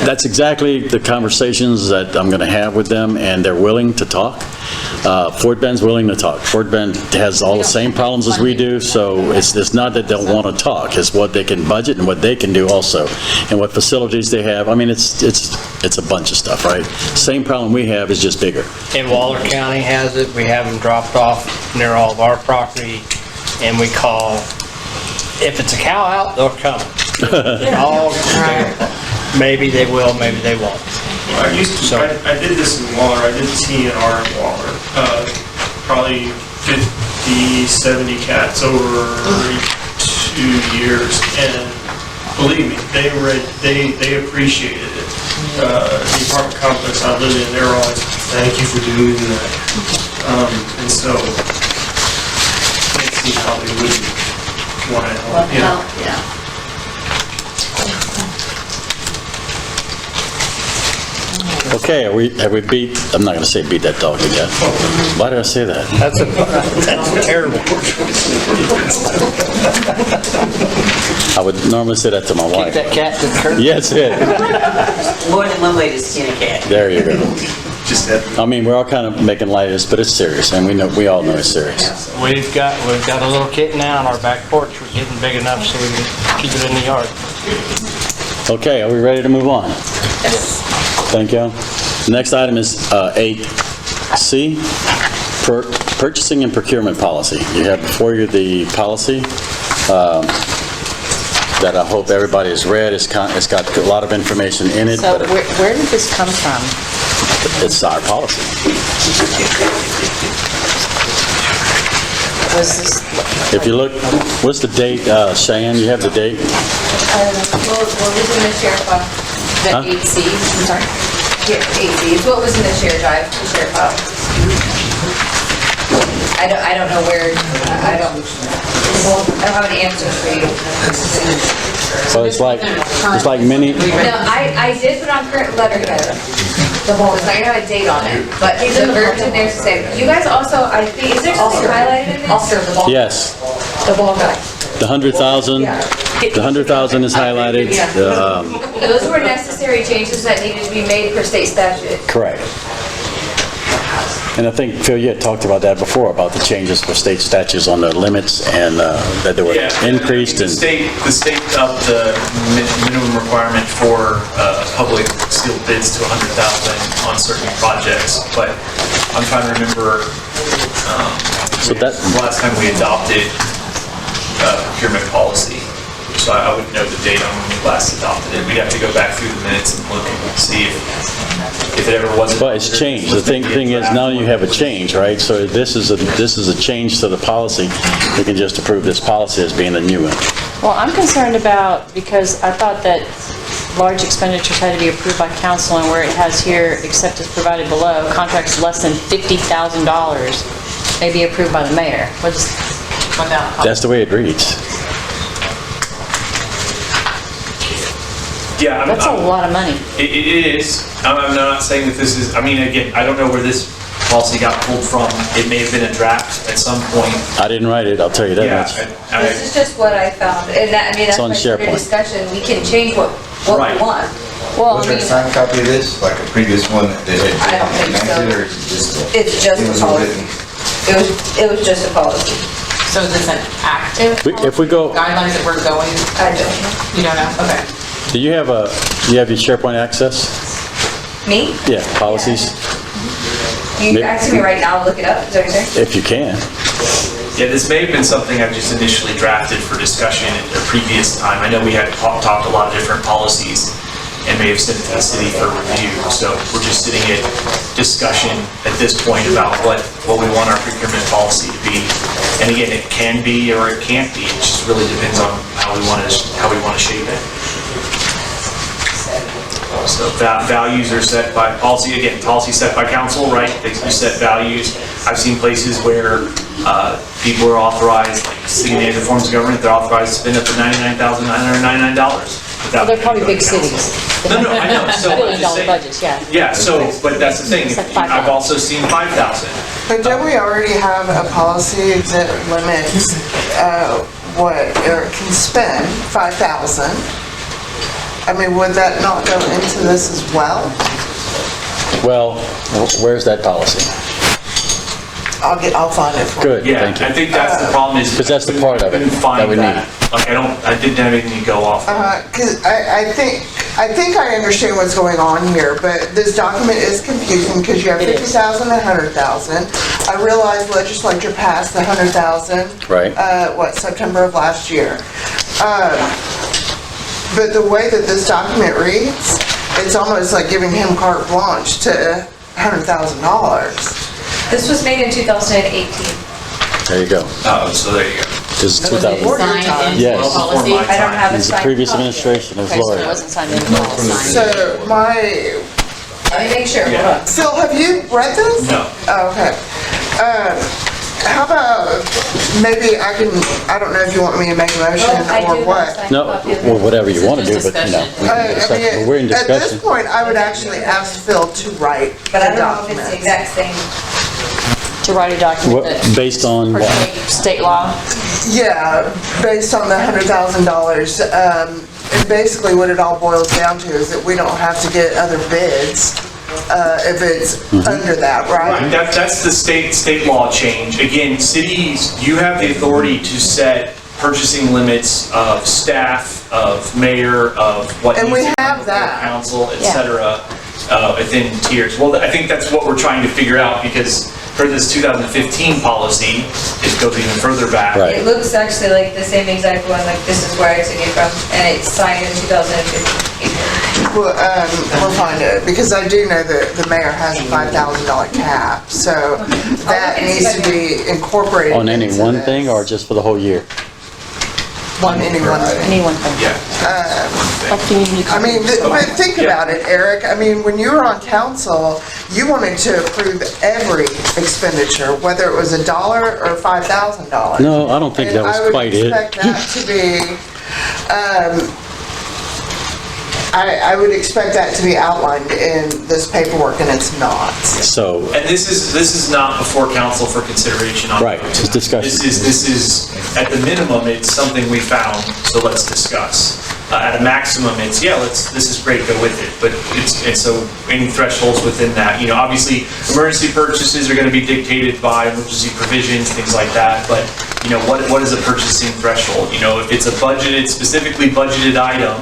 That's exactly the conversations that I'm going to have with them, and they're willing to talk. Fort Bend's willing to talk. Fort Bend has all the same problems as we do, so it's not that they don't want to talk, it's what they can budget and what they can do also, and what facilities they have. I mean, it's a bunch of stuff, right? Same problem we have, is just bigger. And Waller County has it, we have them dropped off near all of our property, and we call, if it's a cow out, they'll come. Dog, maybe they will, maybe they won't. Well, I did this in Waller, I did TNR in Waller, probably 50, 70 cats over 2 years, and believe me, they appreciated it. The apartment complex I live in, they're always, thank you for doing that. And so, let's see how they would want to help, you know. Yeah. Okay, have we beat, I'm not gonna say beat that dog to death. Why did I say that? That's terrible. I would normally say that to my wife. That cat to the curb. Yes, it. More than one way to skin a cat. There you go. I mean, we're all kind of making light of this, but it's serious, and we all know it's serious. We've got a little kitten now on our back porch. We're getting big enough so we can keep it in the yard. Okay, are we ready to move on? Yes. Thank you. The next item is 8C, purchasing and procurement policy. You have before you the policy that I hope everybody has read. It's got a lot of information in it. So but where did this come from? it's our policy. Was this, If you look, what's the date, Cheyenne? You have the date? What was in the sheriff file? the Huh? 8C, I'm sorry? Yeah, 8C, it's what was in the share drive, the share file. I don't know where, I don't have an answer for you. So it's like many, No, I did put on current letterhead, the whole, it's not gonna have a date on it, but the version there's the same. You guys also, I think, is there something highlighted in this? Also, the ball. yes, The ball guy. the 100,000, the 100,000 is highlighted. Those were necessary changes that needed to be made per state statute. Correct. And I think, Phil, you had talked about that before, about the changes for state statutes on the limits and that they were increased The and... state upped the minimum requirement for public sealed bids to 100,000 on certain projects, but I'm trying to remember So that, the last time we adopted procurement policy. So I wouldn't know the date on when we last adopted it. We'd have to go back through the minutes and look and see if it ever was. but it's changed. The thing is, now you have a change, right? So this is a change to the policy. We can just approve this policy as being the new one. Well, I'm concerned about, because I thought that large expenditures had to be approved by council, and where it has here, except as provided below, contracts less than $50,000 may be approved by the mayor. That's the way it reads. Yeah, That's a lot of money. It is. I'm not saying that this is, I mean, again, I don't know where this policy got pulled from. It may have been a draft at some point. I didn't write it, I'll tell you that Yeah, much. This is just what I found, and that, I mean, It's that's on my sort of SharePoint. discussion, we can change what Right. we want. Well, Was there a signed copy of this, like a previous one that had I don't think so. enacted, or is it just a? It's just it a was policy. written? It was just a policy. So is this an active If we go, guidelines that we're going, I don't know. you don't know? Okay. do you have your SharePoint access? Me? Yeah, policies, You asking me right now to look it up, is that what you're saying? if you can. Yeah, this may have been something I've just initially drafted for discussion at a previous time. I know we had talked a lot of different policies and may have sent it to the city for review. So we're just sitting at discussion at this point about what we want our procurement policy to be. And again, it can be or it can't be. It just really depends on how we want to shape it. So values are set by policy, again, policy set by council, right? They set values. I've seen places where people are authorized, like city manager forms of government, they're authorized to spend up to $99,999. Well, they're probably big cities. No, I know, so I'm just $1 billion saying. budgets, yeah. Yeah, so, but that's the thing, It's like I've also seen 5,000. But don't we already have a policy that limits what Eric can spend, 5,000? I mean, would that not go into this as well? Well, where's that policy? I'll find it for you. Good, Yeah, thank you. I think that's the problem is. Because that's the part of it Couldn't that find we need. that. Like, I didn't have anything to go off. Because I think I understand what's going on here, but this document is confusing because you have 50,000 and 100,000. I realize legislature passed the 100,000. Right. September of last year. But the way that this document reads, it's almost like giving him carte blanche to $100,000. This was made in 2018. There you go. Oh, so there you go. This is Was it 2000. signed into Yes. the policy? Before my I don't have a It's the signed previous copy. administration, it was Okay, so it Lori. wasn't signed into the policy. So my, Let me make sure, hold Yeah. on. Phil, have you read this? No. Oh, okay. How about, maybe I don't know if you want me to make a motion or what. No, well, whatever you want to do, but, you know, we're in At this discussion. point, I would actually ask Phil to write But I the don't know if it's the document. exact same. To write a document What, that based on per what? state law. Yeah, based on the $100,000. And basically what it all boils down to is that we don't have to get other bids if it's under that, Right, right? that's the state law change. Again, cities, you have the authority to set purchasing limits of staff, of mayor, of what And needs we to come have before that. council, et Yeah. cetera, within tiers. Well, I think that's what we're trying to figure out, because for this 2015 policy, it goes even further back. It looks actually like the same exact one, like this is where I took it from, and it's signed in 2015. Well, we'll find it, because I do know that the mayor has a $5,000 cap, so that needs to be incorporated On any into one this. thing or just for the whole year? Any one thing. Any one thing. Yeah. Like community. I mean, but think about it, Eric. I mean, when you were on council, you wanted to approve every expenditure, whether it was $1 or $5,000. No, I don't think that was quite it. And I would expect that to be, I would expect that to be outlined in this paperwork, and it's not. So, And this is not before council for consideration on. right, it's discussion. This is, at the minimum, it's something we found, so let's discuss. At a maximum, it's, yeah, this is great, go with it. But and so any thresholds within that, you know, obviously, emergency purchases are gonna be dictated by emergency provisions, things like that. But, you know, what is a purchasing threshold? You know, if it's a budgeted, specifically budgeted item,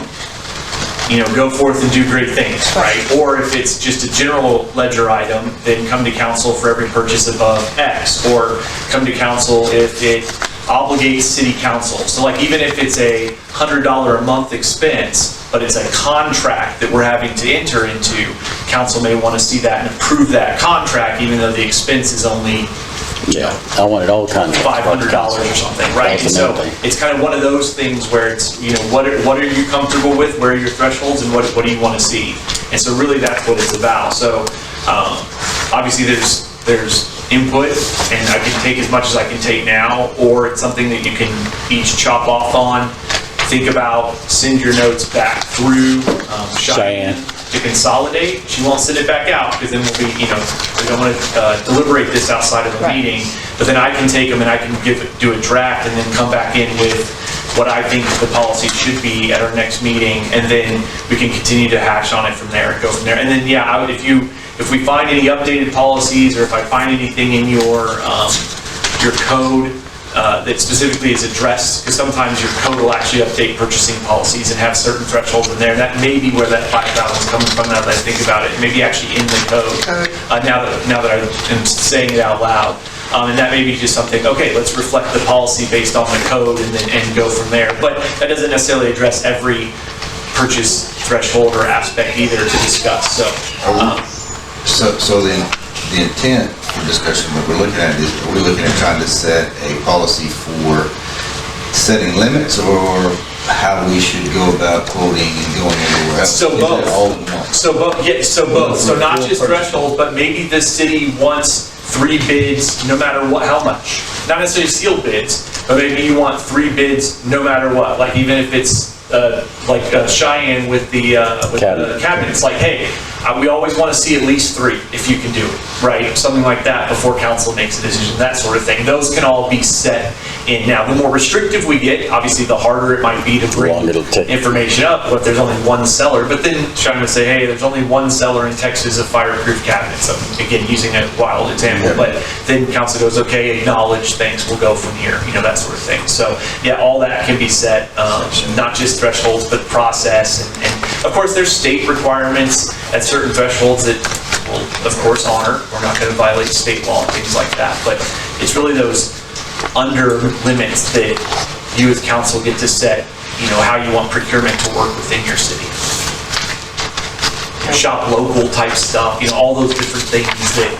you know, go forth and do great things, right? Or if it's just a general ledger item, then come to council for every purchase above X, or come to council if it obligates city council. So like, even if it's a $100 a month expense, but it's a contract that we're having to enter into, council may want to see that and approve that contract, even though the expense is only, Yeah, I wanted all kinds of. $500 or something, right? And so it's kind of one of those things where it's, you know, what are you comfortable with? Where are your thresholds, and what do you want to see? And so really that's what it's about. So obviously there's input, and I can take as much as I can take now, or it's something that you can each chop off on, think about, send your notes back through Cheyenne to consolidate. She won't send it back out, because then we'll be, you know, we don't want to deliberate this outside of a meeting. But then I can take them and I can do a draft and then come back in with what I think the policy should be at our next meeting, and then we can continue to hash on it from there and go from there. And then, yeah, if we find any updated policies, or if I find anything in your code that specifically is addressed, because sometimes your code will actually update purchasing policies and have certain thresholds in there. And that may be where that 5,000 is coming from, now that I think about it. It may be actually in the code, now that I am saying it out loud. And that may be just something, okay, let's reflect the policy based on the code and go from there. But that doesn't necessarily address every purchase threshold or aspect either to discuss, so. So then, the intent for discussion, what we're looking at is, are we looking at trying to set a policy for setting limits, or how we should go about quoting and going everywhere else? So Is both. that all in one? So both, yeah, so both. So not just thresholds, but maybe the city wants 3 bids, no matter what, how much. Not necessarily sealed bids, but maybe you want 3 bids, no matter what. Like, even if it's like Cheyenne with the cabinets, like, hey, we always want to see at least 3 if you can do it, right? Something like that before council makes a decision, that sort of thing. Those can all be set in. Now, the more restrictive we get, obviously the harder it might be to bring information up, but there's only one seller. But then Cheyenne would say, hey, there's only one seller in Texas of fireproof cabinets. I'm, again, using a wild example, but then council goes, okay, acknowledge, thanks, we'll go from here, you know, that sort of thing. So yeah, all that can be set, not just thresholds, but process. And of course, there's state requirements at certain thresholds that we'll, of course, honor. We're not going to violate state law and things like that. But it's really those under limits that you as council get to set, you know, how you want procurement to work within your city. Shop local type stuff, you know, all those different things that,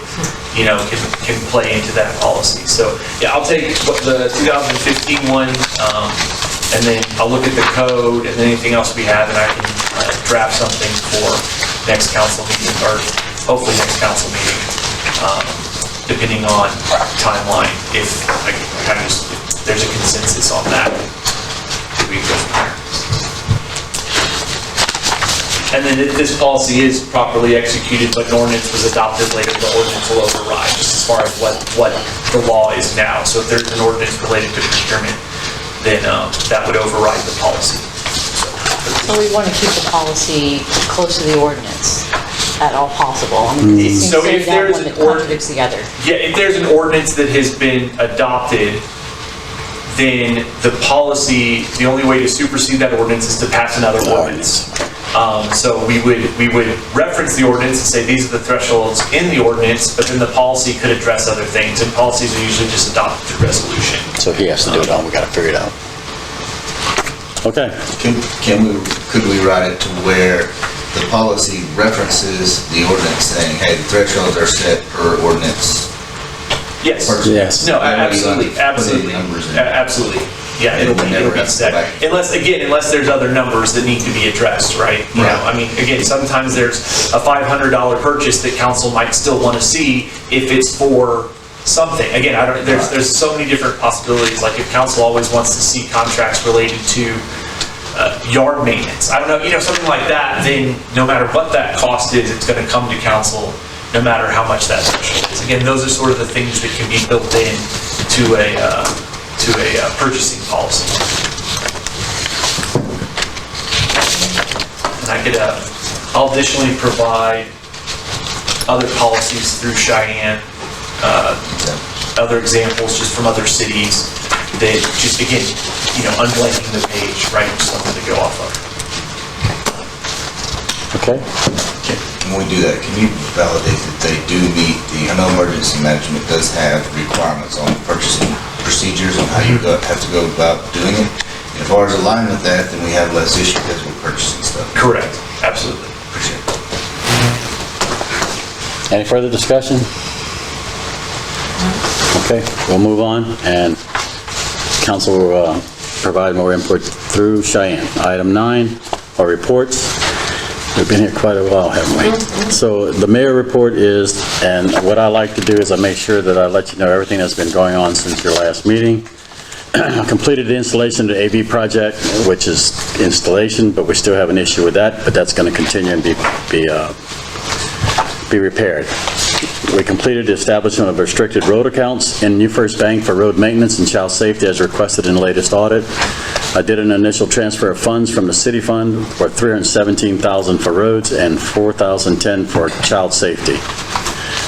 you know, can play into that policy. So yeah, I'll take the 2015 one, and then I'll look at the code and anything else we have, and I can draft something for next council meeting, or hopefully next council meeting, depending on timeline. if there's a consensus on that, we can go from there. And then if this policy is properly executed, but an ordinance was adopted later, the ordinance will override, just as far as what the law is now. So if there's an ordinance related to procurement, then that would override the policy. So we want to keep the policy close to the ordinance at all possible. I mean, 'cause it seems So to be if that there's one that an contradicts the other. Yeah, if there's an ordinance that has been adopted, then the policy, the only way to supersede that ordinance is to pass another ordinance. So we would reference the ordinance and say these are the thresholds in the ordinance, but then the policy could address other things, and policies are usually just adopted through resolution. So he has to do it all, we gotta figure it out. Okay. Could we write it to where the policy references the ordinance saying, hey, the thresholds are set per ordinance? Yes. Yes. No, absolutely, absolutely, absolutely. Yeah, it'll be set. Unless there's other numbers that need to be addressed, right? You know, I mean, again, sometimes there's a $500 purchase that council might still want to see if it's for something. Again, there's so many different possibilities. Like if council always wants to see contracts related to yard maintenance, I don't know, something like that, then no matter what that cost is, it's going to come to council no matter how much that threshold is. Again, those are sort of the things that can be built in to a purchasing policy. And I'll additionally provide other policies through Cheyenne, other examples just from other cities that just, again, unblanking the page, right? Just something to go off of. Okay. When we do that, can you validate that they do meet I know emergency management does have requirements on purchasing procedures and how you have to go about doing it. And as far as aligning with that, then we have less issue because we're purchasing stuff. Correct. Absolutely. Appreciate it. Any further discussion? Okay, we'll move on, and council will provide more input through Cheyenne. Item 9 are reports. We've been here quite a while, haven't we? So the mayor report is, and what I like to do is I make sure that I let you know everything that's been going on since your last meeting. Completed the installation of the AV project, which is installation, but we still have an issue with that, but that's going to continue and be repaired. We completed the establishment of restricted road accounts in New First Bank for road maintenance and child safety as requested in the latest audit. I did an initial transfer of funds from the city fund for $317,000 for roads and $4,010 for child safety.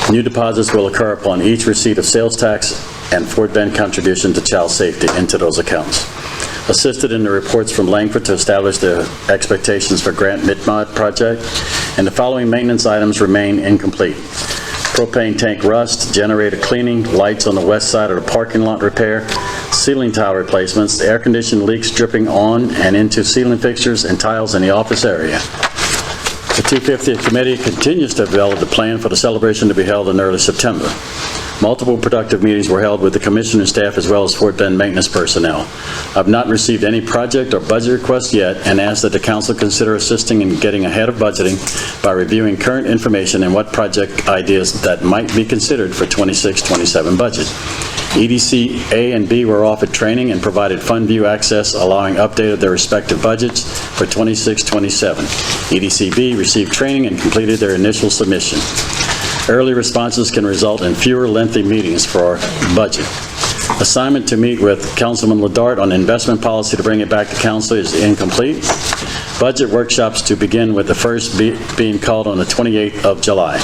New deposits will occur upon each receipt of sales tax and Fort Bend contribution to child safety into those accounts. Assisted in the reports from Langford to establish the expectations for Grant Mid-Mod project, and the following maintenance items remain incomplete. Propane tank rust, generator cleaning, lights on the west side of the parking lot repair, ceiling tile replacements, air conditioning leaks dripping on and into ceiling fixtures and tiles in the office area. The 250th Committee continues to develop the plan for the celebration to be held in early September. Multiple productive meetings were held with the commission and staff as well as Fort Bend maintenance personnel. I've not received any project or budget requests yet and ask that the council consider assisting in getting ahead of budgeting by reviewing current information and what project ideas that might be considered for 26-27 budget. EDC A and B were offered training and provided fund view access, allowing update of their respective budgets for 26-27. EDC B received training and completed their initial submission. Early responses can result in fewer lengthy meetings for our budget. Assignment to meet with Councilman Ladart on investment policy to bring it back to council is incomplete. Budget workshops to begin with the first being called on the 28th of July.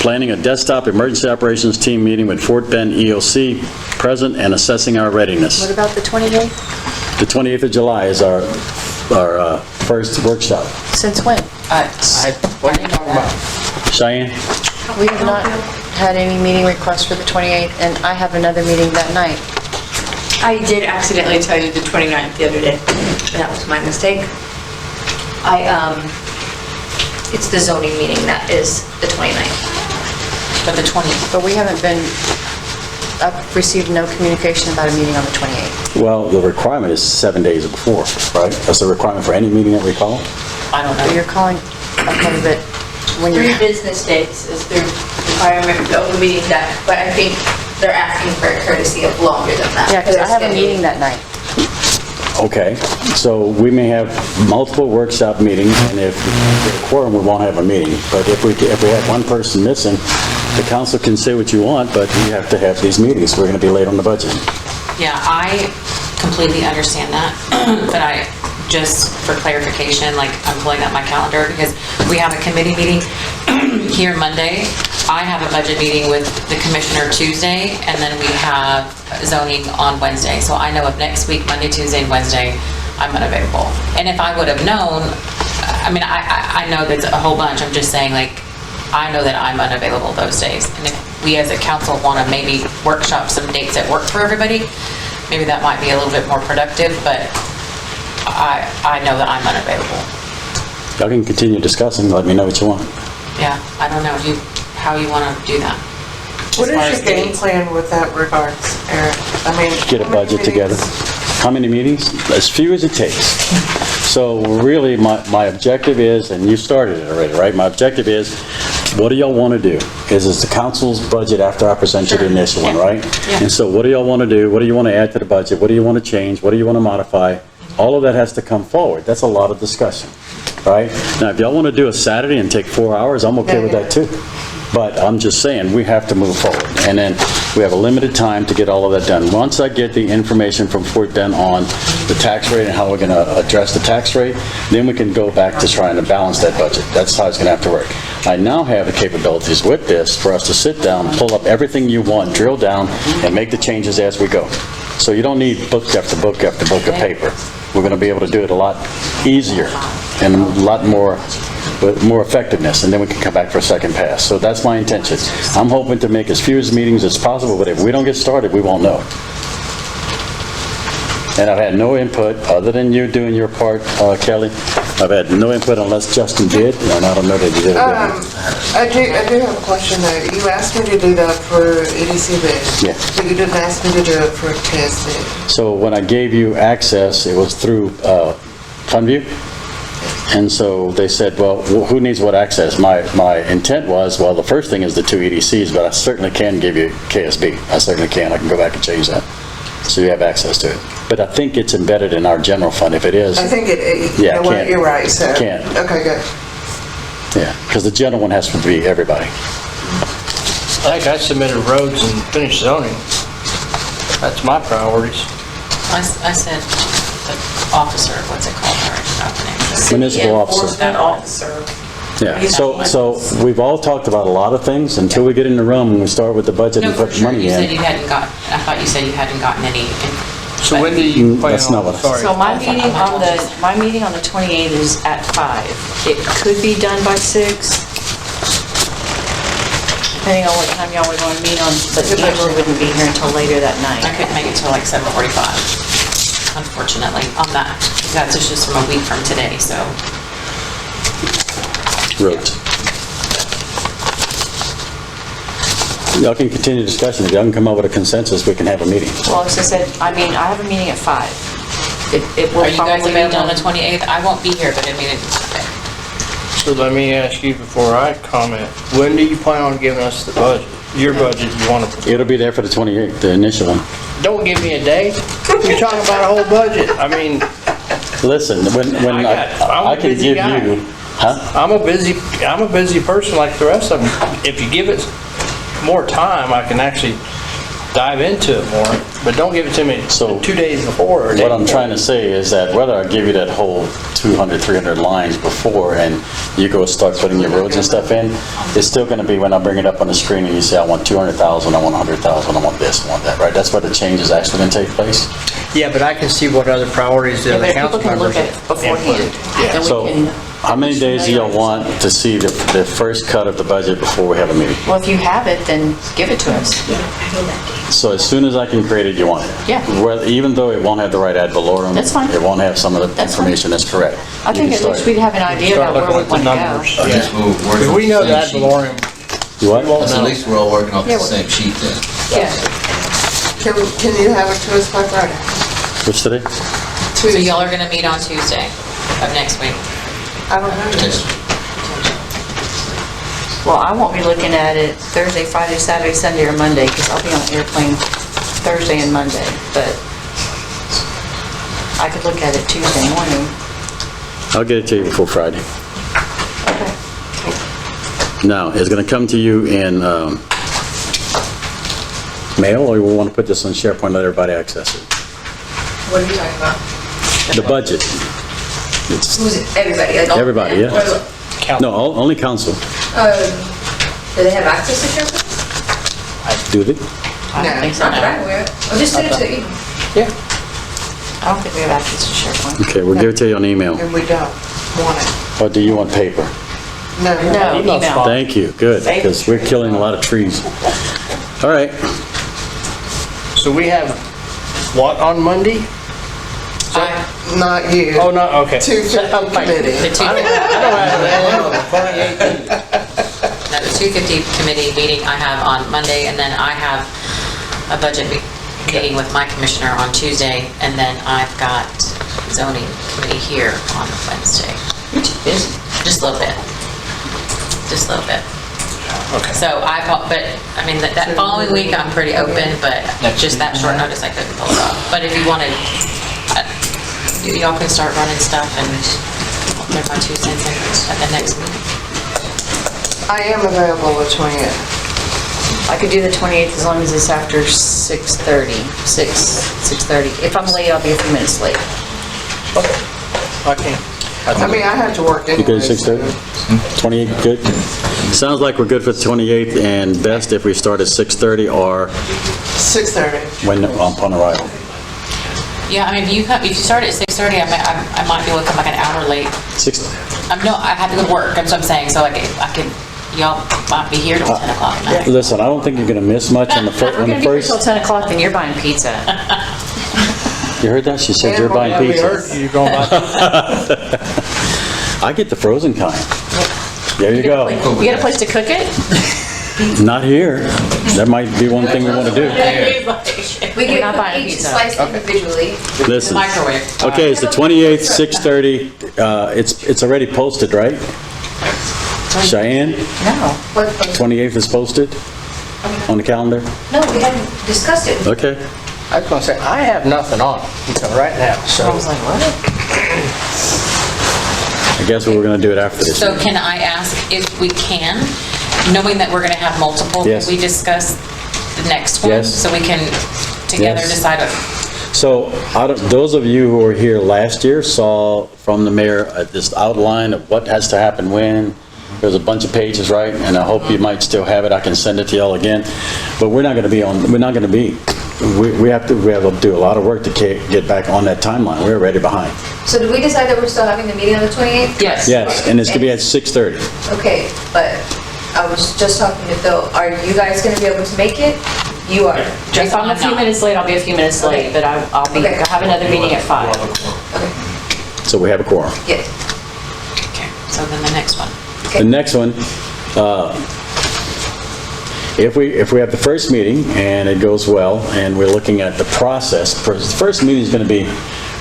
Planning a desktop emergency operations team meeting with Fort Bend EOC present and assessing our readiness. What about the 28th? The 28th of July is our first workshop. Since when? Cheyenne? We have not had any meeting requests for the 28th, and I have another meeting that night. I did accidentally tell you the 29th the other day. That was my mistake. It's the zoning meeting that is the 29th. But the 20th. But we haven't been, I've received no communication about a meeting on the 28th. Well, the requirement is 7 days before, right? That's the requirement for any meeting that we call? I don't know. You're calling, okay, but when you're... 3 business days is the requirement for the open meeting that, but I think they're asking for a courtesy of longer than that. Yeah, because I have a They're meeting that night. Okay, so we may have multiple workshop meetings, and if the quorum, we won't have a meeting. But if we have one person missing, the council can say what you want, but you have to have these meetings. We're going to be late on the budget. Yeah, I completely understand that, but just for clarification, like, I'm pulling up my calendar because we have a committee meeting here Monday. I have a budget meeting with the commissioner Tuesday, and then we have zoning on Wednesday. So I know of next week, Monday, Tuesday, and Wednesday, I'm unavailable. And if I would have known, I mean, I know there's a whole bunch. I'm just saying, like, I know that I'm unavailable those days. And if we as a council want to maybe workshop some dates that work for everybody, maybe that might be a little bit more productive, but I know that I'm unavailable. Y'all can continue discussing, let me know what you want. Yeah, I don't know how you want to do that. What As far is as your game meetings. plan with that regards, Eric? I mean, Get a how many budget together. meetings? How many meetings? As few as it takes. So really, my objective is, and you started it already, right? My objective is, what do y'all want to do? Is the council's budget after I present you the initial one, right? Yeah. And so what do y'all want to do? What do you want to add to the budget? What do you want to change? What do you want to modify? All of that has to come forward. That's a lot of discussion, right? Now, if y'all want to do a Saturday and take 4 hours, I'm okay with that too. But I'm just saying, we have to move forward. And then we have a limited time to get all of that done. Once I get the information from Fort Bend on the tax rate and how we're going to address the tax rate, then we can go back to trying to balance that budget. That's how it's going to have to work. I now have the capabilities with this for us to sit down, pull up everything you want, drill down, and make the changes as we go. So you don't need book after book after book of paper. We're going to be able to do it a lot easier and a lot more, with more effectiveness, and then we can come back for a second pass. So that's my intention. I'm hoping to make as few meetings as possible, but if we don't get started, we won't know. And I've had no input, other than you doing your part, Kelly. I've had no input unless Justin did, and I don't know that he did it. I do have a question though. You asked me to do that for EDC bid. Yeah. But you didn't ask me to do it for KSB. So when I gave you access, it was through FundView. And so they said, well, who needs what access? My intent was, well, the first thing is the 2 EDCs, but I certainly can give you KSB. I certainly can. I can go back and change that. So you have access to it. But I think it's embedded in our general fund. If it is, I think you Yeah, know what, can't. you're right, so. Can't. Okay, good. yeah, because the general one has to be everybody. I think I submitted roads and finished zoning. That's my priorities. I said the officer, what's it called? I forgot the name. Municipal officer. Enforcement officer. Yeah, so we've all talked about a lot of things until we get in the room and we start with the budget No, and for put the sure, money you said in. you hadn't got, I thought you said you hadn't gotten any. So when do you plan That's not on, what I sorry. So my meeting on the 28th is at 5. It could be done by 6, depending on what time y'all would want to meet on, but Amber wouldn't be here until later that night. I couldn't make it till like 7:45, unfortunately, on that. That's just from a week from today, so. Roads. Y'all can continue discussion. If y'all can come up with a consensus, we can have a meeting. Well, as I said, I have a meeting at 5. It will Are you guys probably available on the be 28th? I won't be here, but I mean, So let me ask you before I comment, when do you plan on giving us the budget? Your budget you want to, It'll be there for the 28th, the initial one. don't give me a day. You're talking about a whole budget. I mean, Listen, when I'm I a can busy give guy. you, huh? I'm a busy person like the rest of them. If you give it more time, I can actually dive into it more, but don't give it to me So, 2 days before or a day What I'm before. trying to say is that whether I give you that whole 200, 300 lines before and you go start putting your roads and stuff in, it's still going to be when I bring it up on the screen and you say, I want 200,000, I want 100,000, I want this, I want that, right? That's where the change is actually going to take place. Yeah, but I can see what other priorities the Yeah, other but council people can members look at it beforehand. Yeah. Then we So, can- how many days do y'all want to see the first cut of the budget before we have a meeting? Well, if you have it, then give it to us. So as soon as I can create it, you want it? Yeah. Even though it won't have the right ad valorem? That's fine. It won't have some of the That's fine. information that's correct? I think at least we'd have an idea Start about where we looking want at to the go. numbers. I guess we're working Because off we know the that same sheet. valorem, You what? That's at least we're all working off Yeah, the same sheet then. Yeah. Can you have it to us by Friday? What's today? so y'all are gonna meet on Tuesday of next week. I don't know. Potentially. Well, I won't be looking at it Thursday, Friday, Saturday, Sunday, or Monday, because I'll be on an airplane Thursday and Monday, but I could look at it Tuesday morning. I'll get it to you before Friday. Okay. Now, it's going to come to you in mail, or we want to put this on SharePoint and let everybody access it? What are you talking about? The budget. It's Who's it? Everybody? Like all- everybody, yeah. No, only council. Do they have access to SharePoint? Do they? I don't think so, Not that I'm no. aware of. I'll just send it to you. Yeah. I don't think we have access to SharePoint. Okay, we'll give it to you on email. And we don't want it. Or do you want paper? No. No, email. Thank you, good, because we're killing a lot of trees. All right, So we have what on Monday? Not you. Oh, no, okay. 250 committee. The two, I don't have that on the 28th. no, the 250 committee meeting I have on Monday, and then I have a budget meeting with my commissioner on Tuesday, and then I've got zoning committee here on Wednesday. You're too busy. Just a little bit. Just a little bit. Okay. So but, I mean, that following week, I'm pretty open, but just that short notice, I couldn't pull it off. But if you wanted, y'all can start running stuff and get my 2 cents in at the next meeting. I am available the 20th. I could do the 28th as long as it's after 6:30. 6:30. If I'm late, I'll be a few minutes late. I can't. I mean, I have to work you anyway. good, 6:30? 28, good? Sounds like we're good for the 28th, and best if we start at 6:30 or 6:30. when upon arrival. Yeah, I mean, if you start at 6:30, I might be able to come like an hour late. 6. No, I have to go to work, that's what I'm saying, so like, y'all might be here till 10 o'clock at night. Listen, I don't think you're going to miss much on the We're going to be here till 10 o'clock, then you're buying pizza. You heard that? She said you're buying We pizza. heard you going back. I get the frozen kind. There you go. You got a place to cook it? Not here. That might be one thing we want to do. We We're not get buying each pizza. slice individually. Listen. Microwave. Okay, it's the 28th, 6:30. It's already posted, right? Cheyenne, No. 28th is posted on the calendar? No, we haven't discussed it. Okay. I was gonna say, I have nothing on right now, I so. was like, what? I guess we were going to do it after this. So can I ask if we can, knowing that we're going to have multiple, Yes. can we discuss the next one? Yes. So we can together Yes. decide what. So, those of you who were here last year saw from the mayor this outline of what has to happen when. There's a bunch of pages, right? And I hope you might still have it. I can send it to y'all again. But we're not going to be. We have to do a lot of work to get back on that timeline. We're already behind. So did we decide that we're still having the meeting on the 28th? Yes. Yes, and it's going to be at 6:30. Okay, but I was just talking to Phil, are you guys gonna be able to make it? You are. If I'm a few minutes late, I'll be a few minutes late, but I'll have another meeting at 5. So we have a quorum. Yes. Okay, so then the next one. The next one, if we have the first meeting and it goes well and we're looking at the process, the first meeting is going to be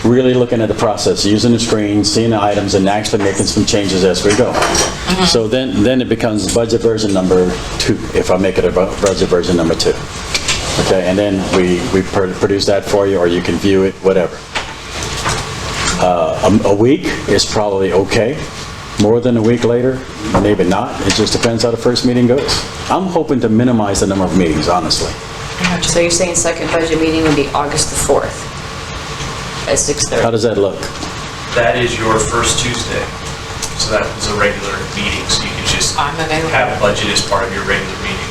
really looking at the process, using the screen, seeing the items, and actually making some changes as we go. So then it becomes budget version number 2, if I make it a budget version number 2. Okay, and then we produce that for you, or you can view it, whatever. A week is probably okay. More than a week later, maybe not. It just depends how the first meeting goes. I'm hoping to minimize the number of meetings, honestly. So you're saying second budget meeting would be August the 4th at 6:30? How does that look? That is your first Tuesday. So that is a regular meeting, so you can just have budget as part of your regular meeting.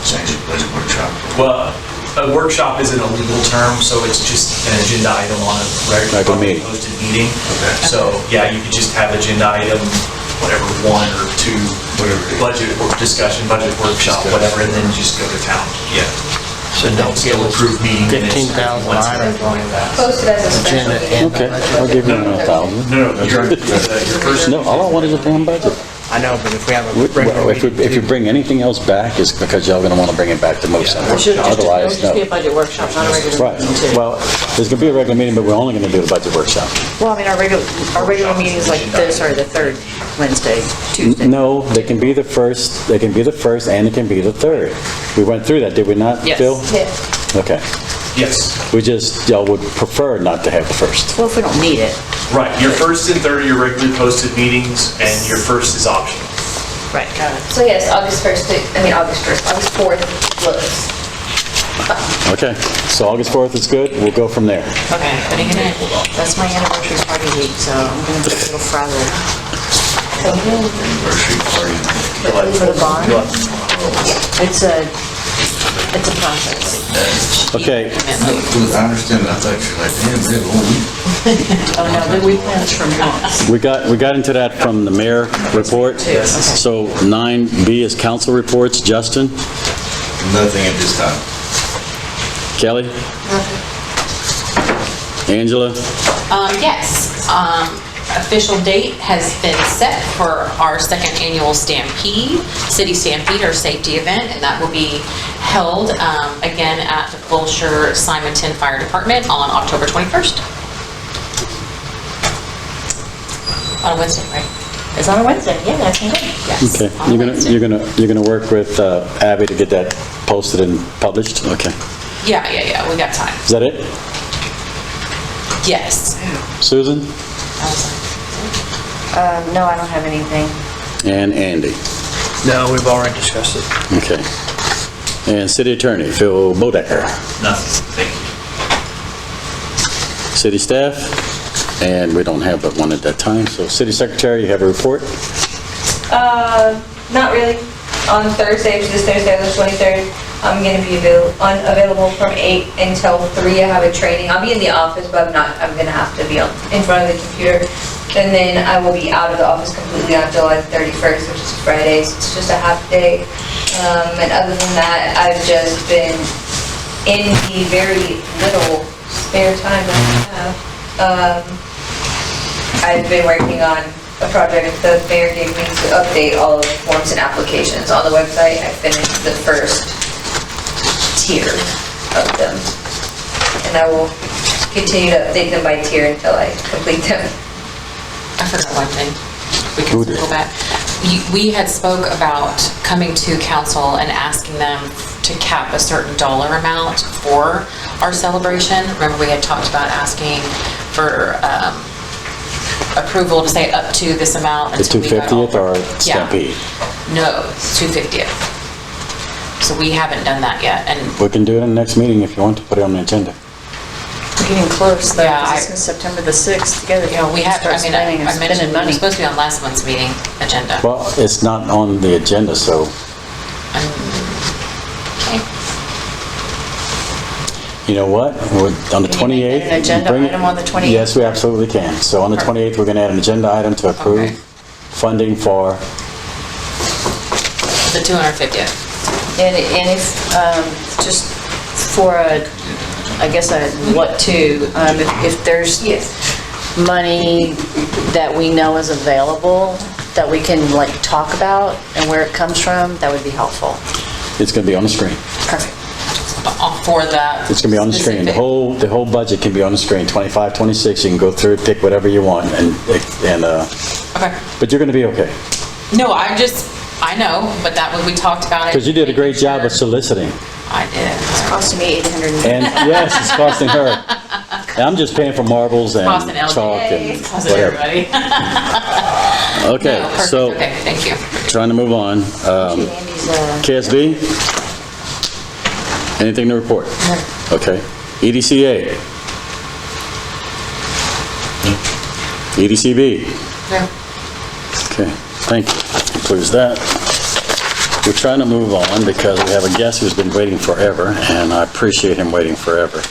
Change it, budget workshop. Well, a workshop isn't a legal term, so it's just an agenda item on a regular meeting. posted meeting. So, yeah, you could just have agenda item, whatever, 1 or 2, budget or discussion, budget workshop, whatever, and then just go to town. Yeah. So don't still approve meeting minutes. 15,000 items on that. Post it as a special Agenda meeting. Okay, I'll give you 1,000. No, your first. No, all I want is a damn budget. I know, but if we have a regular meeting. If you bring anything else back, it's because y'all gonna wanna bring it back to most of It should them. just, it'll Otherwise, just be a no. budget workshop, not a regular Right. meeting too. Well, there's gonna be a regular meeting, but we're only gonna do the budget workshop. Well, I mean, our regular meetings like this are the third Wednesday, Tuesday. No, they can be the first, and it can be the third. We went through that, did we not, Yes. Bill? Yes. Okay. Yes. Y'all would prefer not to have the first. Well, if we don't need it. Right, your first and third are your regularly posted meetings, and your first is optional. Right, got it. So yes, August 4th close. Okay, so August 4th is good, we'll go from there. Okay, putting it in. That's my anniversary party week, so I'm gonna be a little frazzled. Anniversary party. For the bond? It's a process. Okay, I understand, but I thought you were like, damn, we have a whole week. Oh, no, we plan this for months. we got into that from the mayor report. So 9B is council reports. Justin? Nothing at this time. Kelly? Angela? Yes, official date has been set for our second annual Stampede, City Stampede, our safety event, and that will be held again at the Fulshire Simonton Fire Department on October 21st. On a Wednesday, right? It's on a Wednesday, yeah, that's good. Yes. Okay, on a Wednesday. you're gonna work with Abby to get that posted and published? Okay. Yeah, we got time. Is that it? Yes. Susan? No, I don't have anything. And Andy? No, we've already discussed it. Okay. And city attorney, Phil Bodecker? Nothing, thank you. City staff? And we don't have but one at that time, so city secretary, you have a report? Not really. On Thursday, which is Thursday, the 23rd, I'm going to be unavailable from 8 until 3. I have a training. I'll be in the office, but I'm going to have to be in front of the computer. And then I will be out of the office completely on July 31st, which is Friday, so it's just a half day. And other than that, I've just been in the very little spare time that I have. I've been working on a project the mayor gave me to update all of the forms and applications on the website. I finished the first tier of them. And I will continue to update them by tier until I complete them. I forgot one thing. We can circle back. We had spoke about coming to council and asking them to cap a certain dollar amount for our celebration. Remember, we had talked about asking for approval to say up to this amount. The until we got all- 250th or Stampede? No, 250th. So we haven't done that yet, and We can do it in the next meeting if you want to put it on the agenda. We're getting close, though, Yeah, 'cause it's September the 6th. Together, we have, I mean, I mentioned spending it was money. supposed to be on last month's meeting agenda. Well, it's not on the agenda, so Okay. you know what? On the Can you make 28th. that an agenda bring it- item on the 28th? Yes, we absolutely can. So on the 28th, we're going to add an agenda item to approve funding for, The 250th. And if, just for I guess what to, if there's money that we know is available, that we can like talk about and where it comes from, that would be helpful. it's going to be on the screen. Perfect. For that. It's going to be on the screen. The specific- whole budget can be on the screen, 25, 26. You can go through it, pick whatever you want, Okay. but you're going to be okay. No, I know, but that was, we talked about it. Because you did a great job of soliciting. I did. It's costing me $800. And yes, it's costing her. And I'm just paying for marbles and Costing LJ. chalk and It's costing whatever. everybody. Okay, No, perfect. so Okay, thank you. trying to move on. KSB? Anything to report? Okay. EDCA? EDCB? No. Okay, thank you. Concludes that. We're trying to move on because we have a guest who's been waiting forever, and I appreciate him waiting forever.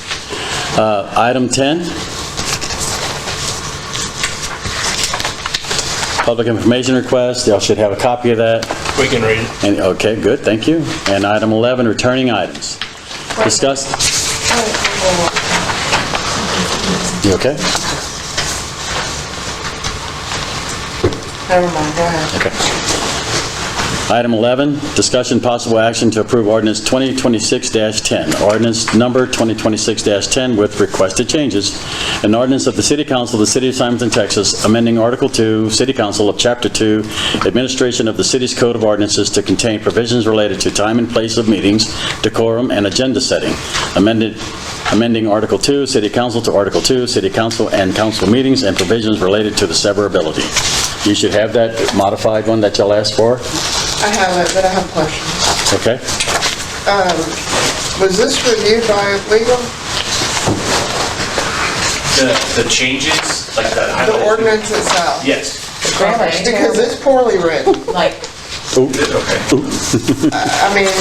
Item 10. Public information request. Y'all should have a copy of that. We can read it. And, okay, good, thank you. And item 11, returning items. Discuss. You okay? Never mind, go ahead. Okay. Item 11, discussion possible action to approve ordinance 2026-10. Ordinance number 2026-10 with requested changes. An ordinance of the City Council of the City of Simonton, Texas, amending Article 2, City Council of Chapter 2, Administration of the City's Code of Ordinances to contain provisions related to time and place of meetings, decorum, and agenda setting. Amending Article 2, City Council to Article 2, City Council and council meetings and provisions related to the severability. You should have that modified one that y'all asked for. I have it, but I have questions. Okay. Was this reviewed by legal? The changes, like that. The ordinance itself? Yes. The grammar is Because it's poorly written. Like, I mean,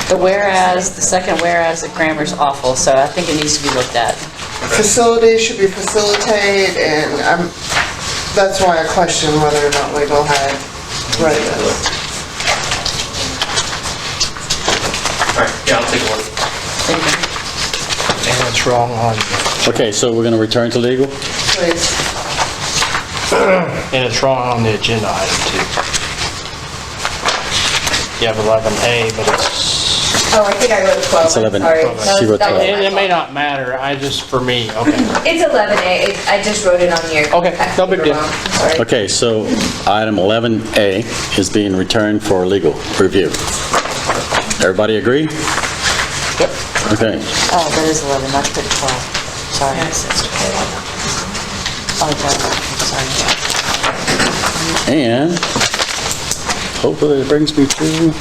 the whereas, the second whereas, the grammar's awful, so I think it needs to be looked at. facility should be facilitate, and that's why I question whether or not legal had read this. All right, yeah, I'll take a look. And it's wrong on, Okay, so we're going to return to legal? Please. and it's wrong on the agenda item too. You have 11A, but it's, Oh, I think I wrote 12. It's 11. Sorry. She wrote 12. it may not matter, for me, okay. It's 11A. I just wrote it on your. Okay, no big deal. Sorry. Okay, so item 11A is being returned for legal review. Everybody agree? Yep. Okay. Oh, that is 11, not put 12. Sorry. Oh, sorry. And hopefully it brings me to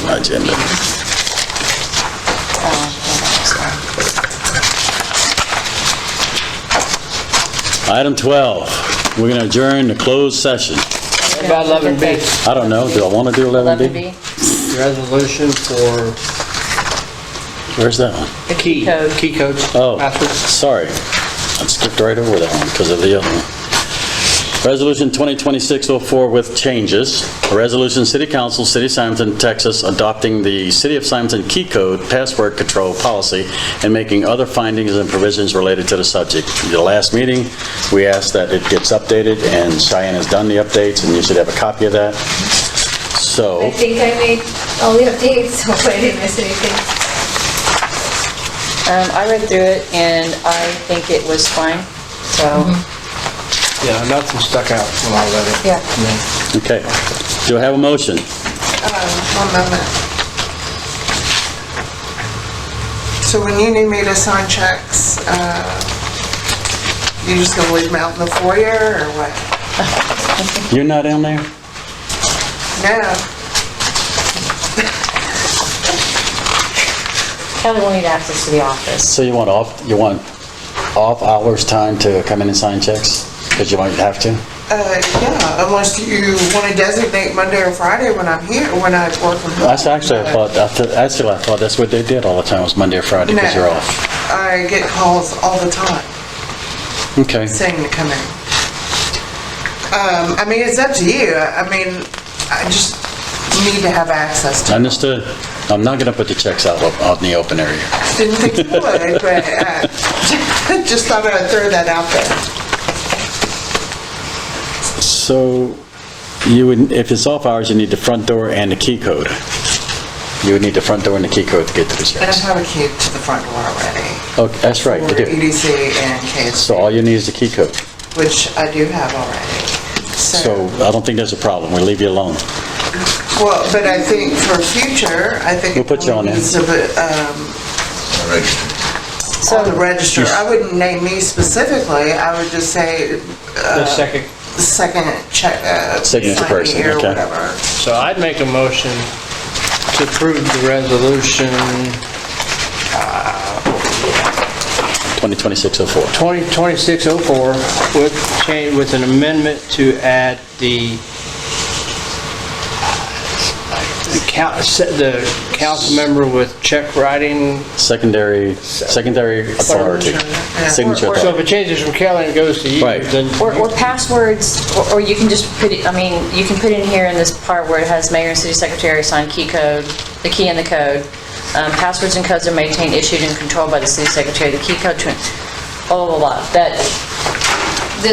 my agenda. Item 12, we're going to adjourn the closed session. What about 11B? I don't know, do I want to do 11B? Resolution for Where's that one? The key code. key codes. Oh, Password. sorry. I skipped right over that one because of the other one. Resolution 2026-04 with changes. A resolution, City Council, City of Simonton, Texas, adopting the City of Simonton Key Code password control policy and making other findings and provisions related to the subject. The last meeting, we asked that it gets updated, and Cheyenne has done the updates, and you should have a copy of that. So, I think I made all the updates, so I didn't miss anything. I read through it and I think it was fine, so. Yeah, nothing stuck out when I read it. Yeah. okay. Do I have a motion? One moment. So when you need me to sign checks, you just gonna leave them out in the foyer, or what? You're not down there? No. Kelly will need access to the office. So you want off hours time to come in and sign checks? Because you might have to? Yeah, unless you want to designate Monday or Friday when I'm here, when I work from home. That's actually, I thought that's what they did all the time, was Monday or Friday, because you're off. I get calls all the time Okay. saying to come in. I mean, it's up to you. I mean, I just need to have access to it. Understood. I'm not going to put the checks out in the open area. Didn't think you would, but just thought I'd throw that out there. So you would, if it's off hours, you need the front door and the key code. You would need the front door and the key code to get to the And I checks. have a key to the front door already. Okay, that's right, you For do. EDC and KSC, So all you need is the key code. which I do have already. So I don't think there's a problem. We'll leave you alone. Well, but I think for future, I think. We'll put you on there. Needs to be, So on the register. I wouldn't name me specifically, I would just say. The second. The second check. Signature signee person, or okay. whatever. So I'd make a motion to approve the resolution 2026-04. 2026-04 with an amendment to add the council member with check writing. Secondary authority. Signature So if authority. it changes from Kelly and goes to you, Right. then Or passwords, or you can just put it, I mean, you can put in here in this part where it has mayor and city secretary sign key code, the key and the code. Passwords and codes are maintained, issued, and controlled by the city secretary. The key code to, blah, blah, blah, blah. That,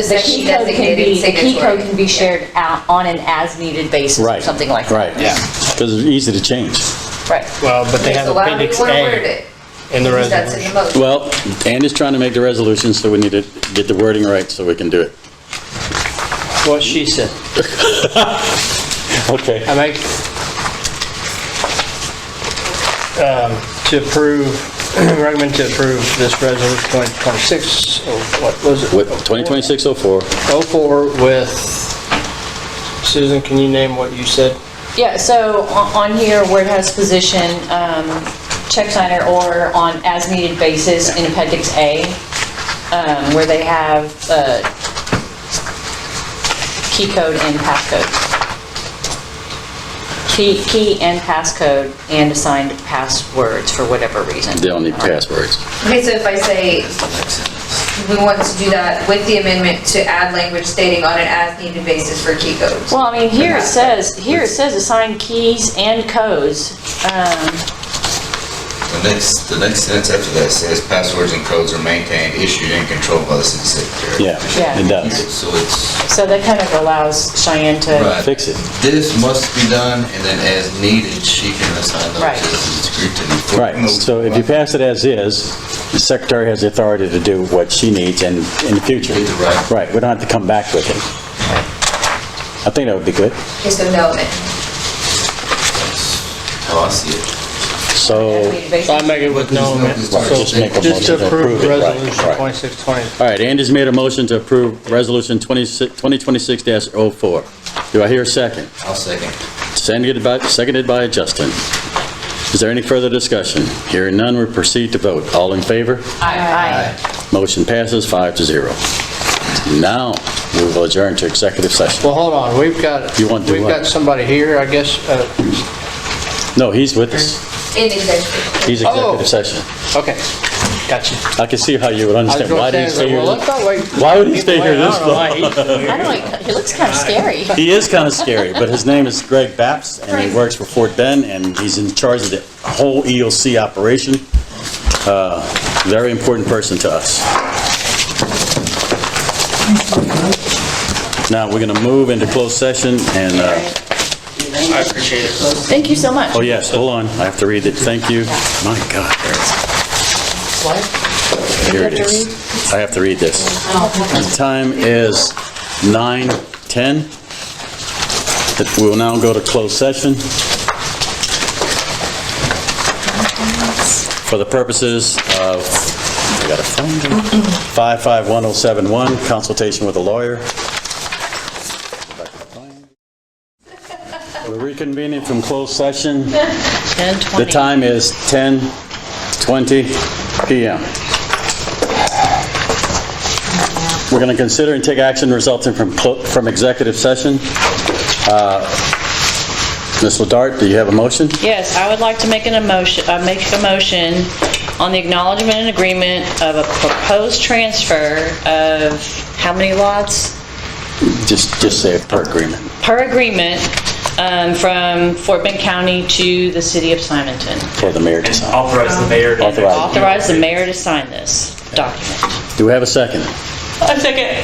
The key code can be, the key code signatory. can be shared out on an as-needed basis or Right. something like that. Right. Yeah. Because it's easy to change. Right. Well, but they have So however you appendix want to word A it. in the Because that's in the resolution. motion. Well, Andy's trying to make the resolution, so we need to get the wording right so we can do it. What she said. Okay. I make, to approve, recommend to approve this resolution 2026, or what was it? With 2026-04. 04 with, Susan, can you name what you said? Yeah, so on here where it has position, check signer or on as-needed basis in appendix A, where they have key code and passcode. Key and passcode and assigned passwords for whatever reason. They don't need passwords. Okay, so if I say, we want to do that with the amendment to add language stating on an as-needed basis for key codes. Well, I mean, here it says assign keys and codes. The next sentence after that says passwords and codes are maintained, issued, and controlled by the city secretary. Yeah, Yeah. it does. So it's, So that kind of allows Cheyenne to, right. Fix it. This must be done, and then as needed, she can assign those Right. as it's agreed to. before- Right, so if you pass it as is, the secretary has the authority to do what she needs and in the future. Right. Right, we don't have to come back with it. I think that would be good. Okay, so no amendment. How I see it. So, So I make it with no amendment. Right, just make a Just motion to to approve approve it, right, resolution right. 2620. all right, Andy's made a motion to approve resolution 2026-04. Do I hear a second? I'll second. Seconded by Justin. Is there any further discussion? Hearing none, we proceed to vote. All in favor? Aye. Motion passes 5-0. Now, we will adjourn to executive session. Well, hold on, we've got, You want to do we've what? got somebody here, I guess. No, he's with us. In executive. He's executive session. Okay, gotcha. I can see how you would I was understand. gonna Why did he say, stay here? well, let's not wait. Why would he stay here I this don't know why long? he's still here. I don't know, he looks kind of scary. He is kind of scary, but his name is Greg Baps, and he works for Fort Bend, and he's in charge of the whole EOC operation. Very important person to us. Now, we're going to move into closed session, and, I appreciate it. Thank you so much. oh yes, hold on, I have to read it. Thank you. My God, here it is. I have to read this. The time is 9:10. We will now go to closed session for the purposes of, I gotta find it, 551071, consultation with a lawyer. We're reconvening from closed session. 10:20. The time is 10:20 PM. We're going to consider and take action resulting from executive session. Ms. Ladart, do you have a motion? Yes, I would like to make a motion on the acknowledgement and agreement of a proposed transfer of how many lots? Just say it per agreement. Per agreement, from Fort Bend County to the city of Simonton. For the mayor to sign. Authorize the mayor to. Authorize the mayor to sign this document. Do we have a second? A second.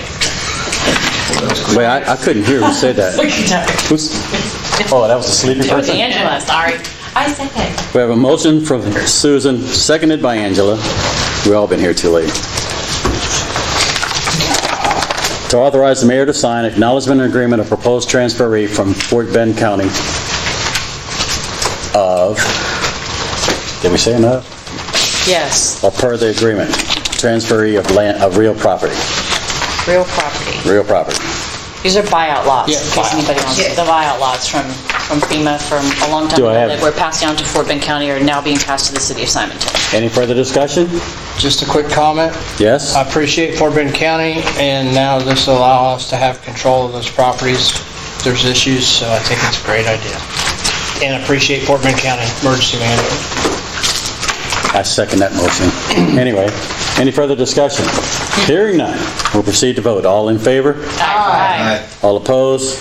Wait, I couldn't hear who said that. Who's? Oh, that was a sleepy It was person? Angela, sorry. I second. We have a motion from Susan, seconded by Angela. We've all been here too late. To authorize the mayor to sign acknowledgement and agreement of proposed transferee from Fort Bend County of, did we say enough? Yes, Or per the agreement, transferee of land, of real property, real property. real property. These are buyout lots, Yeah, in case anybody wants, the buyout lots from FEMA from a long time Do I ago have- that were passed down to Fort Bend County are now being passed to the city of Simonton. Any further discussion? Just a quick comment. Yes? I appreciate Fort Bend County, and now this will allow us to have control of those properties if there's issues, so I think it's a great idea. And appreciate Fort Bend County Emergency Management. I second that motion. Anyway, any further discussion? Hearing none, we'll proceed to vote. All in favor? Aye. All opposed?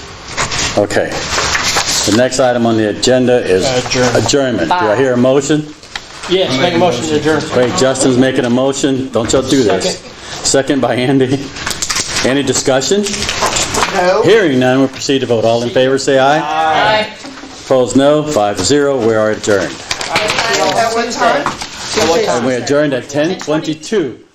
Okay. The next item on the agenda is adjournment. Do I hear a motion? Yes, make a motion to adjourn. Wait, Justin's making a motion. Don't y'all do this. Second by Andy. Any discussion? No. Hearing none, we'll proceed to vote. All in favor, say aye. Aye. Opposed, no. 5-0. We are adjourned. At what time? And we adjourned at 10:22.